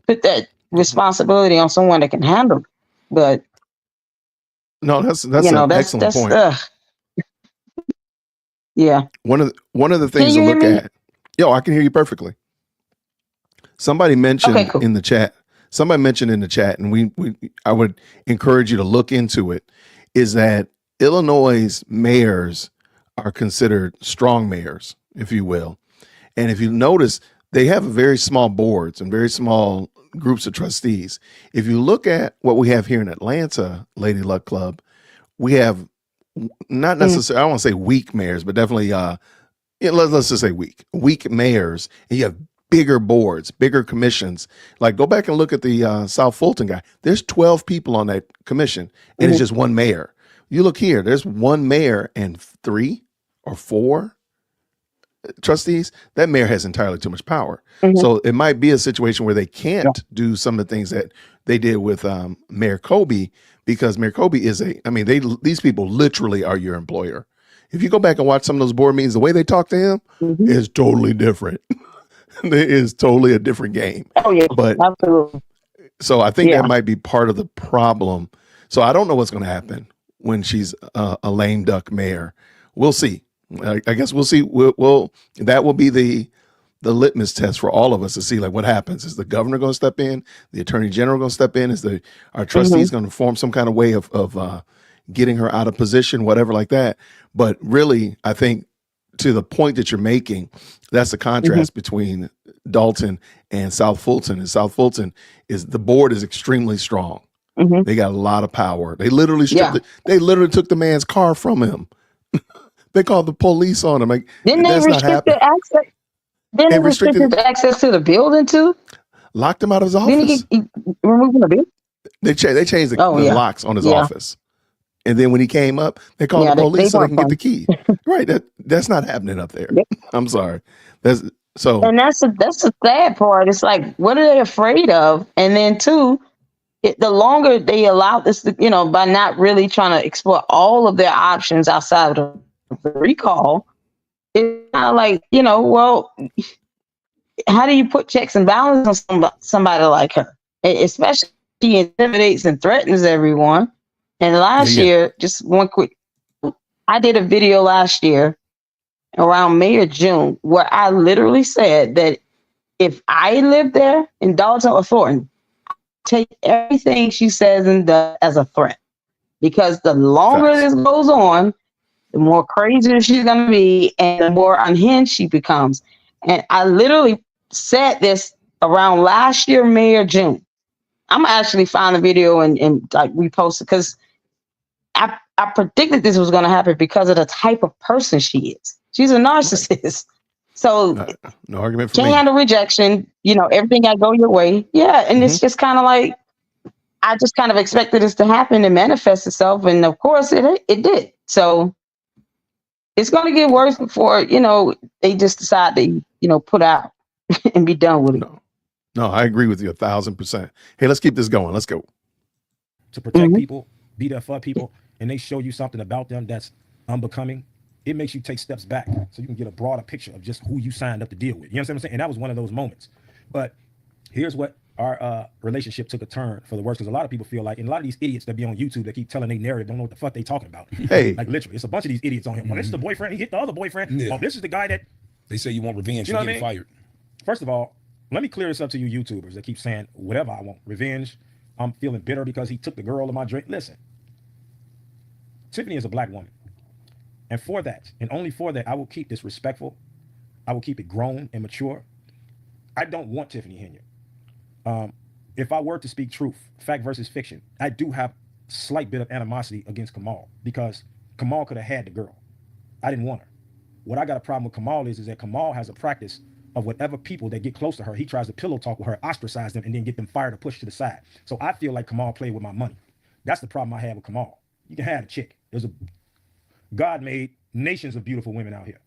put that responsibility on someone that can handle it. But
no, that's an excellent point.
Yeah.
One of the things to look at. Yo, I can hear you perfectly. Somebody mentioned in the chat. Somebody mentioned in the chat, and I would encourage you to look into it, is that Illinois' mayors are considered strong mayors, if you will. And if you notice, they have very small boards and very small groups of trustees. If you look at what we have here in Atlanta, Lady Luck Club, we have not necessarily, I don't want to say weak mayors, but definitely, let's just say weak mayors. And you have bigger boards, bigger commissions. Like, go back and look at the South Fulton guy. There's 12 people on that commission, and it's just one mayor. You look here, there's one mayor and 3 or 4 trustees. That mayor has entirely too much power. So it might be a situation where they can't do some of the things that they did with Mayor Kobe, because Mayor Kobe is these people literally are your employer. If you go back and watch some of those board meetings, the way they talk to him is totally different. It is totally a different game. Oh yeah, but absolutely. So I think that might be part of the problem. So I don't know what's going to happen when she's a lame duck mayor. We'll see. I guess we'll see. We'll that will be the litmus test for all of us to see like what happens. Is the governor going to step in? The attorney general going to step in? Is our trustees going to form some kind of way of getting her out of position, whatever like that? But really, I think, to the point that you're making, that's the contrast between Dalton and South Fulton. And South Fulton the board is extremely strong. They got a lot of power. They literally they literally took the man's car from him. They called the police on him. Like,
didn't they restrict the access? Didn't they restrict the access to the building too?
Locked him out of his office.
Didn't he remove the building?
They changed the locks on his office. And then when he came up, they called the police so they can get the key. Right. That's not happening up there. Yep. I'm sorry. And
that's the sad part. It's like, what are they afraid of? And then two, the longer they allow this, by not really trying to explore all of their options outside of the recall, it's kind of like, well, how do you put checks and balances on somebody like her? Especially she intimidates and threatens everyone. And last year, just one quick, I did a video last year around May or June where I literally said that if I lived there in Dalton or Thornton, I'd take everything she says and does as a threat. Because the longer this goes on, the more crazier she's going to be and the more unhinged she becomes. And I literally said this around last year, May or June. I'm gonna actually find the video and like repost it because I predicted this was going to happen because of the type of person she is. She's a narcissist. So
no argument for
can't
me.
handle rejection. Everything got to go your way. Yeah. And it's just kind of like, I just kind of expected this to happen and manifest itself. And of course it did. So it's going to get worse before, they just decide to, put out and be done with it.
No, I agree with you 1,000%. Hey, let's keep this going. Let's go.
To protect people, be there for people, and they show you something about them that's unbecoming, it makes you take steps back so you can get a broader picture of just who you signed up to deal with. You know what I'm saying? And that was one of those moments. But here's what our relationship took a turn for the worse, because a lot of people feel like, and a lot of these idiots that be on YouTube that keep telling their narrative don't know what the fuck they talking about.
Hey.
Like literally, it's a bunch of these idiots on here. Oh, this is the boyfriend. He hit the other boyfriend.
Yeah.
Oh, this is the guy that...
They say you want revenge for getting fired.
First of all, let me clear this up to you YouTubers that keep saying whatever I want. Revenge. I'm feeling bitter because he took the girl of my drink. Listen, Tiffany is a black woman. And for that, and only for that, I will keep this respectful. I will keep it grown and mature. I don't want Tiffany Henyard. If I were to speak truth, fact versus fiction, I do have a slight bit of animosity against Kamal because Kamal could have had the girl. I didn't want her. What I got a problem with Kamal is that Kamal has a practice of whatever people that get close to her, he tries to pillow talk with her, ostracize them, and then get them fired or pushed to the side. So I feel like Kamal played with my money. That's the problem I have with Kamal. You can have a chick. God made nations of beautiful women out here.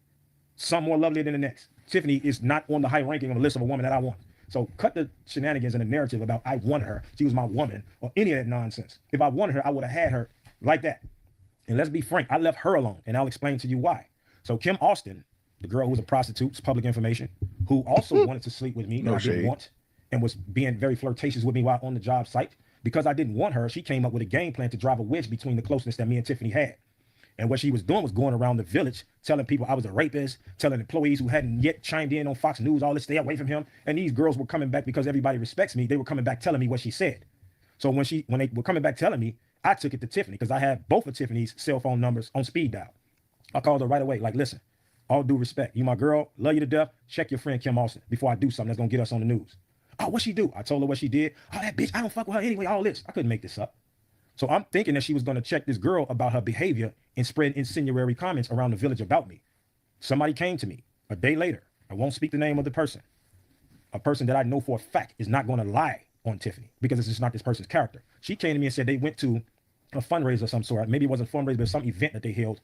Some more lovely than the next. Tiffany is not on the high ranking on the list of a woman that I want. So cut the shenanigans and the narrative about I want her, she was my woman, or any of that nonsense. If I wanted her, I would have had her like that. And let's be frank, I left her alone, and I'll explain to you why. So Kim Austin, the girl who was a prostitute, it's public information, who also wanted to sleep with me that I didn't want, and was being very flirtatious with me while on the job site. Because I didn't want her, she came up with a game plan to drive a wedge between the closeness that me and Tiffany had. And what she was doing was going around the village, telling people I was a rapist, telling employees who hadn't yet chimed in on Fox News, all this, stay away from him. And these girls were coming back because everybody respects me. They were coming back telling me what she said. So when they were coming back telling me, I took it to Tiffany because I had both of Tiffany's cell phone numbers on speed dial. I called her right away, like, listen, all due respect, you my girl, love you to death, check your friend Kim Austin before I do something that's gonna get us on the news. Oh, what she do? I told her what she did. Oh, that bitch, I don't fuck with her anyway, all this. I couldn't make this up. So I'm thinking that she was gonna check this girl about her behavior and spread insinuatory comments around the village about me. Somebody came to me a day later. I won't speak the name of the person. A person that I know for a fact is not gonna lie on Tiffany because it's just not this person's character. She came to me and said they went to a fundraiser of some sort. Maybe it wasn't a fundraiser, but some event that they held.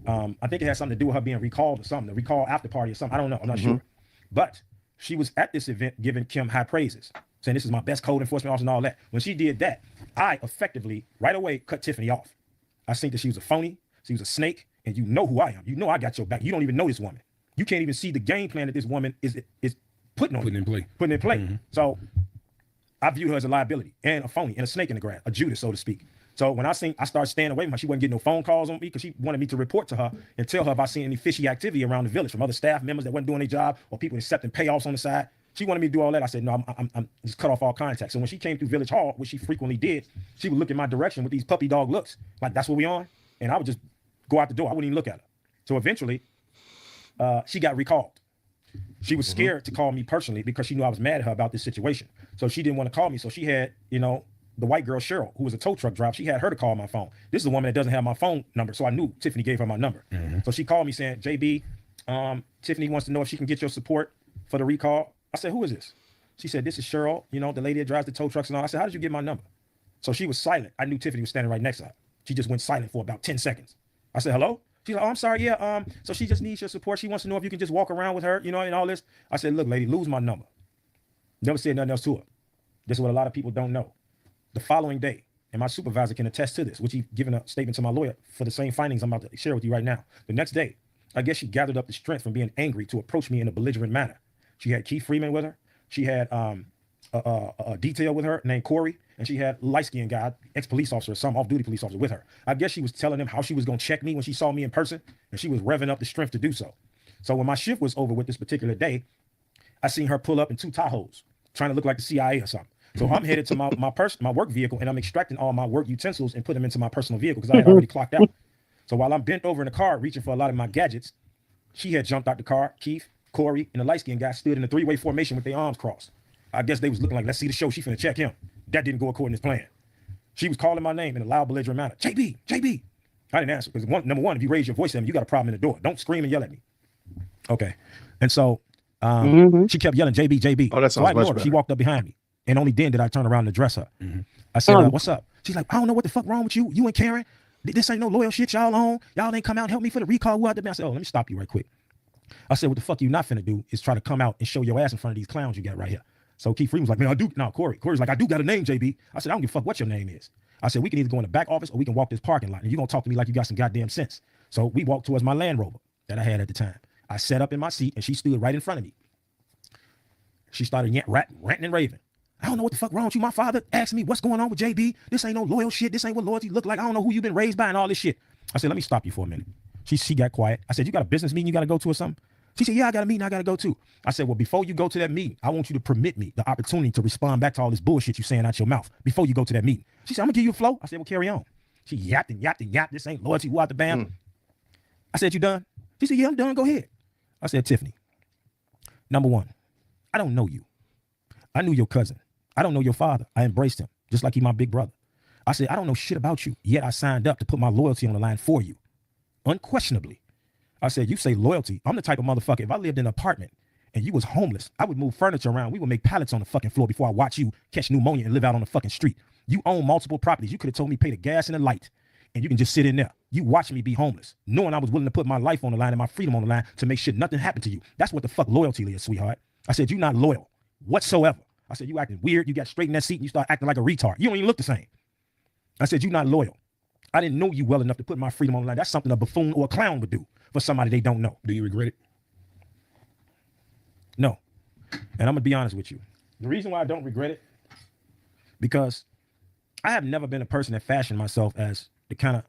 I think it had something to do with her being recalled or something, the recall after party or something. I don't know. I'm not sure. But she was at this event giving Kim high praises, saying this is my best code enforcement officer and all that. When she did that, I effectively right away cut Tiffany off. I think that she was a phony, she was a snake, and you know who I am. You know I got your back. You don't even know this woman. You can't even see the game plan that this woman is putting
in play.
So I viewed her as a liability and a phony and a snake in the grass, a Judas, so to speak. So when I started staying away from her, she wasn't getting no phone calls on me because she wanted me to report to her and tell her if I seen any fishy activity around the village from other staff members that wasn't doing their job or people accepting payoffs on the side. She wanted me to do all that. I said, no, I'm just cut off all contact. So when she came through Village Hall, which she frequently did, she would look in my direction with these puppy dog looks, like that's what we on? And I would just go out the door. I wouldn't even look at her. So eventually, she got recalled. She was scared to call me personally because she knew I was mad at her about this situation. So she didn't want to call me. So she had, the white girl, Cheryl, who was a tow truck driver, she had her to call my phone. This is a woman that doesn't have my phone number. So I knew Tiffany gave her my number. So she called me saying, JB, Tiffany wants to know if she can get your support for the recall. I said, who is this? She said, this is Cheryl, the lady that drives the tow trucks and all. I said, how did you get my number? So she was silent. I knew Tiffany was standing right next to her. She just went silent for about 10 seconds. I said, hello? She's like, oh, I'm sorry. Yeah. So she just needs your support. She wants to know if you can just walk around with her, you know, and all this. I said, look, lady, lose my number. Never said nothing else to her. This is what a lot of people don't know. The following day, and my supervisor can attest to this, which he's given a statement to my lawyer for the same findings I'm about to share with you right now. The next day, I guess she gathered up the strength from being angry to approach me in a belligerent manner. She had Keith Freeman with her. She had a detail with her named Corey, and she had a light-skinned guy, ex-police officer, some off-duty police officer with her. I guess she was telling them how she was going to check me when she saw me in person, and she was revving up the strength to do so. So when my shift was over with this particular day, I seen her pull up in 2 Tahoes, trying to look like the CIA or something. So I'm headed to my work vehicle, and I'm extracting all my work utensils and put them into my personal vehicle because I had already clocked out. So while I'm bent over in the car, reaching for a lot of my gadgets, she had jumped out the car. Keith, Corey, and the light-skinned guy stood in a 3-way formation with their arms crossed. I guess they was looking like, let's see the show. She finna check him. That didn't go according to plan. She was calling my name in a loud, belligerent manner. JB, JB. I didn't answer because number one, if you raise your voice at me, you got a problem in the door. Don't scream and yell at me. Okay. And so she kept yelling, JB, JB.
Oh, that sounds much better.
She walked up behind me. And only then did I turn around and address her. I said, what's up? She's like, I don't know what the fuck wrong with you. You and Karen. This ain't no loyal shit y'all on. Y'all ain't come out and help me for the recall. I said, oh, let me stop you right quick. I said, what the fuck you not finna do is try to come out and show your ass in front of these clowns you got right here. So Keith Freeman was like, man, I do. No, Corey's like, I do got a name, JB. I said, I don't give a fuck what your name is. I said, we can either go in the back office or we can walk this parking lot. And you're going to talk to me like you got some goddamn sense. So we walked towards my Land Rover that I had at the time. I sat up in my seat and she stood right in front of me. She started ranting and raving. I don't know what the fuck wrong with you. My father asked me what's going on with JB. This ain't no loyal shit. This ain't what loyalty look like. I don't know who you've been raised by and all this shit. I said, let me stop you for a minute. She got quiet. I said, you got a business meeting you got to go to or something? She said, yeah, I got a meeting I got to go to. I said, well, before you go to that meeting, I want you to permit me the opportunity to respond back to all this bullshit you saying out your mouth before you go to that meeting. She said, I'm gonna give you a flow. I said, well, carry on. She yapped and yapped and yapped. This ain't loyalty. Who out the bam? I said, you done? She said, yeah, I'm done. Go ahead. I said, Tiffany, number one, I don't know you. I knew your cousin. I don't know your father. I embraced him just like he my big brother. I said, I don't know shit about you, yet I signed up to put my loyalty on the line for you. Unquestionably. I said, you say loyalty. I'm the type of motherfucker, if I lived in an apartment and you was homeless, I would move furniture around. We would make pallets on the fucking floor before I watch you catch pneumonia and live out on the fucking street. You own multiple properties. You could have told me pay the gas and the light and you can just sit in there. You watch me be homeless, knowing I was willing to put my life on the line and my freedom on the line to make sure nothing happened to you. That's what the fuck loyalty is, sweetheart. I said, you're not loyal whatsoever. I said, you acting weird. You got straight in that seat and you start acting like a retard. You don't even look the same. I said, you're not loyal. I didn't know you well enough to put my freedom on the line. That's something a buffoon or a clown would do for somebody they don't know.
Do you regret it?
No. And I'm going to be honest with you. The reason why I don't regret it, because I have never been a person that fashioned myself as the kind of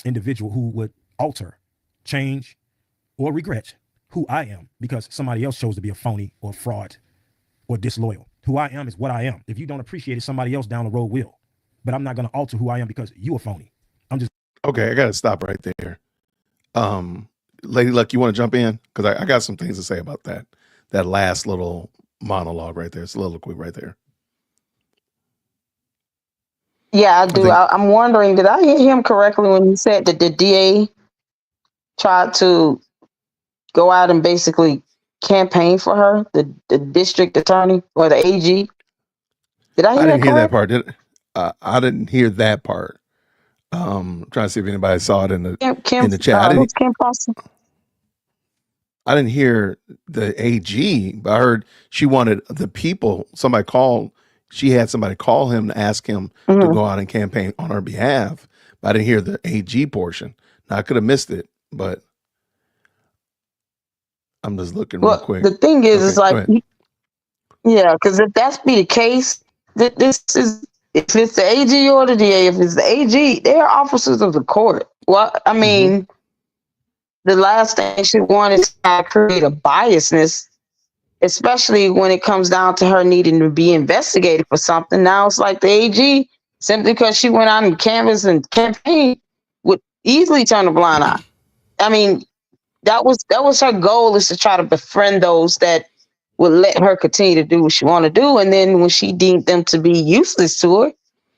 individual who would alter, change, or regret who I am because somebody else chose to be a phony or fraud or disloyal. Who I am is what I am. If you don't appreciate it, somebody else down the road will. But I'm not going to alter who I am because you a phony. I'm just.
Okay, I got to stop right there. Lady Luck, you want to jump in? Because I got some things to say about that last little monologue right there. It's a little quick right there.
Yeah, I do. I'm wondering, did I hear him correctly when he said that the DA tried to go out and basically campaign for her, the district attorney or the AG? Did I hear
I didn't hear that part.
I
didn't hear that part. I'm trying to see if anybody saw it in the chat. I didn't hear the AG, but I heard she wanted the people. She had somebody call him to ask him to go out and campaign on her behalf. But I didn't hear the AG portion. Now I could have missed it, but I'm just looking real quick.
The thing is, it's like, yeah, because if that's be the case, this is, if it's the AG or the DA, if it's the AG, they are officers of the court. Well, I mean, the last thing she wanted is to create a biasness, especially when it comes down to her needing to be investigated for something. Now it's like the AG, simply because she went out and canvassed and campaigned, would easily turn a blind eye. I mean, that was her goal, is to try to befriend those that would let her continue to do what she want to do. And then when she deemed them to be useless to her,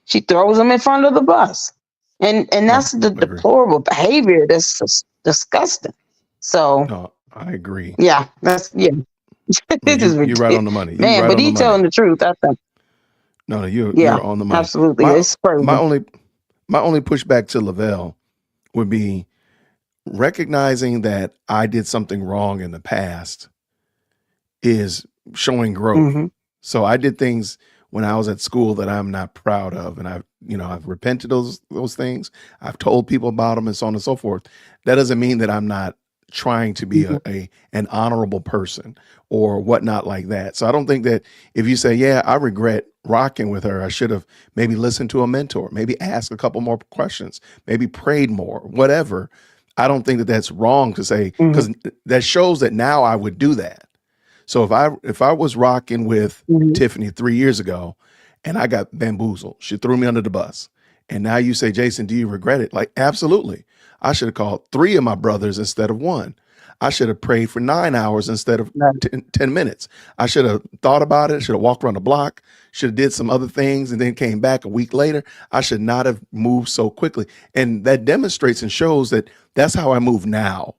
she throws them in front of the bus. And that's the deplorable behavior. That's just disgusting. So
no, I agree.
Yeah, this is ridiculous.
You're right on the money.
Man, but he's telling the truth, I think.
No, you're
Yeah,
on the money.
absolutely.
My
It's crazy.
my only pushback to Lavelle would be recognizing that I did something wrong in the past is showing growth.
hmm
So I did things when I was at school that I'm not proud of, and I've repented those things. I've told people about them, and so on and so forth. That doesn't mean that I'm not trying to be
hmm
an honorable person or whatnot like that. So I don't think that if you say, "Yeah, I regret rocking with her. I should have maybe listened to a mentor, maybe asked a couple more questions, maybe prayed more, whatever." I don't think that that's wrong to say,
hmm
because that shows that now I would do that. So if I was rocking with
hmm
Tiffany 3 years ago and I got bamboozled, she threw me under the bus, and now you say, Jason, do you regret it? Like, absolutely. I should have called 3 of my brothers instead of 1. I should have prayed for 9 hours instead of
Right.
10 minutes. I should have thought about it, should have walked around the block, should have did some other things, and then came back a week later. I should not have moved so quickly. And that demonstrates and shows that that's how I move now.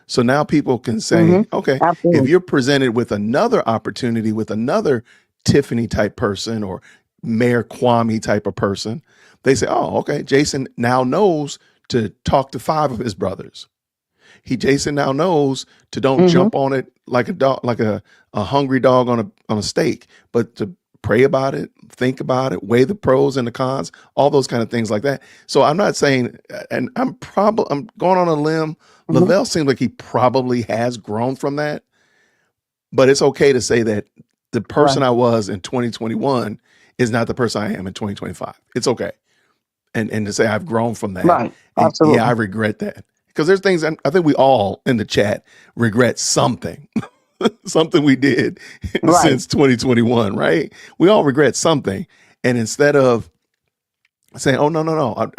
So now people can
hmm
say, okay, if
Absolutely.
you're presented with another opportunity with another Tiffany type person or Mayor Kwame type of person, they say, oh, okay, Jason now knows to talk to 5 of his brothers. Jason now knows to don't
hmm
jump on it like a dog, like a hungry dog on a steak, but to pray about it, think about it, weigh the pros and the cons, all those kind of things like that. So I'm not saying, and I'm going on a limb.
hmm
Lavelle seems like he probably has grown from that, but it's okay to say that the person
Right.
I was in 2021 is not the person I am in 2025. It's okay. And to say I've grown from that.
Right.
And yeah, I
Absolutely.
regret that. Because there's things I think we all in the chat regret something, something we did
Right.
since 2021, right? We all regret something. And instead of saying, "Oh no,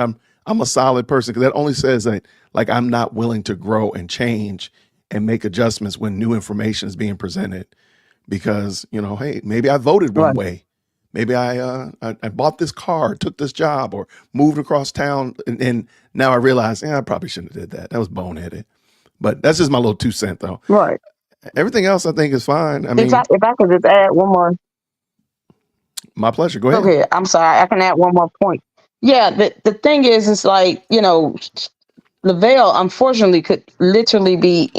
I'm a solid person," because that only says that like I'm not willing to grow and change and make adjustments when new information is being presented. Because hey, maybe I voted one
Right.
way, maybe I bought this car, took this job, or moved across town, and now I realize, I probably shouldn't have did that. That was boneheaded. But that's just my little 2 cents, though.
Right.
Everything else I think is fine. I
If
mean,
I could just add one more.
my pleasure. Go ahead.
Okay, I'm sorry. I can add one more point. Yeah, the thing is, it's like, Lavelle, unfortunately, could literally be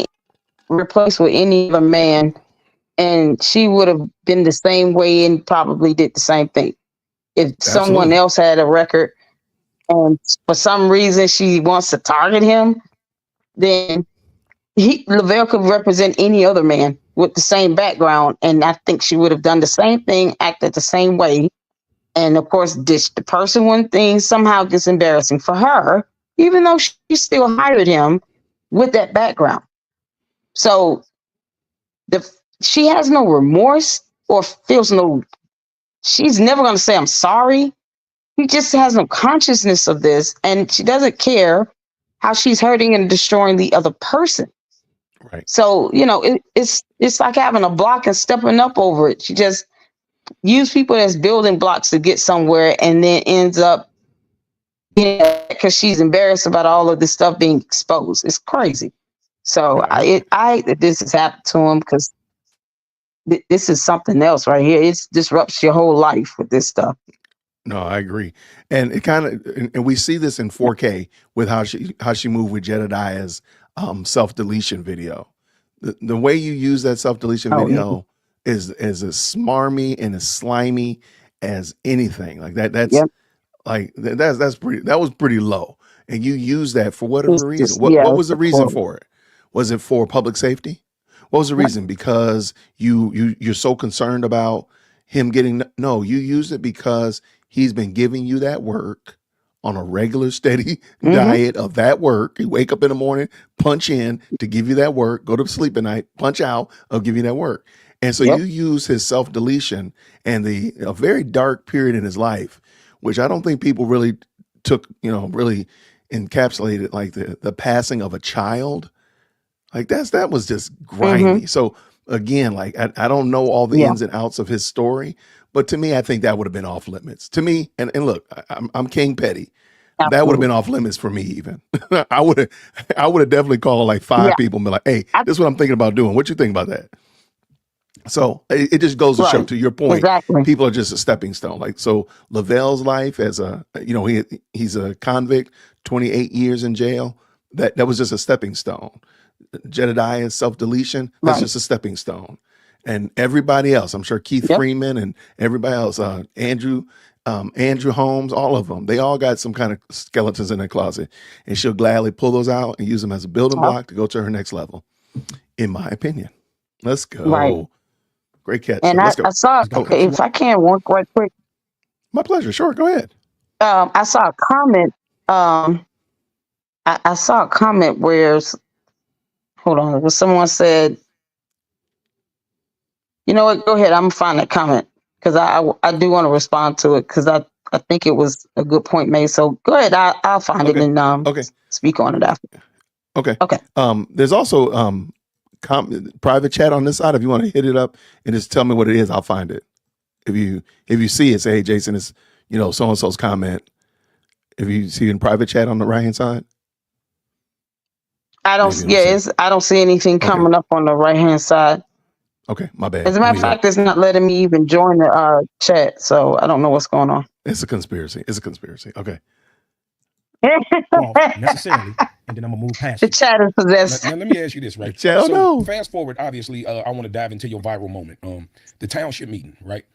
replaced with any other man, and she would have been the same way and probably did the same thing. If someone
Absolutely.
else had a record and for some reason she wants to target him, then Lavelle could represent any other man with the same background, and I think she would have done the same thing, acted the same way, and of course ditched the person when things somehow gets embarrassing for her, even though she still hired him with that background. So she has no remorse or feels no. She's never going to say I'm sorry. She just has no consciousness of this, and she doesn't care how she's hurting and destroying the other person.
Right.
So it's like having a block and stepping up over it. She just use people as building blocks to get somewhere, and then ends up because she's embarrassed about all of this stuff being exposed. It's crazy. So this has happened to him because this is something else right here. It disrupts your whole life with this stuff.
No, I agree. And it kind of, and we see this in 4K with how she moved with Jedediah's self-deletion video. The way you use that self-deletion video is as smarmy and as slimy as anything. Like that's like that was pretty low. And you use that for whatever reason. What was the reason for it? Was it for public safety? What was the reason? Because you're so concerned about him getting, no, you used it because he's been giving you that work on a regular, steady diet of that work. You wake up in the morning, punch in to give you that work, go to sleep at night, punch out, I'll give you that work. And so you use his self-deletion and a very dark period in his life, which I don't think people really took, really encapsulated, like the passing of a child. Like that was just grimy. So again, like I don't know all the ins and outs of his story, but to me, I think that would have been off limits. To me, and look, I'm King Petty.
Absolutely.
That would have been off limits for me. Even I would have definitely called like 5 people and be like, "Hey, this is what I'm thinking about doing. What you think about that?" So it just goes to show,
Right.
to your point,
Exactly.
people are just a stepping stone. Like, so Lavelle's life as a, he's a convict, 28 years in jail. That was just a stepping stone. Jedediah's self-deletion, that's
Right.
just a stepping stone. And everybody else, I'm sure Keith
Yep.
Freeman and everybody else, Andrew Holmes, all of them, they all got some kind of skeletons in their closet. And she'll gladly pull those out and use them as a building block to go to her next level, in my opinion. Let's go.
Right.
Great catch.
And
So let's go.
I saw, if I can, one right quick.
My pleasure. Sure, go ahead.
I saw a comment. I saw a comment where, hold on, where someone said, you know what? Go ahead. I'm gonna find that comment because I do want to respond to it because I think it was a good point made. So go ahead. I'll find it and speak on it after.
Okay.
Okay.
There's also private chat on this side. If you want to hit it up and just tell me what it is, I'll find it. If you see it, say, hey, Jason, it's so and so's comment. If you see it in private chat on the right hand side.
I don't. I don't see anything coming up on the right hand side.
Okay, my bad.
As a matter of fact, it's not letting me even join the chat, so I don't know what's going on.
It's a conspiracy. Okay.
Well, necessarily, and then I'm gonna move past
The chat is possessed.
Let me ask you this, right?
Chat, no.
Fast forward, obviously, I want to dive into your viral moment. The township meeting, right?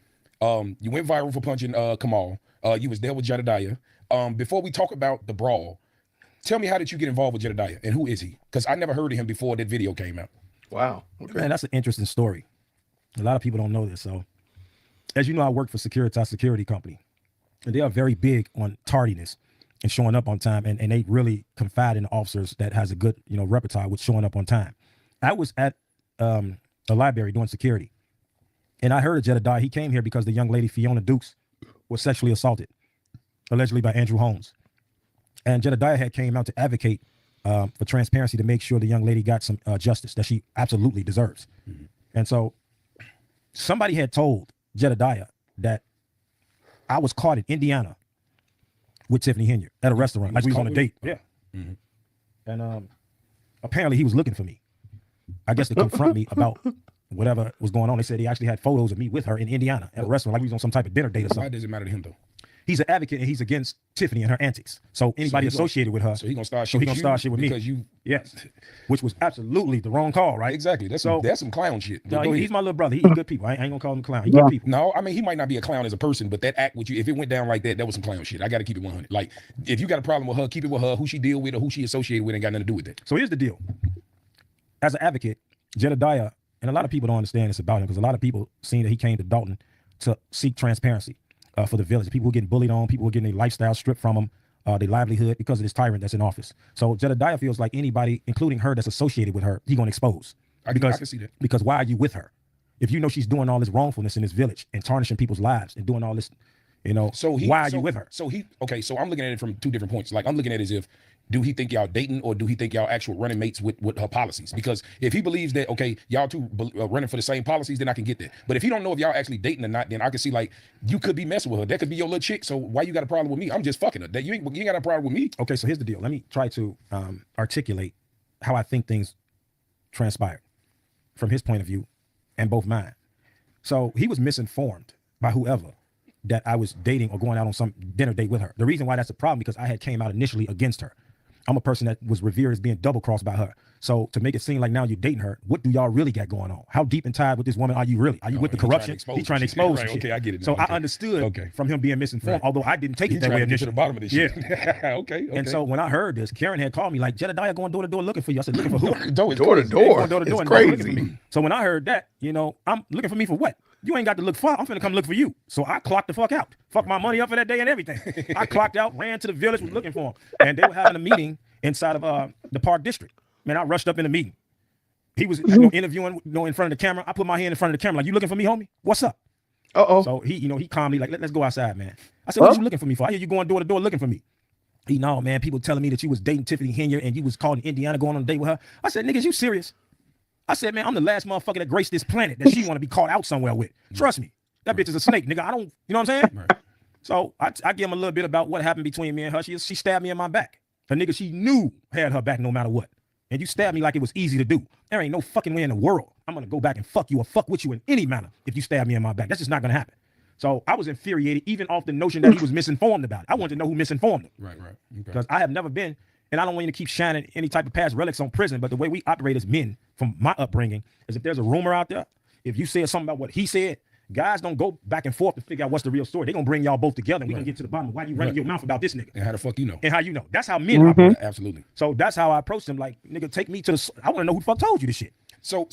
You went viral for punching Kamal. You was there with Jedediah. Before we talk about the brawl, tell me, how did you get involved with Jedediah, and who is he? Because I never heard of him before that video came out.
Wow. Okay.
Man, that's an interesting story. A lot of people don't know this. So, as you know, I work for Securitas Security Company, and they are very big on tardiness and showing up on time, and they really confide in the officers that has a good repertoire with showing up on time. I was at the library doing security, and I heard of Jedediah. He came here because the young lady Fiona Dukes was sexually assaulted, allegedly by Andrew Holmes, and Jedediah had came out to advocate for transparency to make sure the young lady got some justice that she absolutely deserves. Mm-hmm. And so somebody had told Jedediah that I was caught in Indiana with Tiffany Henyard at a restaurant. Like we was on a date. Yeah. Mm-hmm. And apparently he was looking for me. I guess to confront me about whatever was going on. They said he actually had photos of me with her in Indiana at a restaurant, like we was on some type of dinner date or something.
Why does it matter to him, though?
He's an advocate and he's against Tiffany and her antics. So anybody associated with her,
so he's gonna start shit with me
because yes, which was absolutely the wrong call, right?
Exactly. That's some clown shit.
No, he's my little brother. He's good people. I ain't gonna call him a clown. He's good people.
No, I mean, he might not be a clown as a person, but that act with you, if it went down like that was some clown shit. I got to keep it 100. Like, if you got a problem with her, keep it with her. Who she deal with or who she associated with ain't got nothing to do with it.
So here's the deal. As an advocate, Jedediah, and a lot of people don't understand this about him because a lot of people seen that he came to Dalton to seek transparency for the village. People were getting bullied on, people were getting their lifestyle stripped from them, their livelihood because of this tyrant that's in office. So Jedediah feels like anybody, including her, that's associated with her, he gonna expose.
I can see that.
Because why are you with her? If you know she's doing all this wrongfulness in this village and tarnishing people's lives and doing all this, why are you with her?
So I'm looking at it from two different points. Like, I'm looking at it as if, do he think y'all dating or do he think y'all actual running mates with her policies? Because if he believes that, okay, y'all two running for the same policies, then I can get that. But if he don't know if y'all actually dating or not, then I can see, like, you could be messing with her. That could be your little chick. So why you got a problem with me? I'm just fucking her. That you ain't got a problem with me.
Okay, so here's the deal. Let me try to articulate how I think things transpired from his point of view and both mine. So he was misinformed by whoever that I was dating or going out on some dinner date with her. The reason why that's a problem because I had came out initially against her. I'm a person that was revered as being double crossed by her. So to make it seem like now you're dating her, what do y'all really got going on? How deep and tied with this woman are you really? Are you with the corruption? He's trying to expose
right, okay, I get it.
So I understood from him being misinformed, although I didn't take it that way initially.
To the bottom of this shit. Okay.
And so when I heard this, Karen had called me like, Jedediah going door to door looking for you. I said, looking for who?
Door to door. It's crazy.
So when I heard that, I'm looking for me for what? You ain't got to look far. I'm finna come look for you. So I clocked the fuck out. Fuck my money up for that day and everything. I clocked out, ran to the village, was looking for him. And they were having a meeting inside of the Park District. Man, I rushed up in the meeting. He was interviewing in front of the camera. I put my hand in front of the camera like, you looking for me, homie? What's up?
Uh-oh.
So he calmly like, let's go outside, man. I said, what you looking for me for? I hear you going door to door looking for me. No, man, people telling me that you was dating Tiffany Henyard and you was called in Indiana going on a date with her. I said, niggas, you serious? I said, man, I'm the last motherfucker that graced this planet that she want to be caught out somewhere with. Trust me. That bitch is a snake, nigga. I don't, you know what I'm saying? Right. So I give him a little bit about what happened between me and her. She stabbed me in my back. The nigga she knew had her back no matter what. and you stabbed me like it was easy to do. There ain't no fucking way in the world I'm gonna go back and fuck you or fuck with you in any manner if you stab me in my back. That's just not gonna happen. So I was infuriated even off the notion that he was misinformed about it. I wanted to know who misinformed him.
Right.
Because I have never been, and I don't want you to keep shining any type of past relics on prison, but the way we operate as men from my upbringing is if there's a rumor out there, if you said something about what he said, guys don't go back and forth to figure out what's the real story. They're gonna bring y'all both together and we're gonna get to the bottom of why you running your mouth about this nigga.
And how the fuck you know?
And how you know. That's how men operate.
Absolutely.
So that's how I approached him. Like, nigga, take me to the, I want to know who the fuck told you this shit.
So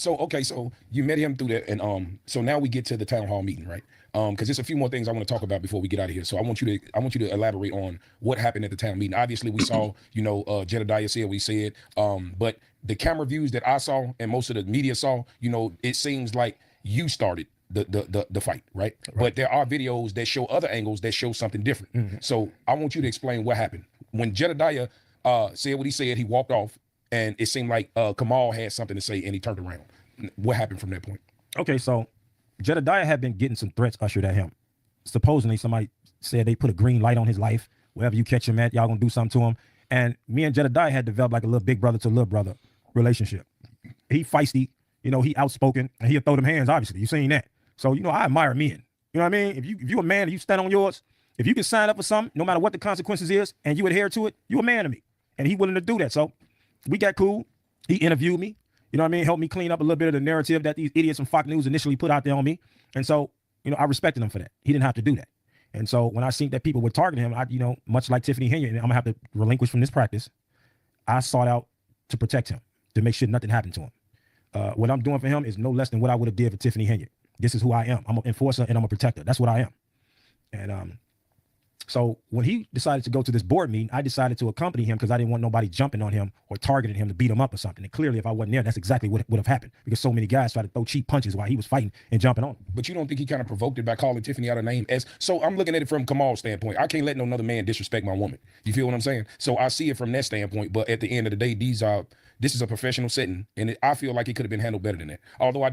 you met him through that, and so now we get to the town hall meeting, right? Because there's a few more things I want to talk about before we get out of here. So I want you to elaborate on what happened at the town meeting. Obviously, we saw, Jedediah said what he said, but the camera views that I saw and most of the media saw, it seems like you started the fight, right? But there are videos that show other angles that show something different. So I want you to explain what happened when Jedediah said what he said. He walked off. And it seemed like Kamal had something to say, and he turned around. What happened from that point?
Okay, so Jedediah had been getting some threats ushered at him. Supposedly, somebody said they put a green light on his life. Wherever you catch him at, y'all gonna do something to him. And me and Jedediah had developed like a little big brother to little brother relationship. He feisty, he outspoken, and he'll throw them hands, obviously. You seen that. So, I admire men. You know what I mean? If you a man and you stand on yours, if you can sign up for something, no matter what the consequences is, and you adhere to it, you a man to me. And he willing to do that. So we got cool. He interviewed me, helped me clean up a little bit of the narrative that these idiots from Fox News initially put out there on me. And so, I respected him for that. He didn't have to do that. And so when I seen that people were targeting him, I, much like Tiffany Henry, and I'm gonna have to relinquish from this practice, I sought out to protect him, to make sure nothing happened to him. What I'm doing for him is no less than what I would have did for Tiffany Henry. This is who I am. I'm an enforcer and I'm a protector. That's what I am. And so when he decided to go to this board meeting, I decided to accompany him because I didn't want nobody jumping on him or targeting him to beat him up or something. And clearly, if I wasn't there, that's exactly what would have happened, because so many guys tried to throw cheap punches while he was fighting and jumping on him.
But you don't think he kind of provoked it by calling Tiffany out of name? So I'm looking at it from Kamal's standpoint. I can't let no another man disrespect my woman. You feel what I'm saying? So I see it from that standpoint. But at the end of the day, this is a professional setting, and I feel like it could have been handled better than that. Although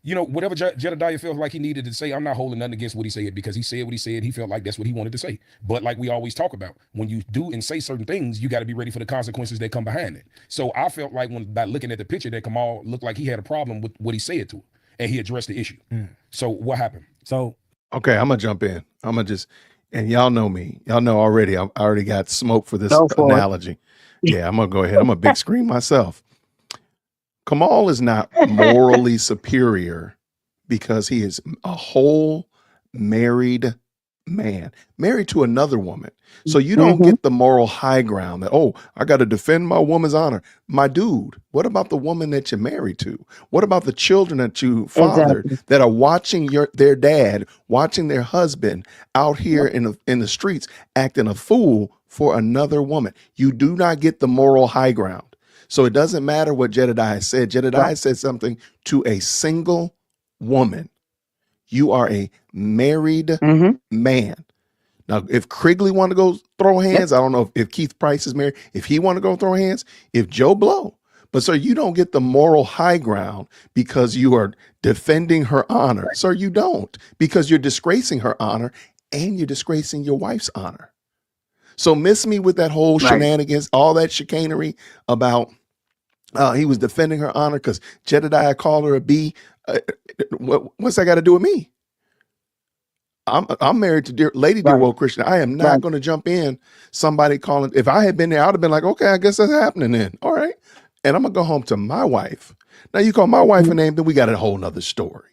whatever Jedediah felt like he needed to say, I'm not holding nothing against what he said, because he said what he said. He felt like that's what he wanted to say. But like we always talk about, when you do and say certain things, you got to be ready for the consequences that come behind it. So I felt like by looking at the picture that Kamal looked like he had a problem with what he said to him, and he addressed the issue. So what happened?
So,
okay, I'm going to jump in. I'm going to just, and y'all know me. Y'all know already, I already got smoke for this analogy. Yeah, I'm going to go ahead. I'm a big screen myself. Kamal is not morally superior because he is a whole married man, married to another woman. So you don't get the moral high ground that, I got to defend my woman's honor. My dude, what about the woman that you're married to? What about the children that you fathered that are watching their dad, watching their husband out here in the streets acting a fool for another woman? You do not get the moral high ground. So it doesn't matter what Jedediah said. Jedediah said something to a single woman. You are a married man. Now, if Krigley want to go throw hands, I don't know if Keith Price is married, if he want to go throw hands, if Joe Blow. But sir, you don't get the moral high ground because you are defending her honor. Sir, you don't, because you're disgracing her honor and you're disgracing your wife's honor. So miss me with that whole shenanigans, all that chicanery about he was defending her honor because Jedediah called her a B. What's that got to do with me? I'm married to Lady Dear World Christian. I am not going to jump in somebody calling. If I had been there, I'd have been like, okay, I guess that's happening then. All right. And I'm going to go home to my wife. Now you call my wife a name, then we got a whole nother story.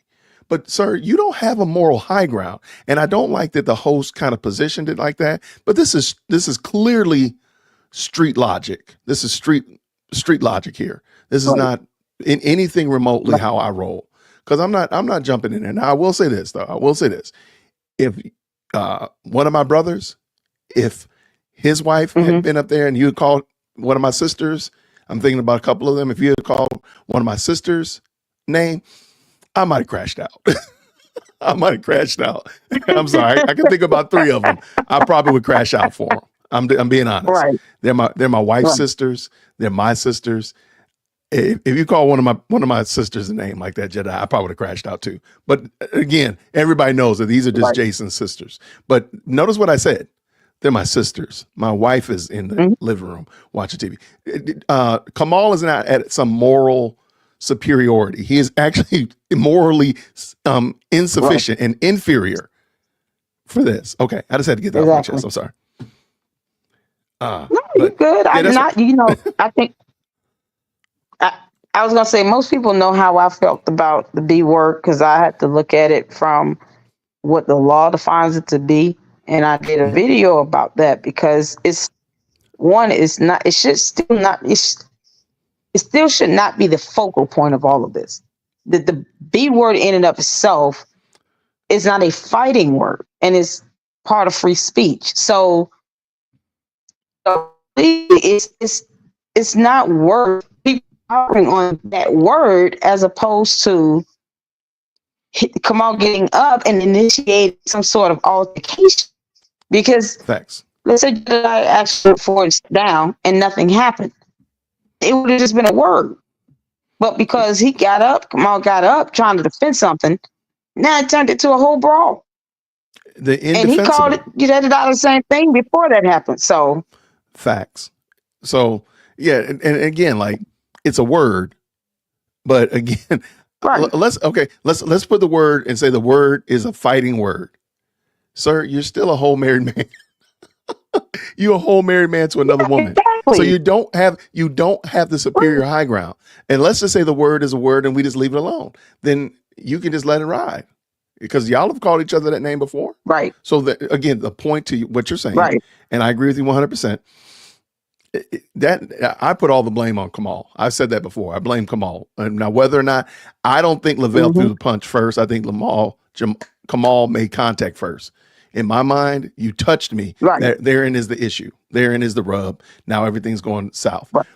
But sir, you don't have a moral high ground. And I don't like that the host kind of positioned it like that. But this is clearly street logic. This is street logic here. This is not in anything remotely how I roll. Because I'm not jumping in there. Now I will say this though. If one of my brothers, if his wife had been up there and you had called one of my sisters, I'm thinking about a couple of them. If you had called one of my sisters' name, I might have crashed out. I'm sorry. I can think about 3 of them. I probably would crash out for them. I'm being honest.
Right.
They're my wife's sisters. They're my sisters. If you call one of my sisters a name like that, Jedi, I probably would have crashed out too. But again, everybody knows that these are just Jason's sisters. But notice what I said. They're my sisters. My wife is in the living room watching TV. Kamal is not at some moral superiority. He is actually morally insufficient and inferior for this. Okay, I just had to get that off my chest. I'm sorry.
No, you're good. I'm not. You know, I think I was gonna say most people know how I felt about the B word because I had to look at it from what the law defines it to be, and I did a video about that because it should still not. It still should not be the focal point of all of this. The B word in and of itself is not a fighting word, and it's part of free speech. So it's not worth people harping on that word as opposed to Kamal getting up and initiate some sort of altercation. Because
facts.
Let's say that I actually forged down and nothing happened. It would have just been a word. But because he got up, Kamal got up trying to defend something, now it turned into a whole brawl. And he called it, you edited out the same thing before that happened. So
facts. So yeah, and again, like it's a word, but again,
right.
let's put the word and say the word is a fighting word. Sir, you're still a whole married man. You're a whole married man to another woman.
Exactly.
So you don't have the superior high ground. And let's just say the word is a word and we just leave it alone. Then you can just let it ride. Because y'all have called each other that name before.
Right.
So again, the point to what you're saying,
right.
And I agree with you 100%. That I put all the blame on Kamal. I've said that before. I blame Kamal. Now, whether or not, I don't think Lavelle threw the punch first. I think Kamal made contact first. In my mind, you touched me.
Right.
Therein is the issue. Therein is the rub. Now everything's going south.
Right.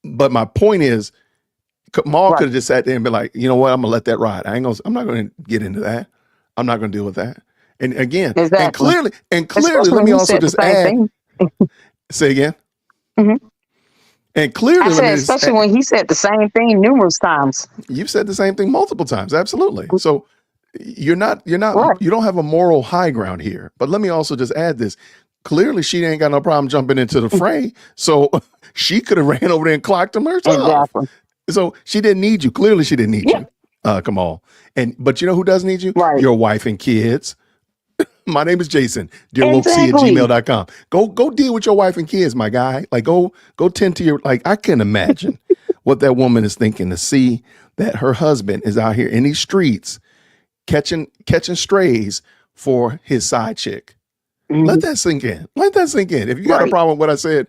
But my point is, Kamal could have just sat there and been like, you know what, I'm gonna let that ride. I'm not gonna get into that. I'm not gonna deal with that. And again,
exactly.
and clearly, let me also just add. Say again.
Mm-hmm.
And clearly,
I said, especially when he said the same thing numerous times.
You've said the same thing multiple times. Absolutely. So you're not, you don't have a moral high ground here. But let me also just add this. Clearly, she ain't got no problem jumping into the fray. So she could have ran over there and clocked him herself.
Exactly.
So she didn't need you. Clearly, she didn't need you, Kamal. But you know who does need you?
Right.
Your wife and kids. My name is Jason. DearWolfC@gmail.com. Go deal with your wife and kids, my guy. Like go tend to your, like, I can imagine what that woman is thinking to see that her husband is out here in these streets catching strays for his side chick. Let that sink in. Let that sink in. If you got a problem with what I said,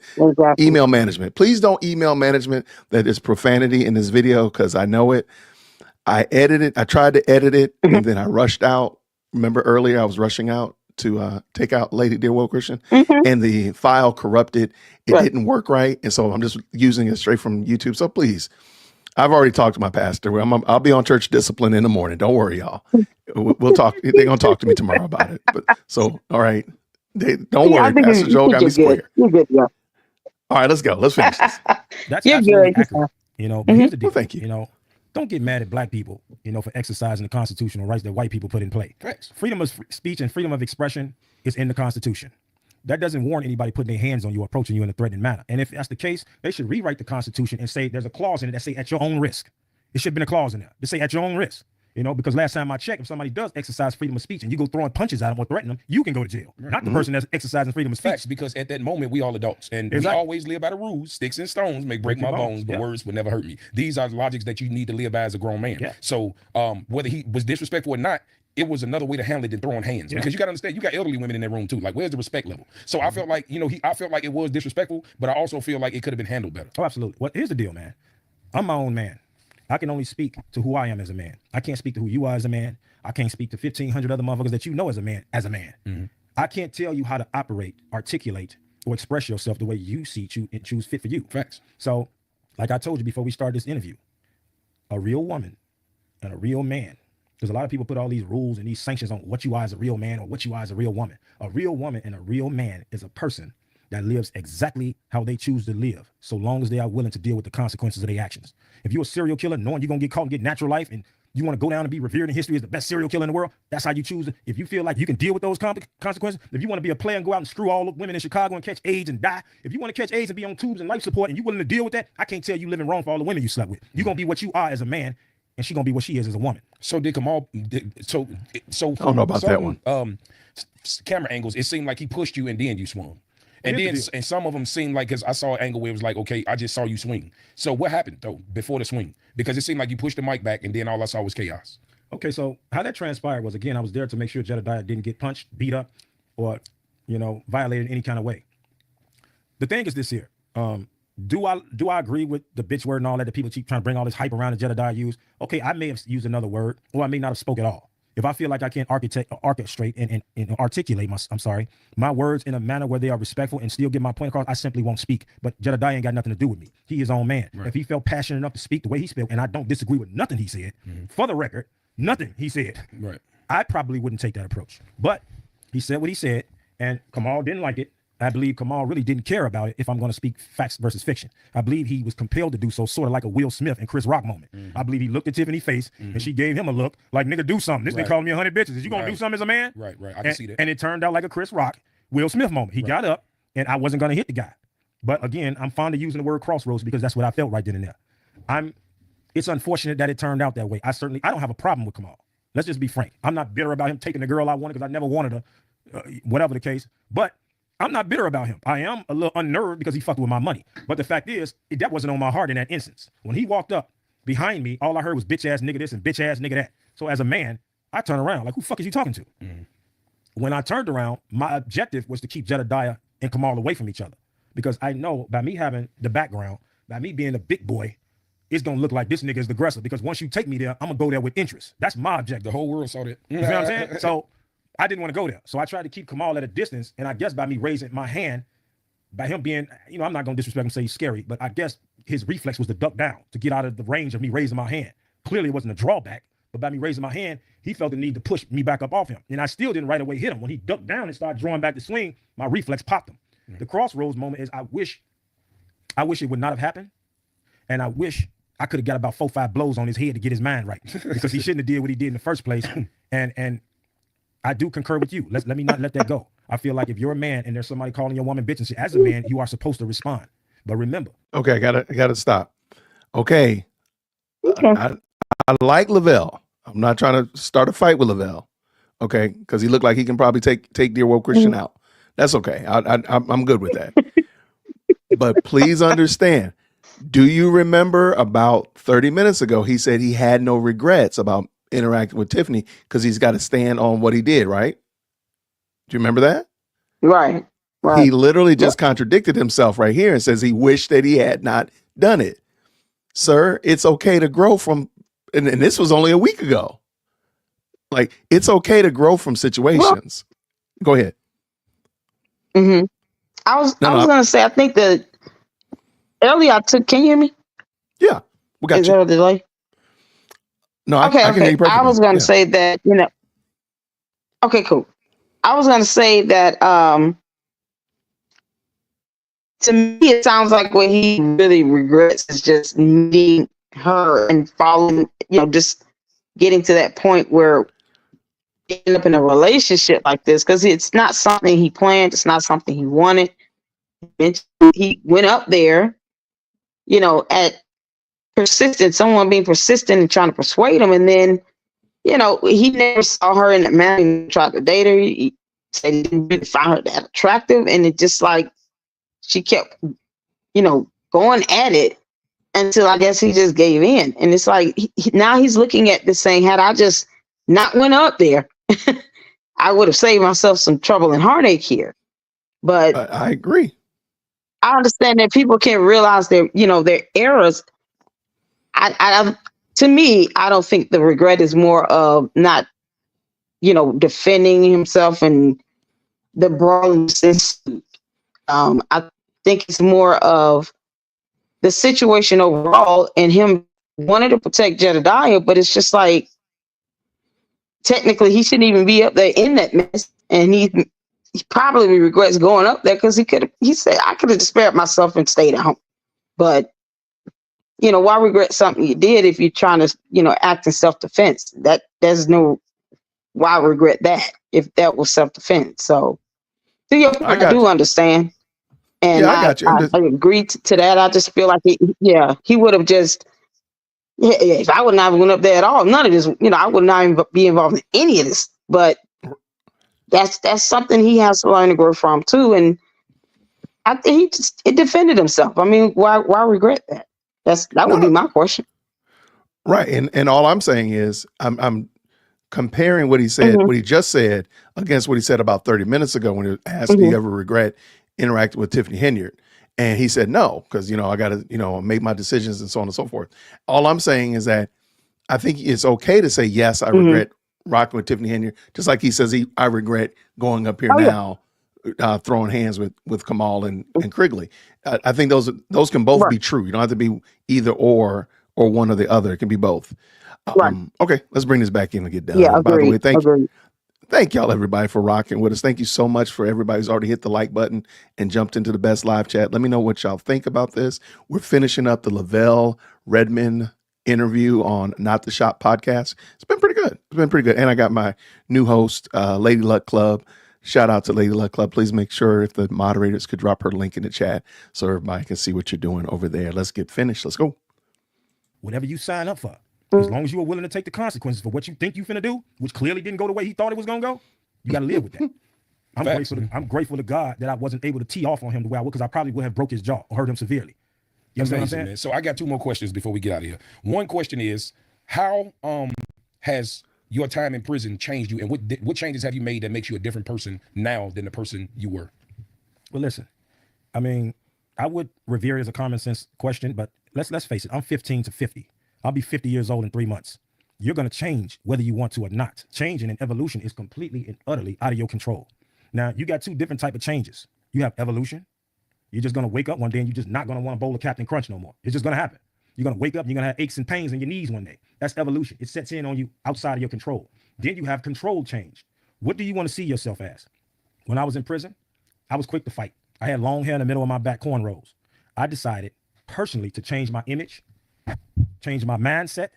email management. Please don't email management that is profanity in this video, because I know it. I tried to edit it, and then I rushed out. Remember earlier, I was rushing out to take out Lady Dear Will Christian, and the file corrupted. It didn't work right, and so I'm just using it straight from YouTube. So please, I've already talked to my pastor. I'll be on church discipline in the morning. Don't worry, y'all. We'll talk. They're gonna talk to me tomorrow about it. But so, all right. Don't worry, Pastor Joel got me square.
You're good, yeah.
All right, let's go. Let's finish this.
That's
You're
absolutely
good.
accurate. You know, but here's the deal.
Well, thank you.
You know, don't get mad at black people, you know, for exercising the constitutional rights that white people put in play. Correct. Freedom of speech and freedom of expression is in the Constitution. That doesn't warrant anybody putting their hands on you, approaching you in a threatening manner. And if that's the case, they should rewrite the Constitution and say there's a clause in it that say at your own risk. It should have been a clause in there to say at your own risk. You know, because last time I checked, if somebody does exercise freedom of speech and you go throwing punches at them or threaten them, you can go to jail. Not the person that's exercising freedom of speech.
Facts, because at that moment, we all adults. And we always live by the rules. Sticks and stones may break my bones, but words will never hurt me. These are the logics that you need to live by as a grown man. Yeah. So whether he was disrespectful or not, it was another way to handle it than throwing hands. Because you got to understand, you got elderly women in that room too. Like, where's the respect level? So I felt like, you know, I felt like it was disrespectful, but I also feel like it could have been handled better.
Oh, absolutely. Well, here's the deal, man. I'm my own man. I can only speak to who I am as a man. I can't speak to who you are as a man. I can't speak to 1,500 other motherfuckers that you know as a man. I can't tell you how to operate, articulate, or express yourself the way you see and choose fit for you.
Facts.
So, like I told you before we started this interview, a real woman and a real man, because a lot of people put all these rules and these sanctions on what you are as a real man or what you are as a real woman. A real woman and a real man is a person that lives exactly how they choose to live, so long as they are willing to deal with the consequences of their actions. If you're a serial killer, knowing you're gonna get caught and get natural life and You want to go down and be revered in history as the best serial killer in the world? That's how you choose. If you feel like you can deal with those consequences, if you want to be a player and go out and screw all the women in Chicago and catch AIDS and die, if you want to catch AIDS and be on tubes and life support and you willing to deal with that, I can't tell you living wrong for all the women you slept with. You're going to be what you are as a man, and she's going to be what she is as a woman.
So did Kamal, so
I don't know about that one.
Camera angles, it seemed like he pushed you and then you swung. And then and some of them seemed like, because I saw an angle where it was like, okay, I just saw you swing. So what happened though before the swing? Because it seemed like you pushed the mic back and then all I saw was chaos.
Okay, so how that transpired was, again, I was there to make sure Jedediah didn't get punched, beat up, or, you know, violated in any kind of way. The thing is this here. Do I agree with the bitch word and all that people keep trying to bring all this hype around that Jedediah used? Okay, I may have used another word, or I may not have spoke at all. If I feel like I can't orchestrate and articulate my words in a manner where they are respectful and still get my point across, I simply won't speak. But Jedediah ain't got nothing to do with me. He his own man. Right. If he felt passionate enough to speak the way he spoke, and I don't disagree with nothing he said, for the record, nothing he said,
right,
I probably wouldn't take that approach. But he said what he said, and Kamal didn't like it. I believe Kamal really didn't care about it if I'm going to speak facts versus fiction. I believe he was compelled to do so, sort of like a Will Smith and Chris Rock moment. I believe he looked at Tiffany's face and she gave him a look like, nigga, do something. This nigga calling me 100 bitches. Is you going to do something as a man?
Right. I can see that.
And it turned out like a Chris Rock, Will Smith moment. He got up and I wasn't going to hit the guy. But again, I'm fond of using the word crossroads because that's what I felt right then and there. It's unfortunate that it turned out that way. I don't have a problem with Kamal. Let's just be frank. I'm not bitter about him taking the girl I wanted because I never wanted her, whatever the case. But I'm not bitter about him. I am a little unnerved because he fucked with my money. But the fact is, that wasn't on my heart in that instance. When he walked up behind me, all I heard was bitch ass nigga this and bitch ass nigga that. So as a man, I turned around like, who the fuck is he talking to? When I turned around, my objective was to keep Jedediah and Kamal away from each other. Because I know by me having the background, by me being a big boy, it's going to look like this nigga is the aggressor. Because once you take me there, I'm going to go there with interest. That's my objective.
The whole world saw that.
You know what I'm saying? So I didn't want to go there. So I tried to keep Kamal at a distance. And I guess by me raising my hand, by him being, you know, I'm not going to disrespect him and say he's scary, but I guess his reflex was to duck down to get out of the range of me raising my hand. Clearly it wasn't a drawback, but by me raising my hand, he felt the need to push me back up off him. And I still didn't right away hit him. When he ducked down and started drawing back the swing, my reflex popped him. The crossroads moment is I wish it would not have happened. And I wish I could have got about 4 or 5 blows on his head to get his mind right because he shouldn't have did what he did in the first place. And I do concur with you. Let me not let that go. I feel like if you're a man and there's somebody calling your woman bitch and shit, as a man, you are supposed to respond. But remember.
Okay, I gotta stop. Okay. I like Lavelle. I'm not trying to start a fight with Lavelle. Okay, because he looked like he can probably take Dear Woke Christian out. That's okay. I'm good with that. But please understand, do you remember about 30 minutes ago, he said he had no regrets about interacting with Tiffany because he's got to stand on what he did, right? Do you remember that?
Right.
He literally just contradicted himself right here and says he wished that he had not done it. Sir, it's okay to grow from, and this was only a week ago. Like, it's okay to grow from situations. Go ahead.
I was going to say, I think that earlier I took, can you hear me?
Yeah. We got
Is there a delay?
No,
okay,
I can hear you perfectly.
I was going to say that, you know, okay, cool. I was going to say that to me, it sounds like what he really regrets is just meeting her and following, you know, just getting to that point where he end up in a relationship like this, because it's not something he planned. It's not something he wanted. He went up there, you know, at someone being persistent and trying to persuade him. And then, you know, he never saw her in that manner and tried to date her. He said he didn't really find her that attractive. And it just like, she kept, you know, going at it until I guess he just gave in. And it's like, now he's looking at this saying, had I just not went up there, I would have saved myself some trouble and heartache here. But
I agree.
I understand that people can't realize their, you know, their errors. To me, I don't think the regret is more of not, you know, defending himself and the brawling. I think it's more of the situation overall and him wanting to protect Jedediah, but it's just like, technically he shouldn't even be up there in that mess. And he probably regrets going up there because he said, I could have just spared myself and stayed at home. But why regret something you did if you're trying to, act in self-defense? There's no why regret that if that was self-defense. So to your point, I do understand. And
I got you.
I agree to that. I just feel like he would have just, if I would not have went up there at all, none of this, I would not even be involved in any of this. But that's something he has to learn to grow from too. And I think it defended himself. I mean, why regret that? That would be my question.
Right. And all I'm saying is I'm comparing what he said, what he just said, against what he said about 30 minutes ago when he was asked, do you ever regret interacting with Tiffany Henyard? And he said no, because I got to make my decisions and so on and so forth. All I'm saying is that I think it's okay to say yes, I regret rocking with Tiffany Henyard, just like he says I regret going up here now, throwing hands with Kamal and Krigley. I think those can both be true. You don't have to be either or one or the other. It can be both. Okay, let's bring this back in and get done.
Yeah,
by the way, thank
you.
Thank y'all, everybody, for rocking with us. Thank you so much for everybody who's already hit the like button and jumped into the best live chat. Let me know what y'all think about this. We're finishing up the Lavelle Redmond interview on Not the Shop podcast. It's been pretty good. And I got my new host, Lady Luck Club. Shout out to Lady Luck Club. Please make sure if the moderators could drop her link in the chat so everybody can see what you're doing over there. Let's get finished. Let's go.
Whatever you sign up for, as long as you are willing to take the consequences for what you think you're finna do, which clearly didn't go the way he thought it was gonna go, you gotta live with that. I'm grateful to God that I wasn't able to tee off on him the way I would, because I probably would have broke his jaw or hurt him severely. You understand what I'm saying?
Man. So I got two more questions before we get out of here. One question is, how has your time in prison changed you, and what changes have you made that makes you a different person now than the person you were?
Well, listen, I mean, I would revere it as a common sense question, but let's face it, I'm 15 to 50. I'll be 50 years old in 3 months. You're going to change whether you want to or not. Changing and evolution is completely and utterly out of your control. Now, you got two different type of changes. You have evolution. You're just going to wake up one day and you're just not going to want to bowl a Captain Crunch no more. It's just going to happen. You're going to wake up and you're going to have aches and pains in your knees one day. That's evolution. It sets in on you outside of your control. Then you have control change. What do you want to see yourself as? When I was in prison, I was quick to fight. I had long hair in the middle of my back, cornrows. I decided personally to change my image, change my mindset,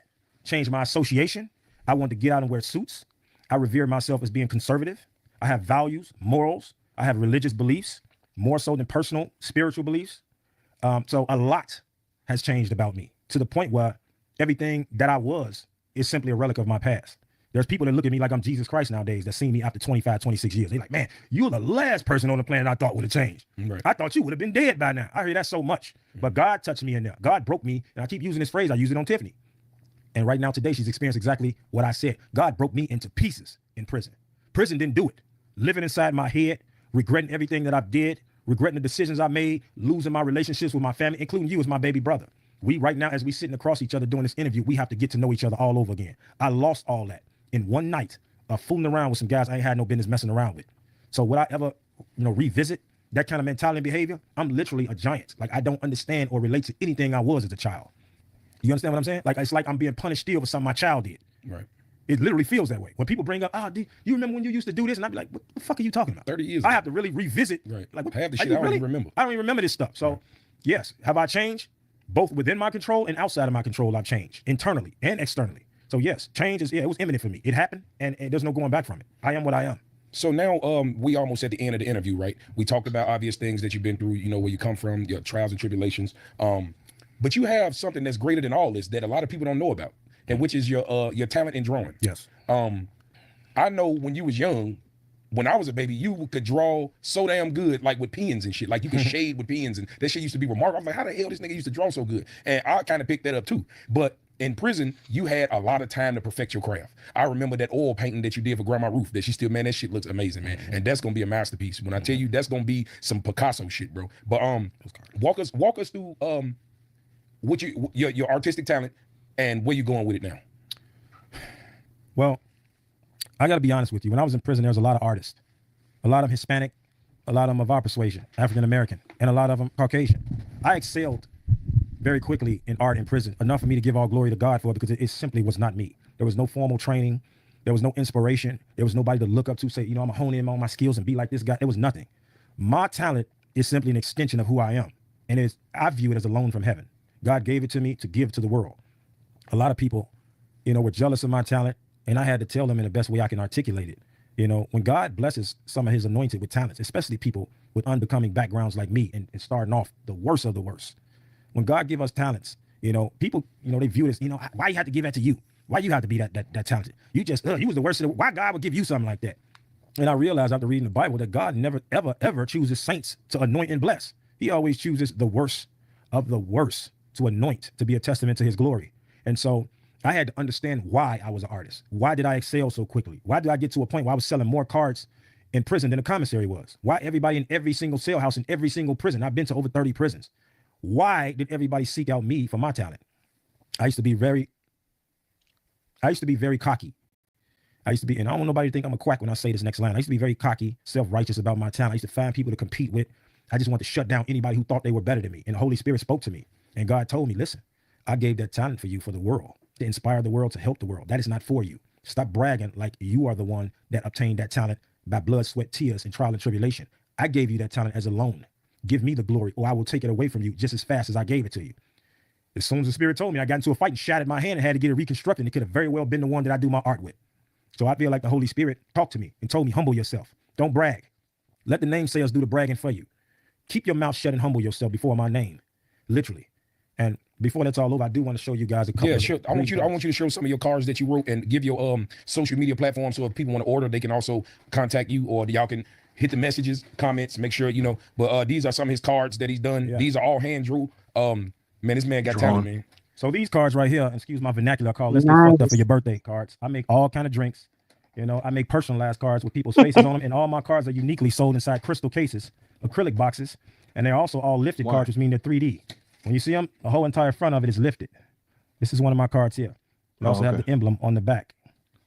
change my association. I wanted to get out and wear suits. I revere myself as being conservative. I have values, morals. I have religious beliefs, more so than personal, spiritual beliefs. So a lot has changed about me, to the point where everything that I was is simply a relic of my past. There's people that look at me like I'm Jesus Christ nowadays that see me after 25, 26 years. They're like, man, you're the last person on the planet I thought would have changed.
Right.
I thought you would have been dead by now. I hear that so much. But God touched me in there. God broke me. And I keep using this phrase. I use it on Tiffany. And right now today, she's experienced exactly what I said. God broke me into pieces in prison. Prison didn't do it. Living inside my head, regretting everything that I did, regretting the decisions I made, losing my relationships with my family, including you as my baby brother. We right now, as we sitting across each other doing this interview, we have to get to know each other all over again. I lost all that in one night of fooling around with some guys I ain't had no business messing around with. So would I ever, revisit that kind of mentality and behavior? I'm literally a giant. Like, I don't understand or relate to anything I was as a child. You understand what I'm saying? Like, it's like I'm being punished still for something my child did.
Right.
It literally feels that way. When people bring up, do you remember when you used to do this? And I'd be like, what the fuck are you talking about?
30 years
I
ago.
have to really revisit.
Right.
Like,
half the shit I don't even remember.
I don't even remember this stuff. So, yes, have I changed? Both within my control and outside of my control, I've changed internally and externally. So yes, change is, it was imminent for me. It happened, and there's no going back from it. I am what I am.
So now we almost at the end of the interview, right? We talked about obvious things that you've been through, where you come from, your trials and tribulations. But you have something that's greater than all this that a lot of people don't know about, and which is your talent in drawing.
Yes.
I know when you was young, when I was a baby, you could draw so damn good, like with pens and shit. Like you could shade with pens, and that shit used to be remarkable. I was like, how the hell this nigga used to draw so good? And I kind of picked that up too. But in prison, you had a lot of time to perfect your craft. I remember that oil painting that you did for Grandma Ruth, that she still, man, that shit looks amazing, man. And that's gonna be a masterpiece. When I tell you, that's gonna be some Picasso shit, bro. But walk us through what your artistic talent and where you going with it now.
Well, I got to be honest with you. When I was in prison, there was a lot of artists, a lot of Hispanic, a lot of them of our persuasion, African-American, and a lot of them Caucasian. I excelled very quickly in art in prison, enough for me to give all glory to God for it, because it simply was not me. There was no formal training. There was no inspiration. There was nobody to look up to, say, I'm gonna hone in on my skills and be like this guy. There was nothing. My talent is simply an extension of who I am. And I view it as a loan from heaven. God gave it to me to give to the world. A lot of people, were jealous of my talent, and I had to tell them in the best way I can articulate it. When God blesses some of his anointed with talents, especially people with unbecoming backgrounds like me and starting off the worst of the worst. When God give us talents, people, they view this, why you have to give that to you? Why you have to be that talented? You just, you was the worst of the, why God would give you something like that? And I realized after reading the Bible that God never, ever, ever chooses saints to anoint and bless. He always chooses the worst of the worst to anoint, to be a testament to his glory. And so I had to understand why I was an artist. Why did I excel so quickly? Why did I get to a point where I was selling more cards in prison than the commissary was? Why everybody in every single cell house in every single prison? I've been to over 30 prisons. Why did everybody seek out me for my talent? I used to be very cocky. I used to be, and I don't want nobody to think I'm a quack when I say this next line. I used to be very cocky, self-righteous about my talent. I used to find people to compete with. I just wanted to shut down anybody who thought they were better than me. And the Holy Spirit spoke to me. And God told me, listen, I gave that talent for you for the world, to inspire the world, to help the world. That is not for you. Stop bragging like you are the one that obtained that talent by blood, sweat, tears, and trial and tribulation. I gave you that talent as a loan. Give me the glory, or I will take it away from you just as fast as I gave it to you. As soon as the Spirit told me, I got into a fight and shattered my hand and had to get it reconstructed. It could have very well been the one that I do my art with. So I feel like the Holy Spirit talked to me and told me, humble yourself. Don't brag. Let the namesayers do the bragging for you. Keep your mouth shut and humble yourself before my name, literally. And before that's all over, I do want to show you guys a couple. Yeah,
sure. I want you to show some of your cards that you wrote and give your social media platform, so if people want to order, they can also contact you, or y'all can hit the messages, comments, make sure But these are some of his cards that he's done. Yeah. These are all hand drew. Man, this man got talent, man.
So these cards right here, excuse my vernacular call, let's get fucked up for your birthday cards. I make all kind of drinks. I make personalized cards with people's faces on them, and all my cards are uniquely sold inside crystal cases, acrylic boxes, and they're also all lifted cards, which mean they're 3D. When you see them, the whole entire front of it is lifted. This is one of my cards here. We also have the emblem on the back.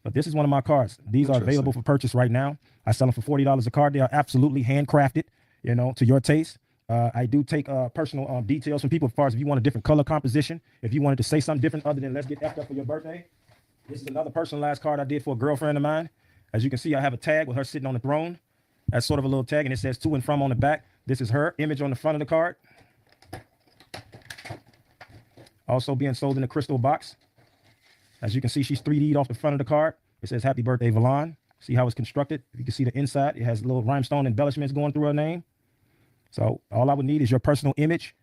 But this is one of my cards. These are available for purchase right now. I sell them for $40 a card. They are absolutely handcrafted, to your taste. I do take personal details from people as far as if you want a different color composition, if you wanted to say something different other than let's get effed up for your birthday. This is another personalized card I did for a girlfriend of mine. As you can see, I have a tag with her sitting on the throne. That's sort of a little tag, and it says to and from on the back. This is her image on the front of the card. Also being sold in a crystal box. As you can see, she's 3D'd off the front of the card. It says, happy birthday, Valon. See how it's constructed? You can see the inside. It has little rhinestone embellishments going through her name. So all I would need is your personal image,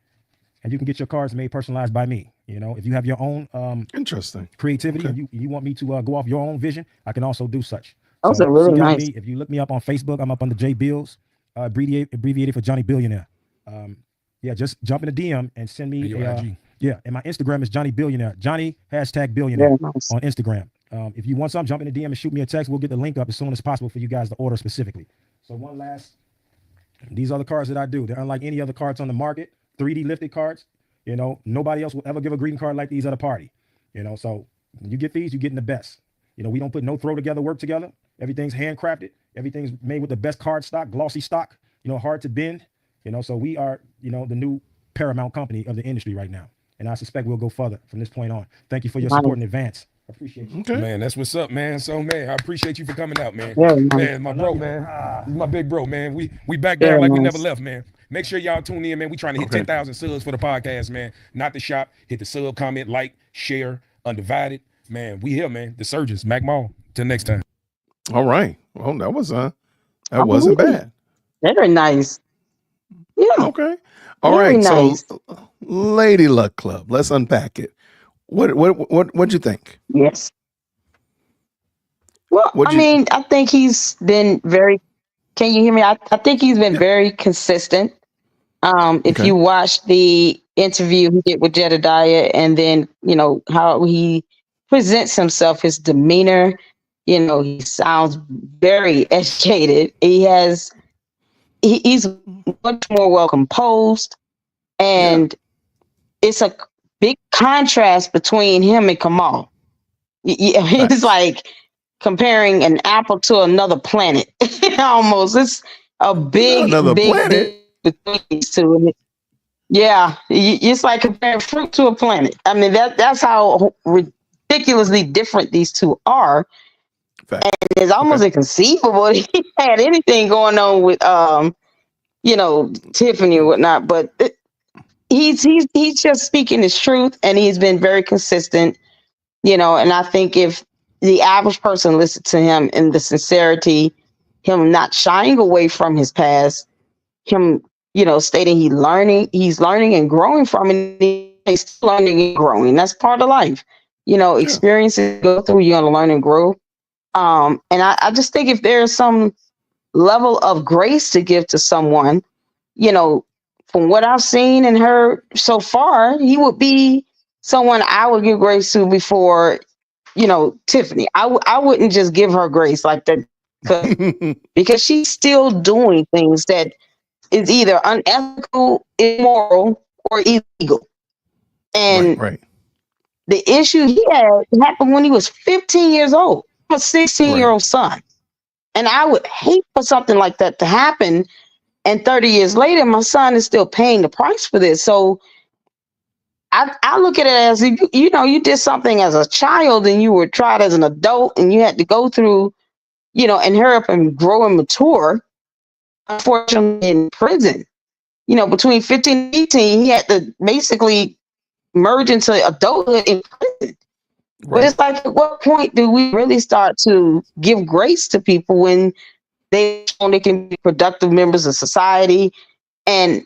and you can get your cards made personalized by me. If you have your own
interesting
creativity, and you want me to go off your own vision, I can also do such.
Those are really nice.
If you look me up on Facebook, I'm up under J Bills, abbreviated for Johnny Billionaire. Just jump in the DM and send me and my Instagram is Johnny Billionaire. Johnny #billionaire on Instagram. If you want something, jump in the DM and shoot me a text. We'll get the link up as soon as possible for you guys to order specifically. So these are the cards that I do. They're unlike any other cards on the market. 3D lifted cards. Nobody else will ever give a greeting card like these at a party. So when you get these, you're getting the best. We don't put no throw together work together. Everything's handcrafted. Everything's made with the best card stock, glossy stock, hard to bend. So we are, the new paramount company of the industry right now. And I suspect we'll go further from this point on. Thank you for your support in advance. I appreciate you.
Okay. Man, that's what's up, man. So, man, I appreciate you for coming out, man. Yeah, man, my bro, man. My big bro, man. We back down like we never left, man. Make sure y'all tune in, man. We trying to hit 10,000 subs for the podcast, man. Not the shop. Hit the sub, comment, like, share, undivided. Man, we here, man. The Surgeons, Mac Mall. Till next time.
All right. Well, that wasn't bad.
Very nice. Yeah.
Okay. All right. Nice. So, Lady Luck Club. Let's unpack it. What'd you think?
Yes. Well, I think he's been very. Can you hear me? I think he's been very consistent. If you watch the interview he did with Jedediah, and then how he presents himself, his demeanor, he sounds very educated. He's much more well composed, and it's a big contrast between him and Kamal. It's like comparing an apple to another planet. Almost, it's a big planet between these two. Yeah, it's like comparing fruit to a planet. I mean, that's how ridiculously different these two are. Fact. And it's almost inconceivable he had anything going on with Tiffany or whatnot. But he's just speaking his truth, and he's been very consistent, and I think if the average person listened to him in the sincerity, him not shying away from his past, him, stating he's learning and growing from it, he's still learning and growing. That's part of life. Experiences you go through, you're going to learn and grow. And I just think if there's some level of grace to give to someone, from what I've seen and heard so far, he would be someone I would give grace to before, Tiffany. I wouldn't just give her grace like that because she's still doing things that is either unethical, immoral, or illegal. And
right.
The issue he had happened when he was 15 years old, a 16-year-old son. And I would hate for something like that to happen. And 30 years later, my son is still paying the price for this. So I look at it as, you did something as a child and you were tried as an adult and you had to go through, and hurry up and grow and mature. Unfortunately, in prison, between 15 and 18, he had to basically merge into adulthood in prison. Right. But it's like, at what point do we really start to give grace to people when they can be productive members of society? And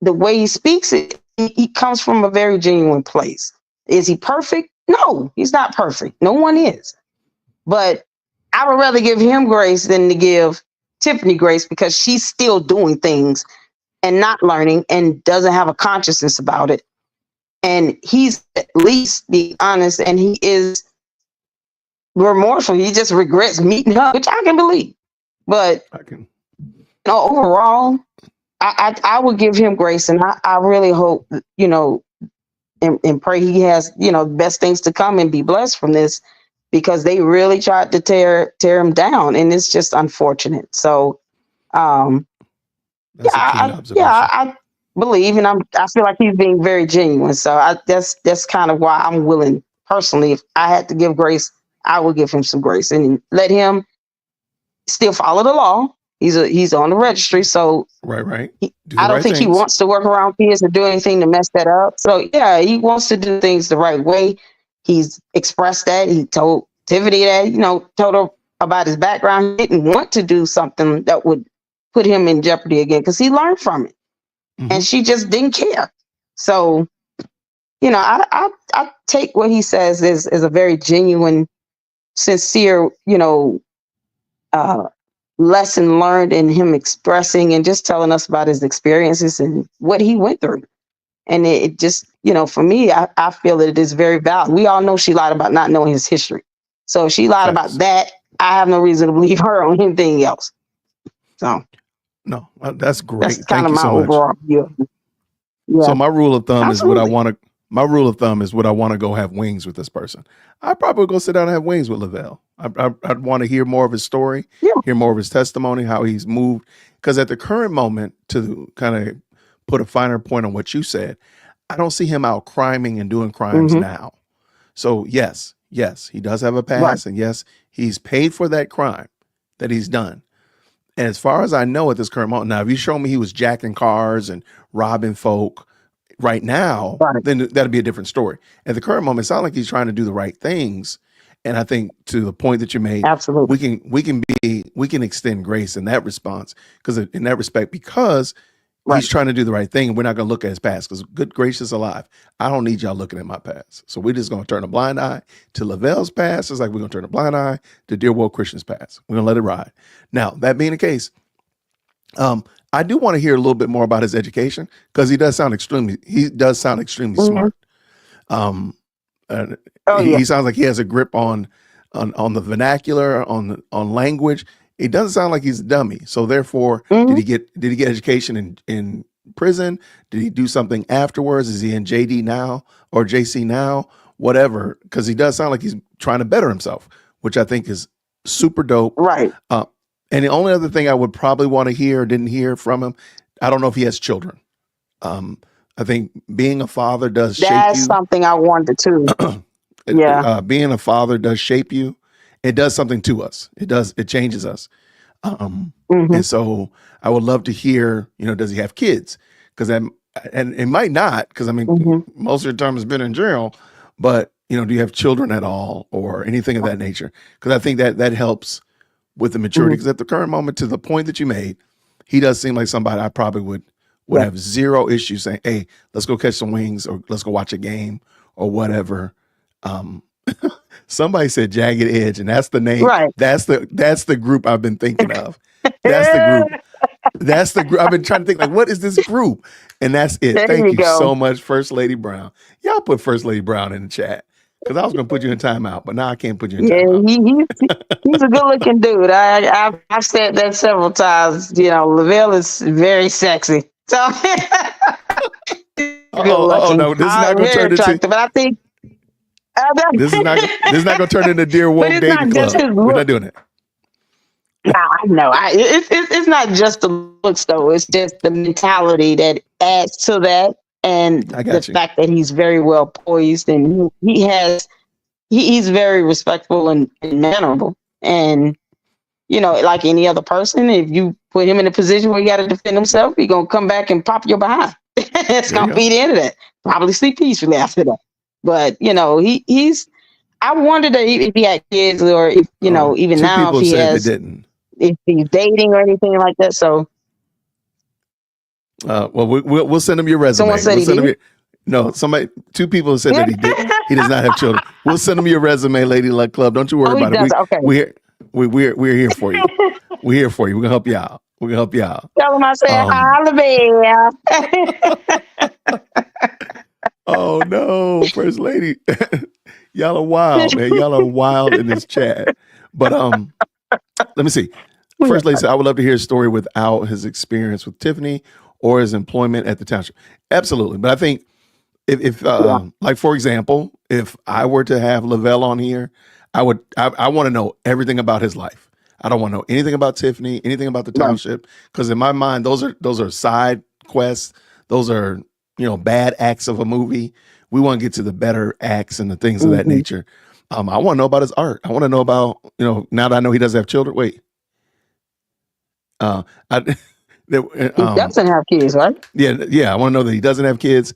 the way he speaks it, he comes from a very genuine place. Is he perfect? No, he's not perfect. No one is. But I would rather give him grace than to give Tiffany grace, because she's still doing things and not learning and doesn't have a consciousness about it. And he's at least being honest, and he is remorseful. He just regrets meeting her, which I can believe. But overall, I would give him grace, and I really hope, and pray he has, the best things to come and be blessed from this, because they really tried to tear him down, and it's just unfortunate. So, I believe, and I feel like he's being very genuine. So that's kind of why I'm willing, personally, if I had to give grace, I would give him some grace and let him still follow the law. He's on the registry, so
right.
I don't think he wants to work around kids or do anything to mess that up. So yeah, he wants to do things the right way. He's expressed that. He told Tiffany that, told her about his background. He didn't want to do something that would put him in jeopardy again, because he learned from it. Mm-hmm. And she just didn't care. So, I take what he says as a very genuine, sincere, lesson learned in him expressing and just telling us about his experiences and what he went through. And it just, for me, I feel that it is very valid. We all know she lied about not knowing his history. So if she lied about that, I have no reason to believe her on anything else. So.
No, that's great.
That's kind of my overall view. Yeah.
So my rule of thumb is what I want to. My rule of thumb is what I want to go have wings with this person. I'd probably go sit down and have wings with Lavelle. I'd want to hear more of his story, hear more of his testimony, how he's moved. Because at the current moment, to kind of put a finer point on what you said, I don't see him out criming and doing crimes now. So yes, he does have a past, and yes, he's paid for that crime that he's done. And as far as I know at this current moment, now, if you show me he was jacking cars and robbing folk right now, then that'd be a different story. At the current moment, it sounds like he's trying to do the right things. And I think to the point that you made,
absolutely,
we can extend grace in that response, in that respect, because he's trying to do the right thing, and we're not going to look at his past, because good gracious alive, I don't need y'all looking at my past. So we're just going to turn a blind eye to Lavelle's past. It's like we're going to turn a blind eye to Dear World Christian's past. We're going to let it ride. Now, that being the case, I do want to hear a little bit more about his education, because he does sound extremely smart. He sounds like he has a grip on the vernacular, on language. It doesn't sound like he's a dummy. So therefore, did he get education in prison? Did he do something afterwards? Is he in JD now or JC now? Whatever, because he does sound like he's trying to better himself, which I think is super dope.
Right.
And the only other thing I would probably want to hear or didn't hear from him, I don't know if he has children. I think being a father does shape you.
That's something I wanted to.
Being a father does shape you. It does something to us. It changes us. And so I would love to hear, does he have kids? Because and it might not, because I mean, most of your time has been in jail, but you know, do you have children at all or anything of that nature? Because I think that helps with the maturity. Because at the current moment, to the point that you made, he does seem like somebody I probably would have zero issue saying, "Hey, let's go catch some wings or let's go watch a game or whatever." Somebody said Jagged Edge, and that's the name.
Right.
That's the group I've been thinking of. That's the group. That's the group. I've been trying to think, like, what is this group? And that's it.
There
Thank
you
you
go.
so much, First Lady Brown. Y'all put First Lady Brown in the chat, because I was going to put you in timeout, but now I can't put you in timeout.
He's a good looking dude. I've said that several times. You know, Lavelle is very sexy. So
oh no, this is not going to turn into.
But I think
this is not going to turn into Dear Woke Dating Club. We're not doing it.
I know. It's not just the looks, though. It's just the mentality that adds to that, and the fact that he's very well poised, and he's very respectful and mannerable. And you know, like any other person, if you put him in a position where he got to defend himself, he's gonna come back and pop your behind. It's gonna be the end of that. Probably sleep peacefully after that. But you know, he's. I wondered if he had kids, or if you know, even now if he has. If he's dating or anything like that. So,
well, we'll send him your resume.
Someone said
he did? No, two people said that he did. He does not have children. We'll send him your resume, Lady Luck Club. Don't you worry about it.
Okay.
We're here for you. We're here for you. We're gonna help you out.
Tell him I said, Lavelle.
Oh no, First Lady, y'all are wild, man. Y'all are wild in this chat. But let me see. First Lady said, I would love to hear a story without his experience with Tiffany or his employment at the township. Absolutely. But I think if like, for example, if I were to have Lavelle on here, I want to know everything about his life. I don't want to know anything about Tiffany, anything about the township, because in my mind, those are side quests. Those are, you know, bad acts of a movie. We want to get to the better acts and the things of that nature. I want to know about his art. I want to know about, you know, now that I know he doesn't have children. Wait.
He doesn't have kids, right?
Yeah. I want to know that he doesn't have kids.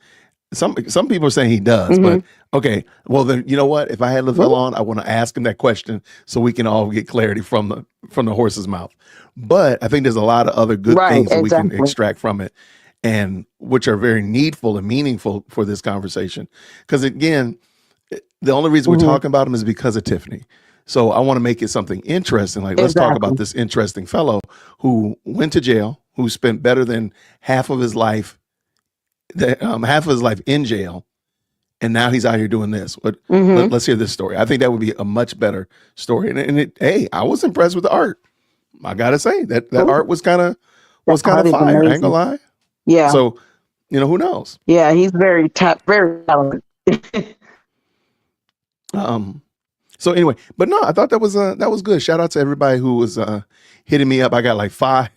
Some people are saying he does, but okay. Well, then you know what? If I had Lavelle on, I want to ask him that question so we can all get clarity from the horse's mouth. But I think there's a lot of other good things that we can extract from it, and which are very needful and meaningful for this conversation. Because again, the only reason we're talking about him is because of Tiffany. So I want to make it something interesting. Like, let's talk about this interesting fellow who went to jail, who spent better than half of his life in jail, and now he's out here doing this. But let's hear this story. I think that would be a much better story. Hey, I was impressed with the art. I gotta say that art was kind of fire. Amazing. I ain't gonna lie.
Yeah.
So, you know, who knows?
Yeah, he's very talented.
So anyway, but no, I thought that was good. Shout out to everybody who was hitting me up. I got like 5.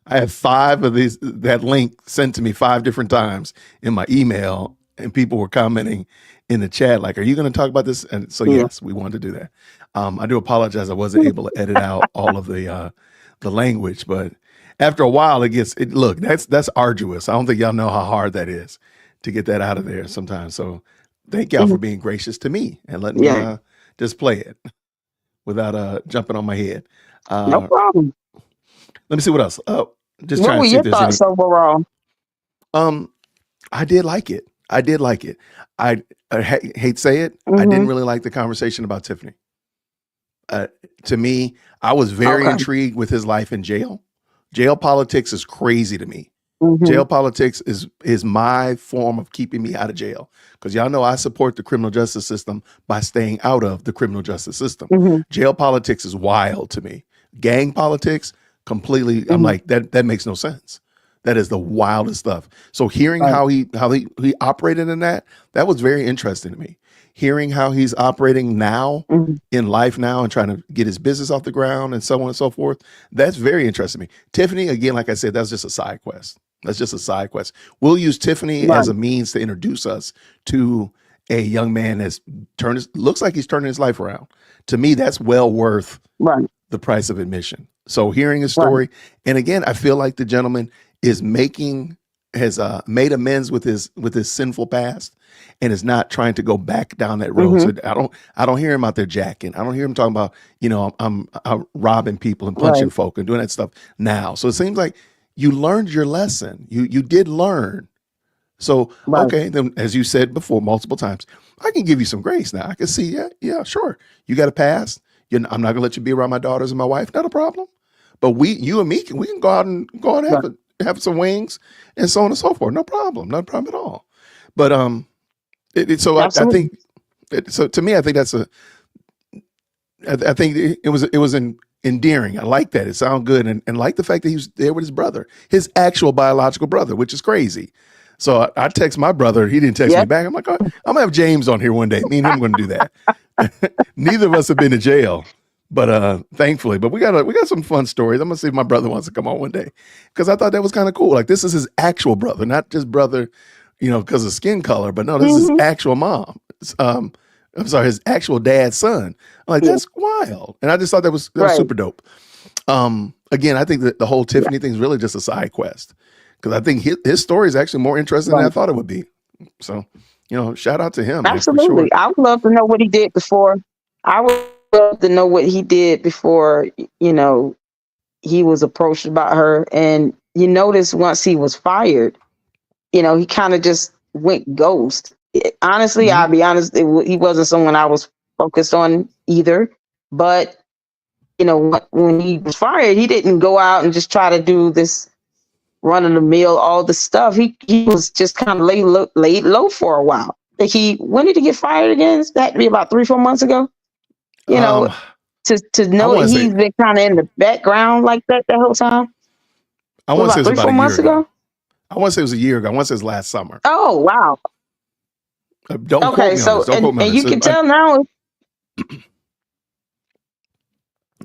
I have 5 of that link sent to me 5 different times in my email, and people were commenting in the chat like, "Are you going to talk about this?" And so yes, we wanted to do that. I do apologize. I wasn't able to edit out all of the language, but after a while, look, that's arduous. I don't think y'all know how hard that is to get that out of there sometimes. So thank y'all for being gracious to me and letting me just play it without jumping on my head.
No problem.
Let me see what else. Just
what
trying
were
to see
your
if there's
thoughts
any.
overall?
I did like it. I hate to say it. I didn't really like the conversation about Tiffany. To me, I was very intrigued with his life in jail. Jail politics is crazy to me. Jail politics is my form of keeping me out of jail. Because y'all know I support the criminal justice system by staying out of the criminal justice system. Jail politics is wild to me. Gang politics, completely, I'm like, that makes no sense. That is the wildest stuff. So hearing how he operated in that was very interesting to me. Hearing how he's operating now in life now and trying to get his business off the ground and so on and so forth, that's very interesting to me. Tiffany, again, like I said, that's just a side quest. That's just a side quest. We'll use Tiffany as a means to introduce us to a young man that's looks like he's turning his life around. To me, that's well worth the price of admission. So hearing his story, and again, I feel like the gentleman is making has made amends with his sinful past and is not trying to go back down that road. So I don't hear him out there jacking. I don't hear him talking about, I'm robbing people and punching
Right.
folk and doing that stuff now. So it seems like you learned your lesson. You did learn. So,
Right.
okay, then as you said before multiple times, I can give you some grace now. I can see, yeah, sure. You got a pass. I'm not gonna let you be around my daughters and my wife. Not a problem. But you and me we can go out and
Right.
have some wings and so on and so forth. No problem. Not a problem at all. But so I
Absolutely.
think so to me, I think that's I think it was endearing. I like that. It sounded good, and like the fact that he was there with his brother, his actual biological brother, which is crazy. So I text my brother. He didn't text me
Yep.
back. I'm like, oh, I'm gonna have James on here one day. Me and him going to do that. Neither of us have been to jail, but thankfully. But we got some fun stories. I'm gonna see if my brother wants to come on one day because I thought that was kind of cool. Like this is his actual brother, not just brother, because of skin color. But no, this is his actual mom. I'm sorry, his actual dad's son. I'm like,
Yeah.
that's wild. And I just thought that was
Right.
super dope. Again, I think that the whole Tiffany thing is really just a side quest because I think his story is actually more interesting than I
Right.
thought it would be. So, shout out to him, man, for sure.
Absolutely. I would love to know what he did before. I would love to know what he did before, he was approached about her. And you notice once he was fired, he kind of just went ghost. Honestly,
Mhm.
I'll be honest, he wasn't someone I was focused on either. But, when he was fired, he didn't go out and just try to do this run of the mill, all the stuff. He was just kind of laid low for a while. When did he get fired again? That had to be about 3-4 months ago. To
I
know
wanna
that
say
he's been kind of in the background like that the whole time.
I want to say it was about
3-4
a year
months
ago.
ago.
I want to say it was a year ago. I want to say it was last summer.
Oh wow.
Don't quote
Okay,
me on
so
this. Don't quote me on
and
this.
you can tell now.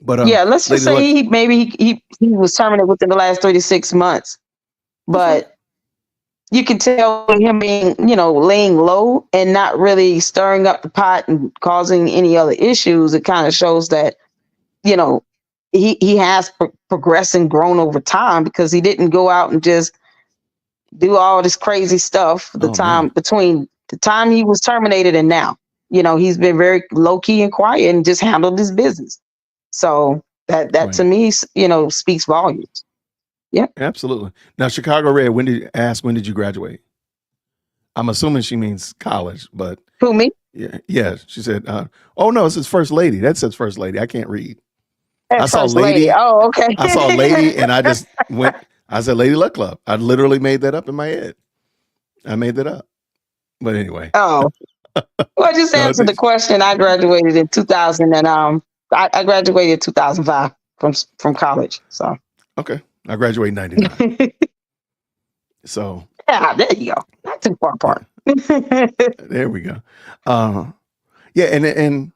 But
Yeah, let's just
Lady Luck,
say he was terminated within the last 3 to 6 months, but you can tell with him being, laying low and not really stirring up the pot and causing any other issues. It kind of shows that, he has progressed and grown over time because he didn't go out and just do all this crazy stuff between the time he was terminated and now. He's been very low key and quiet and just handled his business. So that to
right.
me, speaks volumes. Yeah.
Absolutely. Now, Chicago Red, when did you graduate? I'm assuming she means college, but
Who, me?
yeah. She said, "Oh no, it says First Lady." That says First Lady. I can't read.
At
I saw
First Lady.
Lady.
Oh, okay.
I saw Lady, and I just went. I said Lady Luck Club. I literally made that up in my head. I made that up. But anyway,
Oh, well, just
no,
answer the question. I graduated in 2000, and I graduated in 2005 from college. So
okay. I graduated in '99. So
yeah, there you go. Not too far apart.
there we go. Yeah, and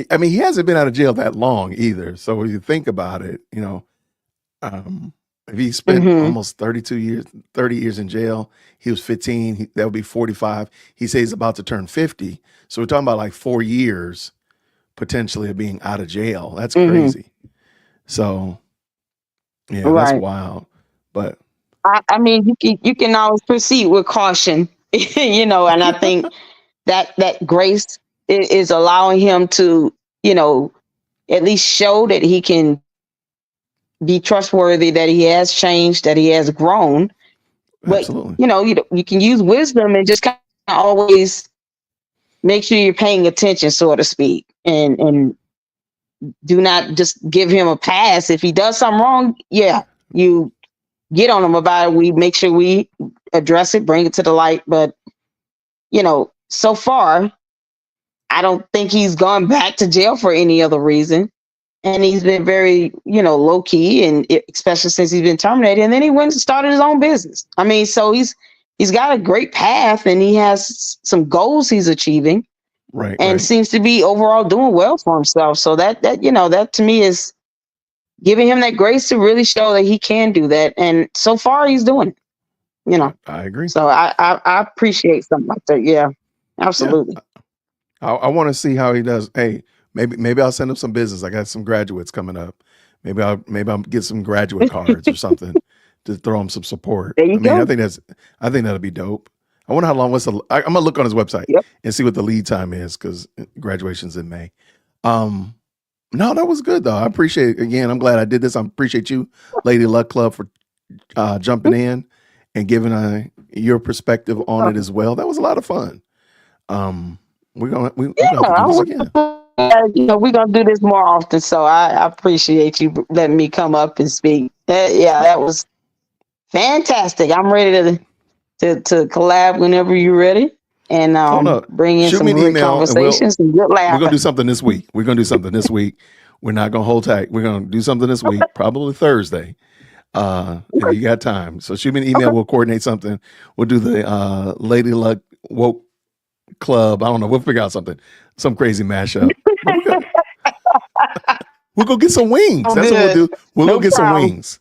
I mean, he hasn't been out of jail that long either. So when you think about it, if he spent almost 30 years in jail, he was 15, that would be 45. He says he's about to turn 50. So we're talking about like 4 years potentially of being out of jail. That's crazy. So yeah, that's
Right.
wild. But
I mean, you can always proceed with caution, and I think that grace is allowing him to, at least show that he can be trustworthy, that he has changed, that he has grown. But
absolutely.
you can use wisdom and just kind of always make sure you're paying attention, so to speak, and do not just give him a pass if he does something wrong. Yeah, you get on him about it. We make sure we address it, bring it to the light. But so far, I don't think he's gone back to jail for any other reason. And he's been very, low key, and especially since he's been terminated. And then he went and started his own business. I mean, so he's got a great path, and he has some goals he's achieving,
Right.
and seems to be overall doing well for himself. So that to me is giving him that grace to really show that he can do that. And so far, he's doing it.
I agree.
So I appreciate something like that. Yeah, absolutely.
Yeah. I want to see how he does. Hey, maybe I'll send him some business. I got some graduates coming up. Maybe I'll get some graduate cards or something to throw him some support.
There you go.
I think that'll be dope. I wonder how long I'm gonna look on his website and see what the lead time is, because graduation's in May. No, that was good though. I appreciate it. Again, I'm glad I did this. I appreciate you, Lady Luck Club, for jumping in and giving your perspective on it as well. That was a lot of fun. We're gonna have to do this again.
We're gonna do this more often. So I appreciate you letting me come up and speak. That was fantastic. I'm ready to collab whenever you're ready, and bring in some great conversations and good laughter.
We're gonna do something this week. We're not gonna hold tight. We're gonna do something this week, probably Thursday. If you got time. So shoot me an email. We'll coordinate something. We'll do the Lady Luck Woke Club. I don't know. We'll figure out something. Some crazy mashup. We'll go get some wings. That's what we'll do. We'll go get some wings.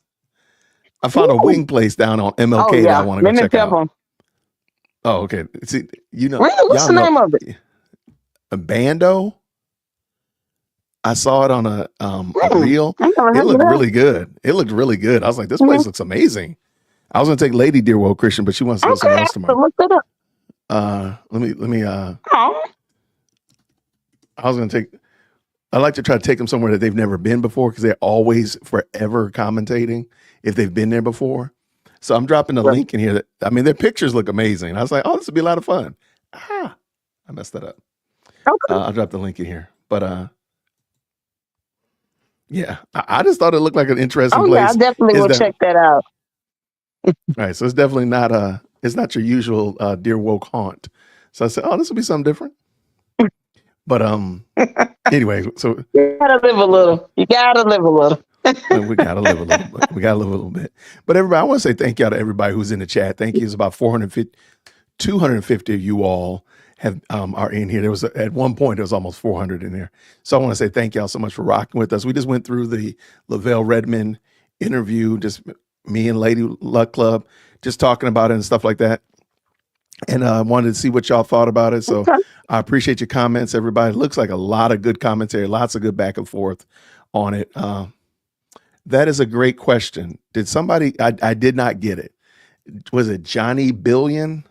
I found a wing place down on MLK that I want to go check out. Oh, okay. See,
really? What's the name of it?
A Bando. I saw it on a reel. It looked really good. I was like, this place looks amazing. I was gonna take Lady Dearwood Christian, but she wants to go somewhere else tomorrow.
Look it up.
I like to try to take them somewhere that they've never been before, because they're always forever commentating if they've been there before. So I'm dropping the link in here. Their pictures look amazing. I was like, oh, this would be a lot of fun. I messed that up.
Okay.
I'll drop the link in here. But yeah, I just thought it looked like an interesting place.
Yeah, I definitely will check that out.
All right, so it's definitely not it's not your usual Dear Woke haunt. So I said, oh, this will be something different. But anyway, so
you gotta live a little.
we gotta live a little bit. But everybody, I want to say thank you to everybody who's in the chat. Thank you. It's about 250 of you all are in here. There was at one point there was almost 400 in there. So I want to say thank y'all so much for rocking with us. We just went through the Lavelle Redmond interview, just me and Lady Luck Club, just talking about it and stuff like that. And I wanted to see what y'all thought about it. So I appreciate your comments, everybody. It looks like a lot of good commentary, lots of good back and forth on it. That is a great question. Did somebody, I did not get it. Was it Johnny Billionaire?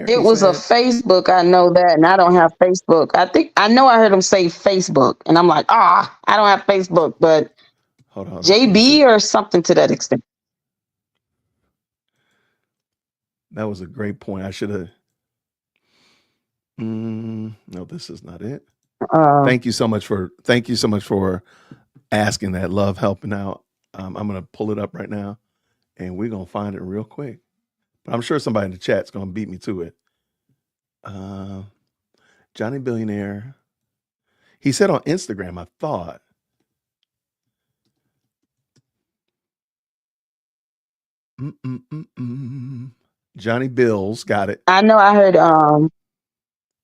It was a Facebook. I know that, and I don't have Facebook. I know I heard him say Facebook, and I'm like, I don't have Facebook, but
hold on,
JB or something to that extent.
That was a great point. I should have. No, this is not it. Thank you so much for asking that. Love helping out. I'm gonna pull it up right now, and we're gonna find it real quick. But I'm sure somebody in the chat's gonna beat me to it. Johnny Billionaire. He said on Instagram, I thought. Johnny Bills, got it.
I know I heard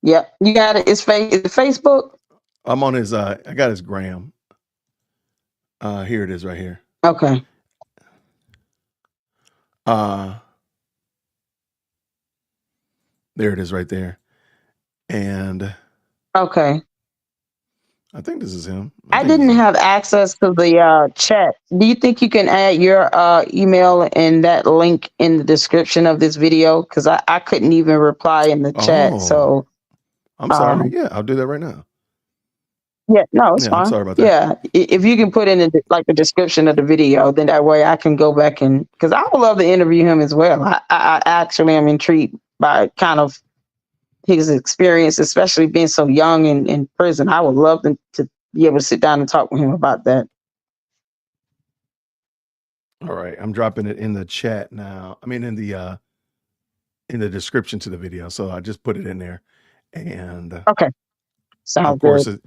yep, you got it. Is it Facebook?
I'm on his I got his gram. Here it is right here.
Okay.
There it is right there. And
okay.
I think this is him.
I didn't have access to the chat. Do you think you can add your email and that link in the description of this video? Because I couldn't even reply in the chat. So
I'm sorry. Yeah, I'll do that right now.
Yeah, no, it's fine. I'm sorry about that. Yeah, if you can put in the description of the video, then that way I can go back and, because I would love to interview him as well. I actually am intrigued by kind of his experience, especially being so young and in prison. I would love to be able to sit down and talk with him about that.
All right, I'm dropping it in the chat now. I mean, in the description to the video. So I just put it in there, and
okay, sounds
of course,
good.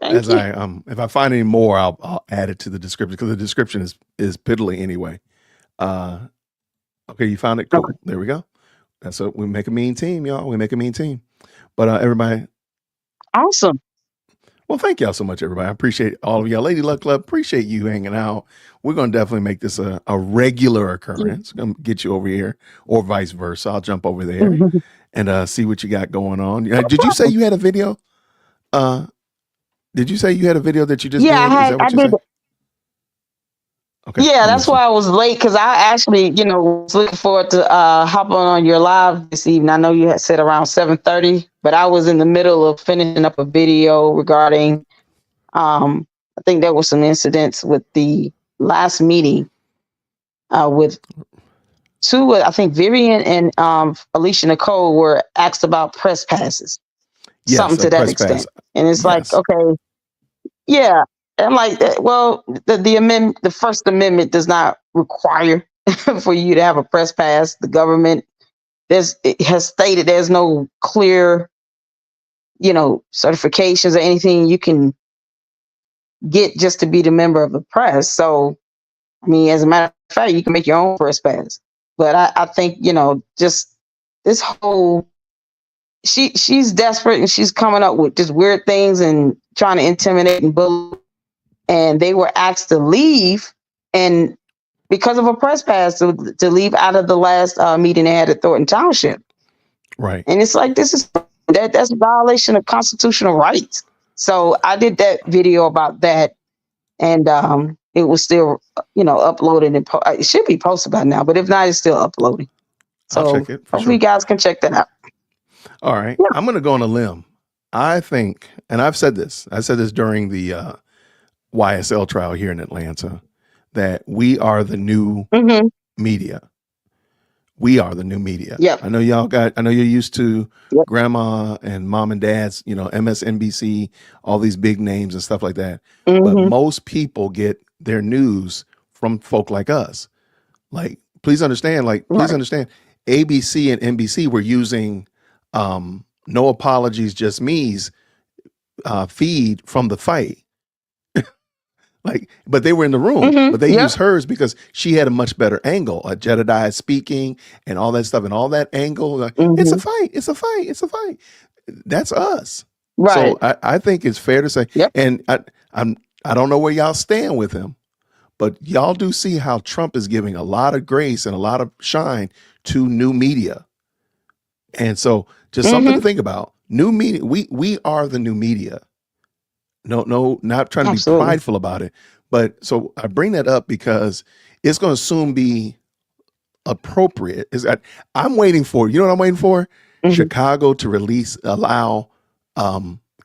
If I find any more, I'll add it to the description, because the description is piddly anyway. Okay, you found it. Cool. Okay. There we go. That's what we make a mean team, y'all. We make a mean team. But everybody,
awesome.
Well, thank y'all so much, everybody. I appreciate all of y'all. Lady Luck Club, appreciate you hanging out. We're going to definitely make this a regular occurrence. I'm going to get you over here, or vice versa. I'll jump over there and see what you got going on. Did you say you had a video? Did you say you had a video that you just did?
Yeah, I did.
Okay.
Yeah,
I'm
that's
listening.
why I was late, because I actually, was looking forward to hopping on your live this evening. I know you had said around 7:30, but I was in the middle of finishing up a video regarding, I think there was some incidents with the last meeting with two, I think Vivian and Alicia Nicole were asked about press passes,
Yes,
something
a
to that
press pass.
extent. And it's like,
Yes.
okay, yeah. I'm like, well, the amendment, the First Amendment does not require for you to have a press pass. The government it has stated there's no clear, certifications or anything you can get just to be the member of the press. So, I mean, as a matter of fact, you can make your own press pass. But I think, just this whole she's desperate, and she's coming up with just weird things and trying to intimidate and bully. And they were asked to leave, and because of a press pass to leave out of the last meeting they had at Dolton Township.
Right.
And it's like, that's a violation of constitutional rights. So I did that video about that, and it was still, uploaded, and it should be posted by now, but if not, it's still uploading.
I'll
So
check it for
hopefully
sure.
you guys can check that out.
All right.
Yeah.
I'm going to go on a limb. I think, and I said this during the YSL trial here in Atlanta, that we are the new media. We are the new media.
Yep.
I know you're used to
Yep.
grandma and mom and dad's, MSNBC, all these big names and stuff like that. But
Mhm.
most people get their news from folk like us. Like, please understand,
Right.
ABC and NBC were using No Apologies, Just Me's feed from the fight. Like, but they were in the room, but they
Yep.
used hers because she had a much better angle. Jedediah speaking and all that stuff, and all that angle. Like, it's a fight. It's a fight. It's a fight. That's us.
Right.
So I think it's fair to say,
Yep.
and I don't know where y'all stand with him, but y'all do see how Trump is giving a lot of grace and a lot of shine to new media. And so just something to think about. New media, we are the new media. No, not trying to
Absolutely.
be prideful about it. But so I bring that up because it's going to soon be appropriate. I'm waiting for, you know what I'm waiting for? Chicago to allow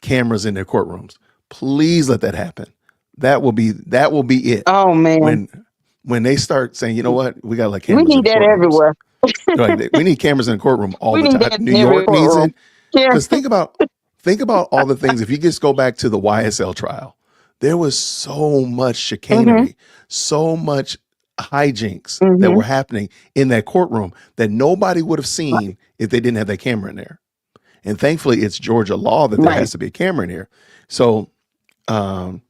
cameras in their courtrooms. Please let that happen. That will be it.
Oh man.
When they start saying, you know what, we got to let
We
cameras in
need
the
that
courtrooms.
everywhere.
Right, we need cameras in the courtroom all
We
the
need
time.
that
New
in every
York needs
courtroom.
it.
Yeah.
Because think about all the things. If you just go back to the YSL trial, there was so much chicanery, so much hijinks that were happening in that courtroom that nobody would have seen if they didn't have that camera in there. And thankfully, it's Georgia law that there has to be a camera in here. So he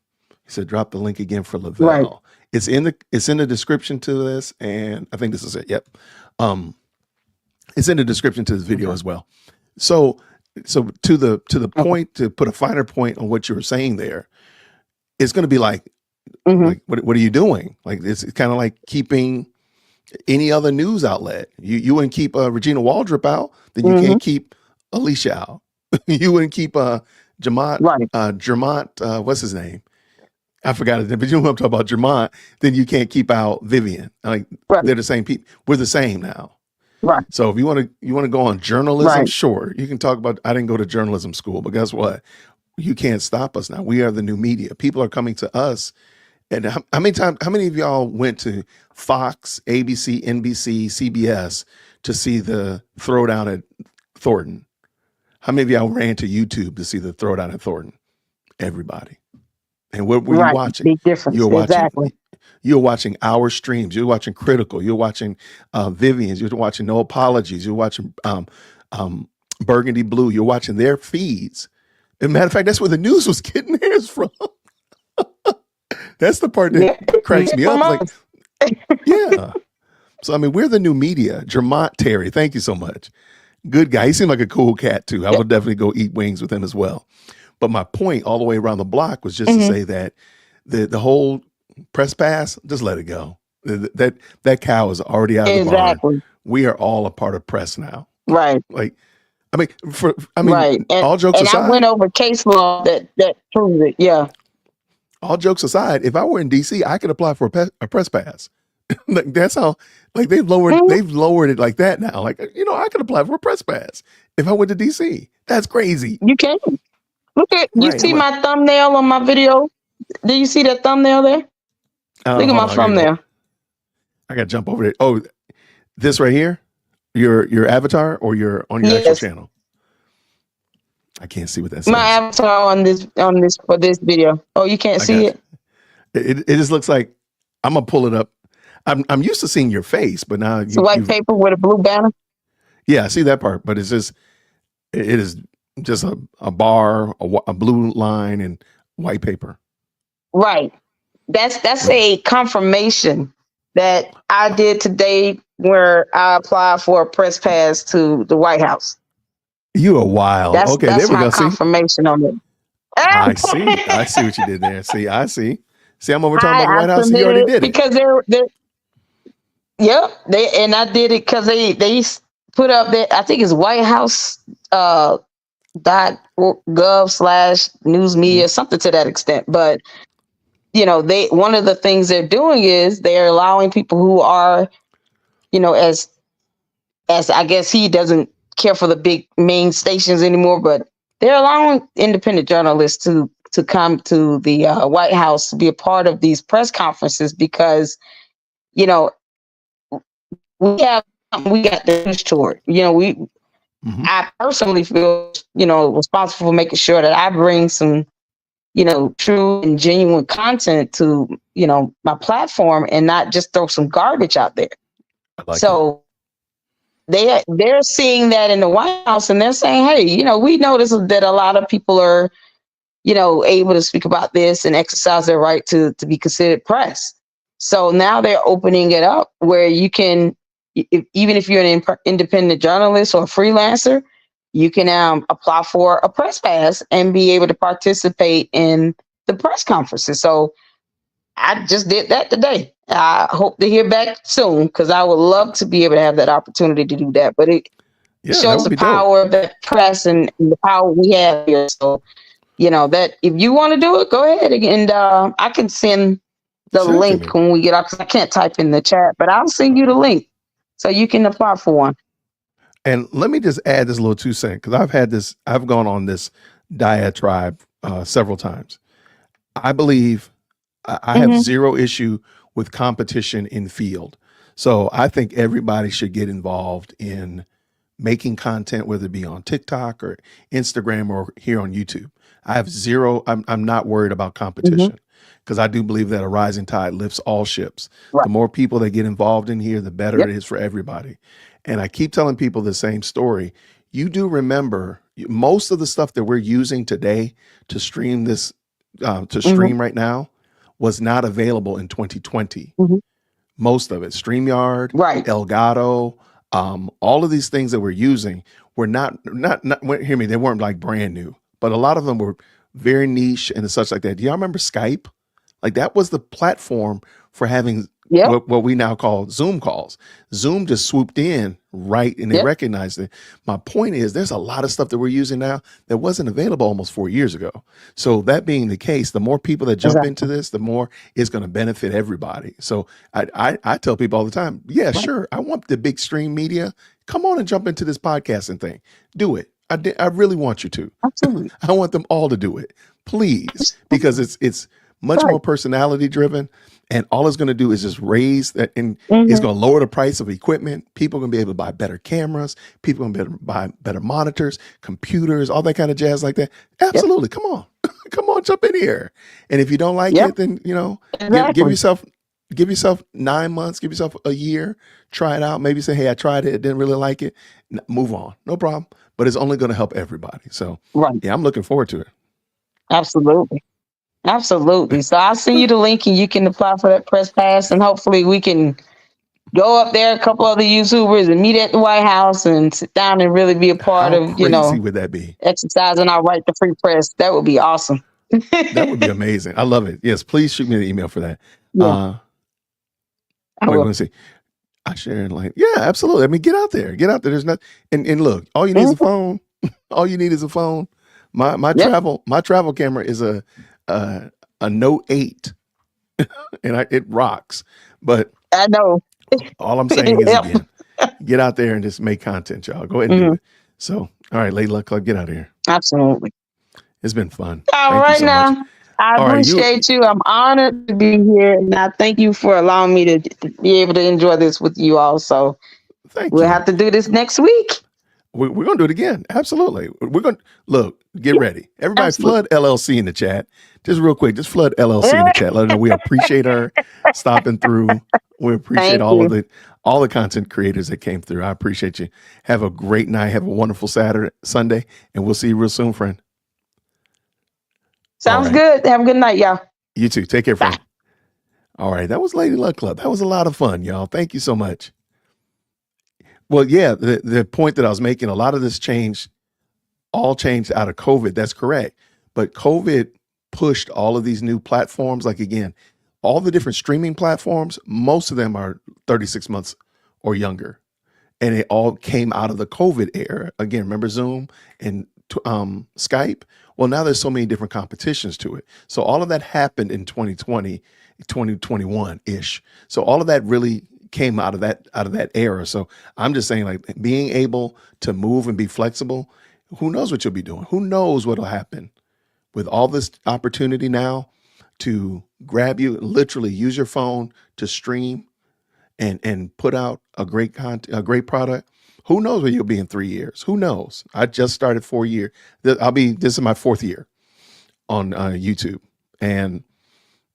said, drop the link again for Lavelle.
Right.
It's in the description to this, and I think this is it. Yep. It's in the description to this video as well. So to the point, to put a finer point on what you were saying there, it's going to be like what are you doing? Like, it's kind of like keeping any other news outlet. You wouldn't keep Regina Waldrop out, then you can't keep Alicia out. You wouldn't keep Jamont, what's his name? I forgot his name, but you know what I'm talking about, Jamont. Then you can't keep out Vivian. Like, they're the same people. We're the same now.
Right.
So if you want to go on journalism, sure, you can talk about. I didn't go to journalism school, but guess what? You can't stop us now. We are the new media. People are coming to us. And how many of y'all went to Fox, ABC, NBC, CBS to see the throwdown at Thornton? How many of y'all ran to YouTube to see the throwdown at Thornton? Everybody. And what were you watching?
Big difference.
You were watching.
Exactly.
You're watching our streams. You're watching Critical. You're watching Vivian's. You're watching No Apologies. You're watching Burgundy Blue. You're watching their feeds. As a matter of fact, that's where the news was getting theirs from. That's the part that cracks me up. Like, yeah. So, I mean, we're the new media. Jermont Terry, thank you so much. Good guy. He seemed like a cool cat, too. I would definitely go eat wings with him as well. But my point all the way around the block was just to say that the whole press pass, just let it go. That cow is already out of the barn. We are all a part of press now.
Right.
Like, right. And,
all jokes aside. And I went over case law that proves it. Yeah.
all jokes aside, if I were in DC, I could apply for a press pass. Like that's how, like they've lowered it like that now. Like, I could apply for a press pass if I went to DC. That's crazy.
You can. Look at, you
Right,
see my thumbnail on my video? Do you see that thumbnail there? Look at my thumbnail.
I gotta jump over there. Oh, this right here? Your avatar or your on your actual channel? I can't see what that says.
My avatar on this for this video. Oh, you can't see it?
It just looks like, I'm gonna pull it up. I'm used to seeing your face, but now
it's white paper with a blue banner.
Yeah, I see that part, but it is just a bar, a blue line, and white paper.
Right. That's a confirmation that I did today, where I applied for a press pass to the White House.
You are wild. Okay,
that's
there we go.
Confirmation on it.
I see what you did there. I see. See, I'm over talking about the White House, and you already did it.
Because I did it because they put up that, I think it's White House .gov/news media, something to that extent. But one of the things they're doing is they're allowing people who are, as I guess he doesn't care for the big main stations anymore, but they're allowing independent journalists to come to the White House to be a part of these press conferences because, we got the news toward. I personally feel, responsible for making sure that I bring some, true and genuine content to, my platform and not just throw some garbage out there. So they're seeing that in the White House and they're saying, hey, we notice that a lot of people are, able to speak about this and exercise their right to be considered press. So now they're opening it up where you can, even if you're an independent journalist or a freelancer, you can apply for a press pass and be able to participate in the press conferences. So I just did that today. I hope to hear back soon because I would love to be able to have that opportunity to do that. But it shows the power of the press and the power we have here. So, that if you want to do it, go ahead. And I can send the link when we get up because I can't type in the chat, but I'll send you the link so you can apply for one.
And let me just add this little 2 cents because I've gone on this diatribe several times. I believe I have zero issue with competition in field. So I think everybody should get involved in making content, whether it be on TikTok or Instagram or here on YouTube. I have zero, I'm not worried about competition because I do believe that a rising tide lifts all ships. Right. The more people that get involved in here, the better it is for everybody. And I keep telling people the same story. You do remember most of the stuff that we're using today to stream this, stream right now was not available in 2020. Most of it, StreamYard, Elgato, all of these things that we're using were not, hear me, they weren't like brand new, but a lot of them were very niche and such like that. Do y'all remember Skype? Like that was the platform for having what we now call Zoom calls. Zoom just swooped in and they recognized it. My point is there's a lot of stuff that we're using now that wasn't available almost 4 years ago. So that being the case, the more people that jump into this, the more it's going to benefit everybody. So I tell people all the time, sure, I want the big stream media. Come on and jump into this podcasting thing. Do it. I really want you to. Absolutely. I want them all to do it, please, because it's much more personality driven. And all it's going to do is just raise that, and it's going to lower the price of equipment. People are going to be able to buy better cameras. People are going to be able to buy better monitors, computers, all that kind of jazz like that. Absolutely. Come on. Come on, jump in here. And if you don't like it, then, give yourself 9 months, give yourself a year, try it out. Maybe say, hey, I tried it. Didn't really like it. Move on. No problem. But it's only going to help everybody. So I'm looking forward to it.
Absolutely. So I'll send you the link and you can apply for that press pass and hopefully we can go up there, a couple other YouTubers and meet at the White House and sit down and really be a part of,
would that be?
Exercising our right to free press. That would be awesome.
That would be amazing. I love it. Yes, please shoot me an email for that. Wait, let me see. I share it like, absolutely. I mean, get out there. There's not, and look, all you need is a phone. All you need is a phone. My travel camera is a Note 8, and it rocks. But
I know.
all I'm saying is,
Yep.
again, get out there and just make content, y'all. Go ahead and do it. So, all right, Lady Luck Club, get out of here.
Absolutely.
It's been fun.
All
Thank
right
you so
now.
much.
I
All right,
appreciate you. I'm honored to be here. And I thank you for allowing me to be able to enjoy this with you all. So
Thank
we'll
you.
have to do this next week.
We're going to do it again. Absolutely. We're going to look, get ready. Everybody
Absolutely.
flood LLC in the chat. Just real quick, just flood LLC in the chat. Let her know we appreciate her stopping through. We appreciate
Thank
all the content creators that came through. I appreciate you. Have a great night. Have a wonderful Sunday, and we'll see you real soon, friend.
Sounds good. Have a good night, y'all.
You too. Take care, friend. All right. That was Lady Luck Club. That was a lot of fun, y'all. Thank you so much. Well, yeah, the point that I was making, a lot of this all changed out of COVID. That's correct. But COVID pushed all of these new platforms. Like, again, all the different streaming platforms, most of them are 36 months or younger. And it all came out of the COVID era. Again, remember Zoom and Skype? Well, now there's so many different competitions to it. So all of that happened in 2020, 2021-ish. So all of that really came out of that era. So I'm just saying, like, being able to move and be flexible, who knows what you'll be doing? Who knows what'll happen with all this opportunity now to grab you, literally use your phone to stream and put out a great product. Who knows where you'll be in 3 years? Who knows? I just started 4 years. This is my 4th year on YouTube. And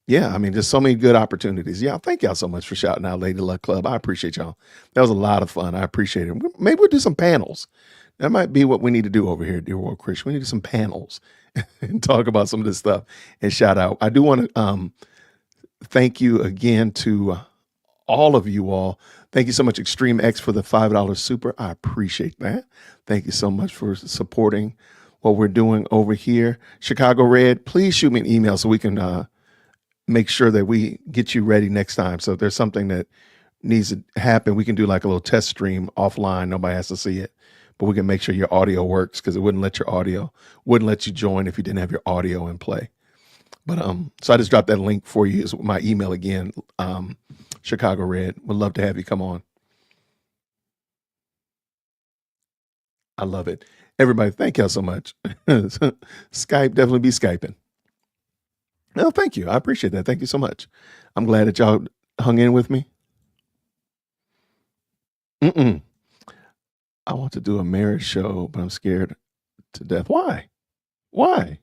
yeah, I mean, there's so many good opportunities. Yeah, thank y'all so much for shouting out Lady Luck Club. I appreciate y'all. That was a lot of fun. I appreciate it. Maybe we'll do some panels. That might be what we need to do over here at Dear World Christian. We need to do some panels and talk about some of this stuff and shout out. I do want to thank you again to all of you all. Thank you so much, Extreme X, for the $5 super. I appreciate that. Thank you so much for supporting what we're doing over here. Chicago Red, please shoot me an email so we can make sure that we get you ready next time. So if there's something that needs to happen, we can do like a little test stream offline. Nobody has to see it, but we can make sure your audio works, because it wouldn't let you join if you didn't have your audio in play. But so I just dropped that link for you. Is my email again. Chicago Red, would love to have you come on. I love it. Everybody, thank y'all so much. Skype, definitely be Skyping. No, thank you. I appreciate that. Thank you so much. I'm glad that y'all hung in with me. I want to do a marriage show, but I'm scared to death. Why? Why?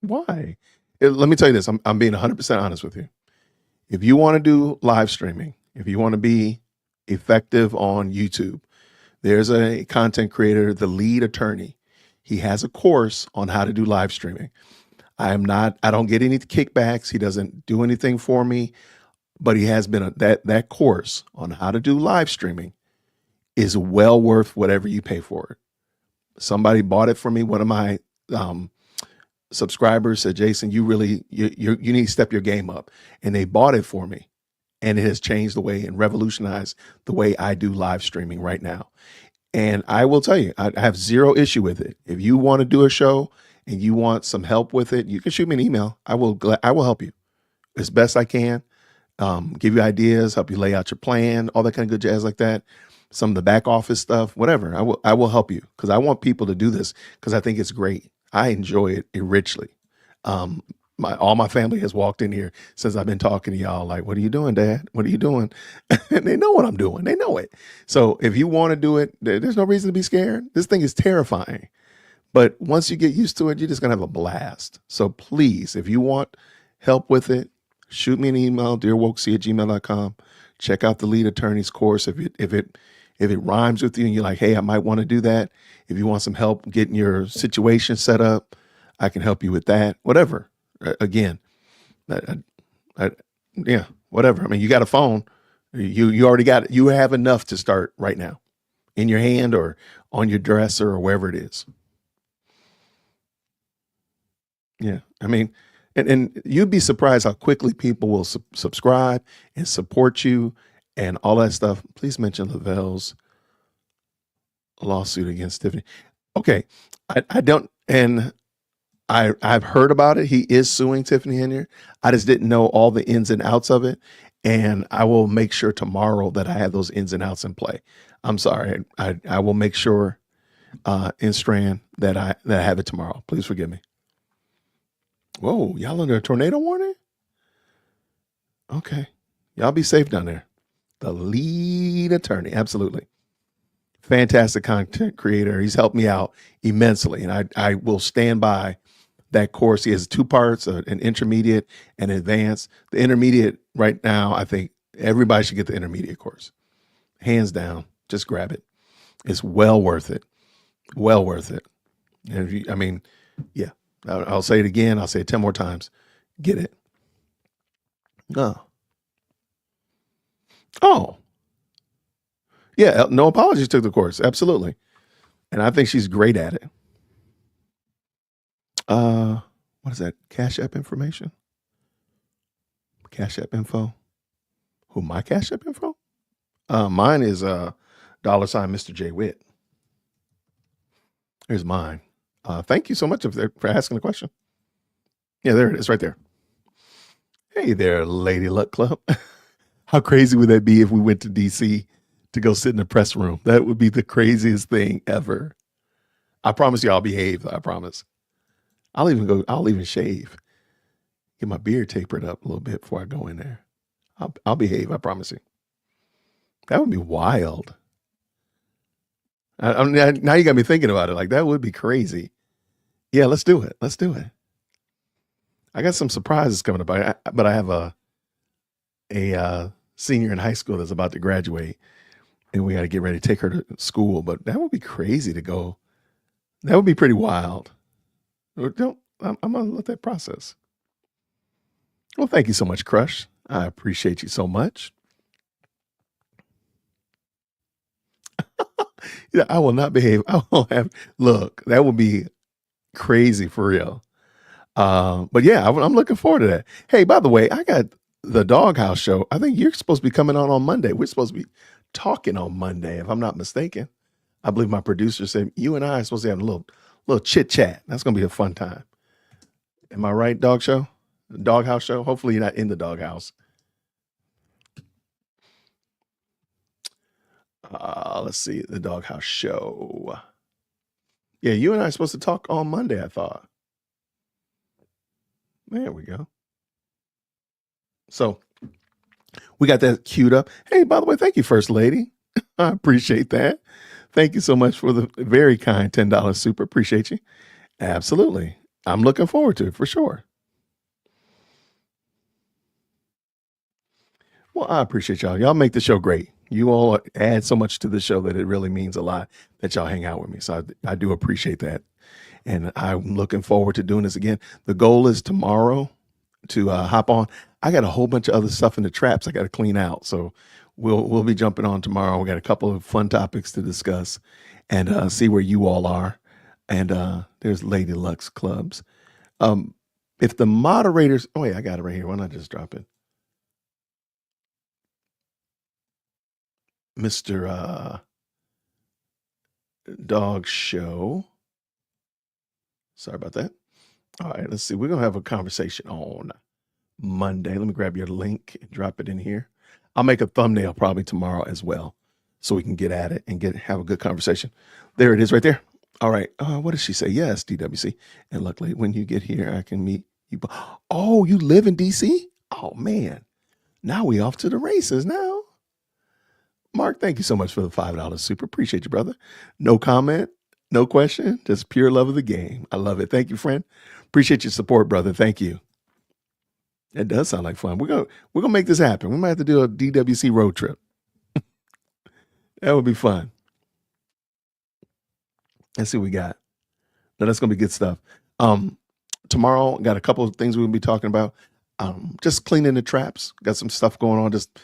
Why? Let me tell you this. I'm being 100% honest with you. If you want to do live streaming, if you want to be effective on YouTube, there's a content creator, the lead attorney. He has a course on how to do live streaming. I don't get any kickbacks. He doesn't do anything for me, but he has been that course on how to do live streaming is well worth whatever you pay for it. Somebody bought it for me. One of my subscribers said, Jason, you need to step your game up. And they bought it for me. And it has changed the way and revolutionized the way I do live streaming right now. And I will tell you, I have zero issue with it. If you want to do a show and you want some help with it, you can shoot me an email. I will help you as best I can. Give you ideas, help you lay out your plan, all that kind of good jazz like that. Some of the back office stuff, whatever. I will help you, because I want people to do this, because I think it's great. I enjoy it richly. All my family has walked in here since I've been talking to y'all, like, what are you doing, Dad? What are you doing? And they know what I'm doing. They know it. So if you want to do it, there's no reason to be scared. This thing is terrifying. But once you get used to it, you're just going to have a blast. So please, if you want help with it, shoot me an email, dearwokec@gmail.com. Check out the lead attorney's course. If it rhymes with you and you're like, hey, I might want to do that. If you want some help getting your situation set up, I can help you with that. Whatever. Again, yeah, whatever. I mean, you got a phone. You already got it. You have enough to start right now in your hand or on your dresser or wherever it is. Yeah. I mean, and you'd be surprised how quickly people will subscribe and support you and all that stuff. Please mention Lavelle's lawsuit against Tiffany. Okay. I I've heard about it. He is suing Tiffany Henry. I just didn't know all the ins and outs of it. And I will make sure tomorrow that I have those ins and outs in play. I'm sorry. I will make sure in Strand that I have it tomorrow. Please forgive me. Whoa, y'all under a tornado warning? Okay. Y'all be safe down there. The lead attorney. Absolutely. Fantastic content creator. He's helped me out immensely. And I will stand by that course. He has 2 parts, an intermediate and advanced. The intermediate right now, I think everybody should get the intermediate course. Hands down. Just grab it. It's well worth it. Well worth it. And if you, I mean, yeah, I'll say it again. I'll say it 10 more times. Get it. Oh, yeah. No Apologies took the course. Absolutely. And I think she's great at it. What is that? Cash App information? Cash App info? Who, my Cash App info? Mine is $sign Mr. J Witt. Here's mine. Thank you so much for asking the question. Yeah, there it is right there. Hey there, Lady Luck Club. How crazy would that be if we went to DC to go sit in the press room? That would be the craziest thing ever. I promise you I'll behave. I promise. I'll even shave. Get my beard tapered up a little bit before I go in there. I'll behave. I promise you. That would be wild. Now you got me thinking about it. Like, that would be crazy. Yeah, let's do it. Let's do it. I got some surprises coming up, but I have a senior in high school that's about to graduate, and we got to get ready to take her to school. But that would be crazy to go. That would be pretty wild. I'm gonna let that process. Well, thank you so much, Crush. I appreciate you so much. Yeah, I will not behave. I will have, look, that would be crazy for real. But yeah, I'm looking forward to that. Hey, by the way, I got the Doghouse show. I think you're supposed to be coming on Monday. We're supposed to be talking on Monday, if I'm not mistaken. I believe my producer said you and I are supposed to have a little chit chat. That's going to be a fun time. Am I right, Doghouse show? Hopefully you're not in the doghouse. Let's see, the Doghouse show. Yeah, you and I are supposed to talk on Monday, I thought. There we go. So we got that queued up. Hey, by the way, thank you, First Lady. I appreciate that. Thank you so much for the very kind $10 super. Appreciate you. Absolutely. I'm looking forward to it for sure. Well, I appreciate y'all. Y'all make the show great. You all add so much to the show that it really means a lot that y'all hang out with me. So I do appreciate that. And I'm looking forward to doing this again. The goal is tomorrow to hop on. I got a whole bunch of other stuff in the traps I got to clean out. So we'll be jumping on tomorrow. We got a couple of fun topics to discuss and see where you all are. And there's Lady Luck's clubs. If the moderators, oh wait, I got it right here. Why not just drop it? Mr. Dog Show. Sorry about that. All right, let's see. We're going to have a conversation on Monday. Let me grab your link and drop it in here. I'll make a thumbnail probably tomorrow as well so we can get at it and have a good conversation. There it is right there. All right. What does she say? Yes, DWC. And luckily, when you get here, I can meet you. Oh, you live in D.C.? Oh, man. Now we off to the races now. Mark, thank you so much for the $5 super. Appreciate you, brother. No comment, no question, just pure love of the game. I love it. Thank you, friend. Appreciate your support, brother. Thank you. That does sound like fun. We're gonna make this happen. We might have to do a DWC road trip. That would be fun. Let's see what we got. No, that's gonna be good stuff. Tomorrow, got a couple of things we'll be talking about. Just cleaning the traps. Got some stuff going on, just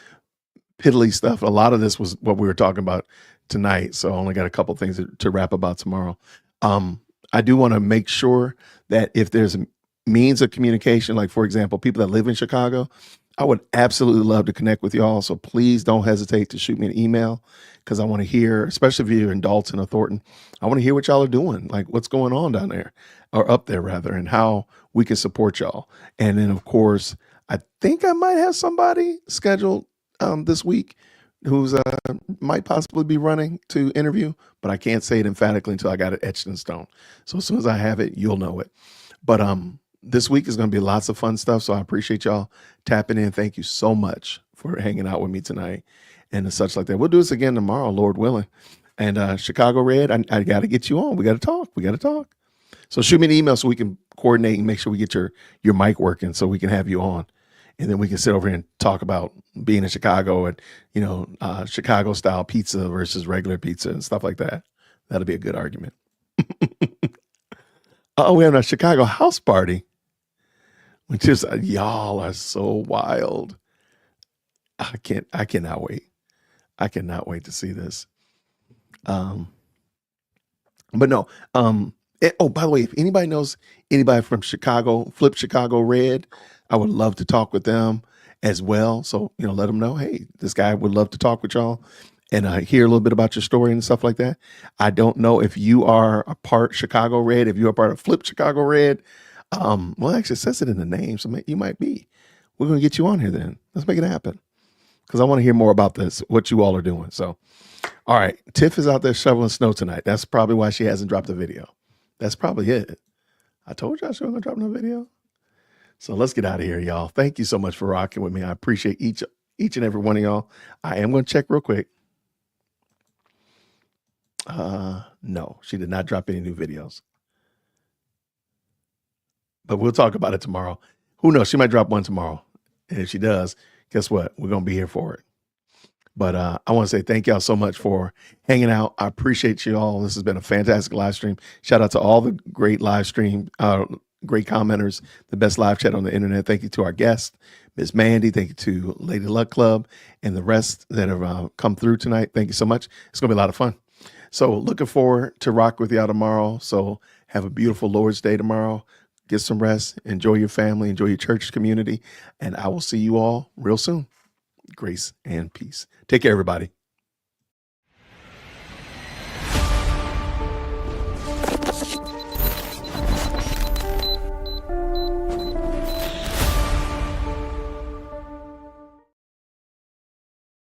piddly stuff. A lot of this was what we were talking about tonight. So I only got a couple things to wrap about tomorrow. I do want to make sure that if there's means of communication, like for example, people that live in Chicago, I would absolutely love to connect with y'all. So please don't hesitate to shoot me an email, because I want to hear, especially if you're in Dalton or Thornton, I want to hear what y'all are doing, like what's going on down there, or up there rather, and how we can support y'all. And then of course, I think I might have somebody scheduled this week who's might possibly be running to interview, but I can't say it emphatically until I got it etched in stone. So as soon as I have it, you'll know it. But this week is going to be lots of fun stuff. So I appreciate y'all tapping in. Thank you so much for hanging out with me tonight and such like that. We'll do this again tomorrow, Lord willing. And Chicago Red, I got to get you on. We got to talk. We got to talk. So shoot me an email so we can coordinate and make sure we get your mic working so we can have you on. And then we can sit over here and talk about being in Chicago and, Chicago style pizza versus regular pizza and stuff like that. That'll be a good argument. Oh, we're having a Chicago house party. Which is, y'all are so wild. I cannot wait. I cannot wait to see this. But no. By the way, if anybody knows anybody from Chicago, Flip Chicago Red, I would love to talk with them as well. So, let them know, hey, this guy would love to talk with y'all and hear a little bit about your story and stuff like that. I don't know if you are a part Chicago Red, if you're a part of Flip Chicago Red. Well, actually, it says it in the name, so you might be. We're going to get you on here then. Let's make it happen, because I want to hear more about this, what you all are doing. So, all right, Tiff is out there shoveling snow tonight. That's probably why she hasn't dropped a video. That's probably it. I told y'all she wasn't going to drop no video. So let's get out of here, y'all. Thank you so much for rocking with me. I appreciate each and every one of y'all. I am going to check real quick. No, she did not drop any new videos. But we'll talk about it tomorrow. Who knows? She might drop one tomorrow. And if she does, guess what? We're going to be here for it. But I want to say thank y'all so much for hanging out. I appreciate you all. This has been a fantastic live stream. Shout out to all the great live stream, great commenters, the best live chat on the internet. Thank you to our guest, Ms. Mandy. Thank you to Lady Luck Club and the rest that have come through tonight. Thank you so much. It's going to be a lot of fun. So looking forward to rock with y'all tomorrow. So have a beautiful Lord's Day tomorrow. Get some rest, enjoy your family, enjoy your church community, and I will see you all real soon. Grace and peace. Take care, everybody.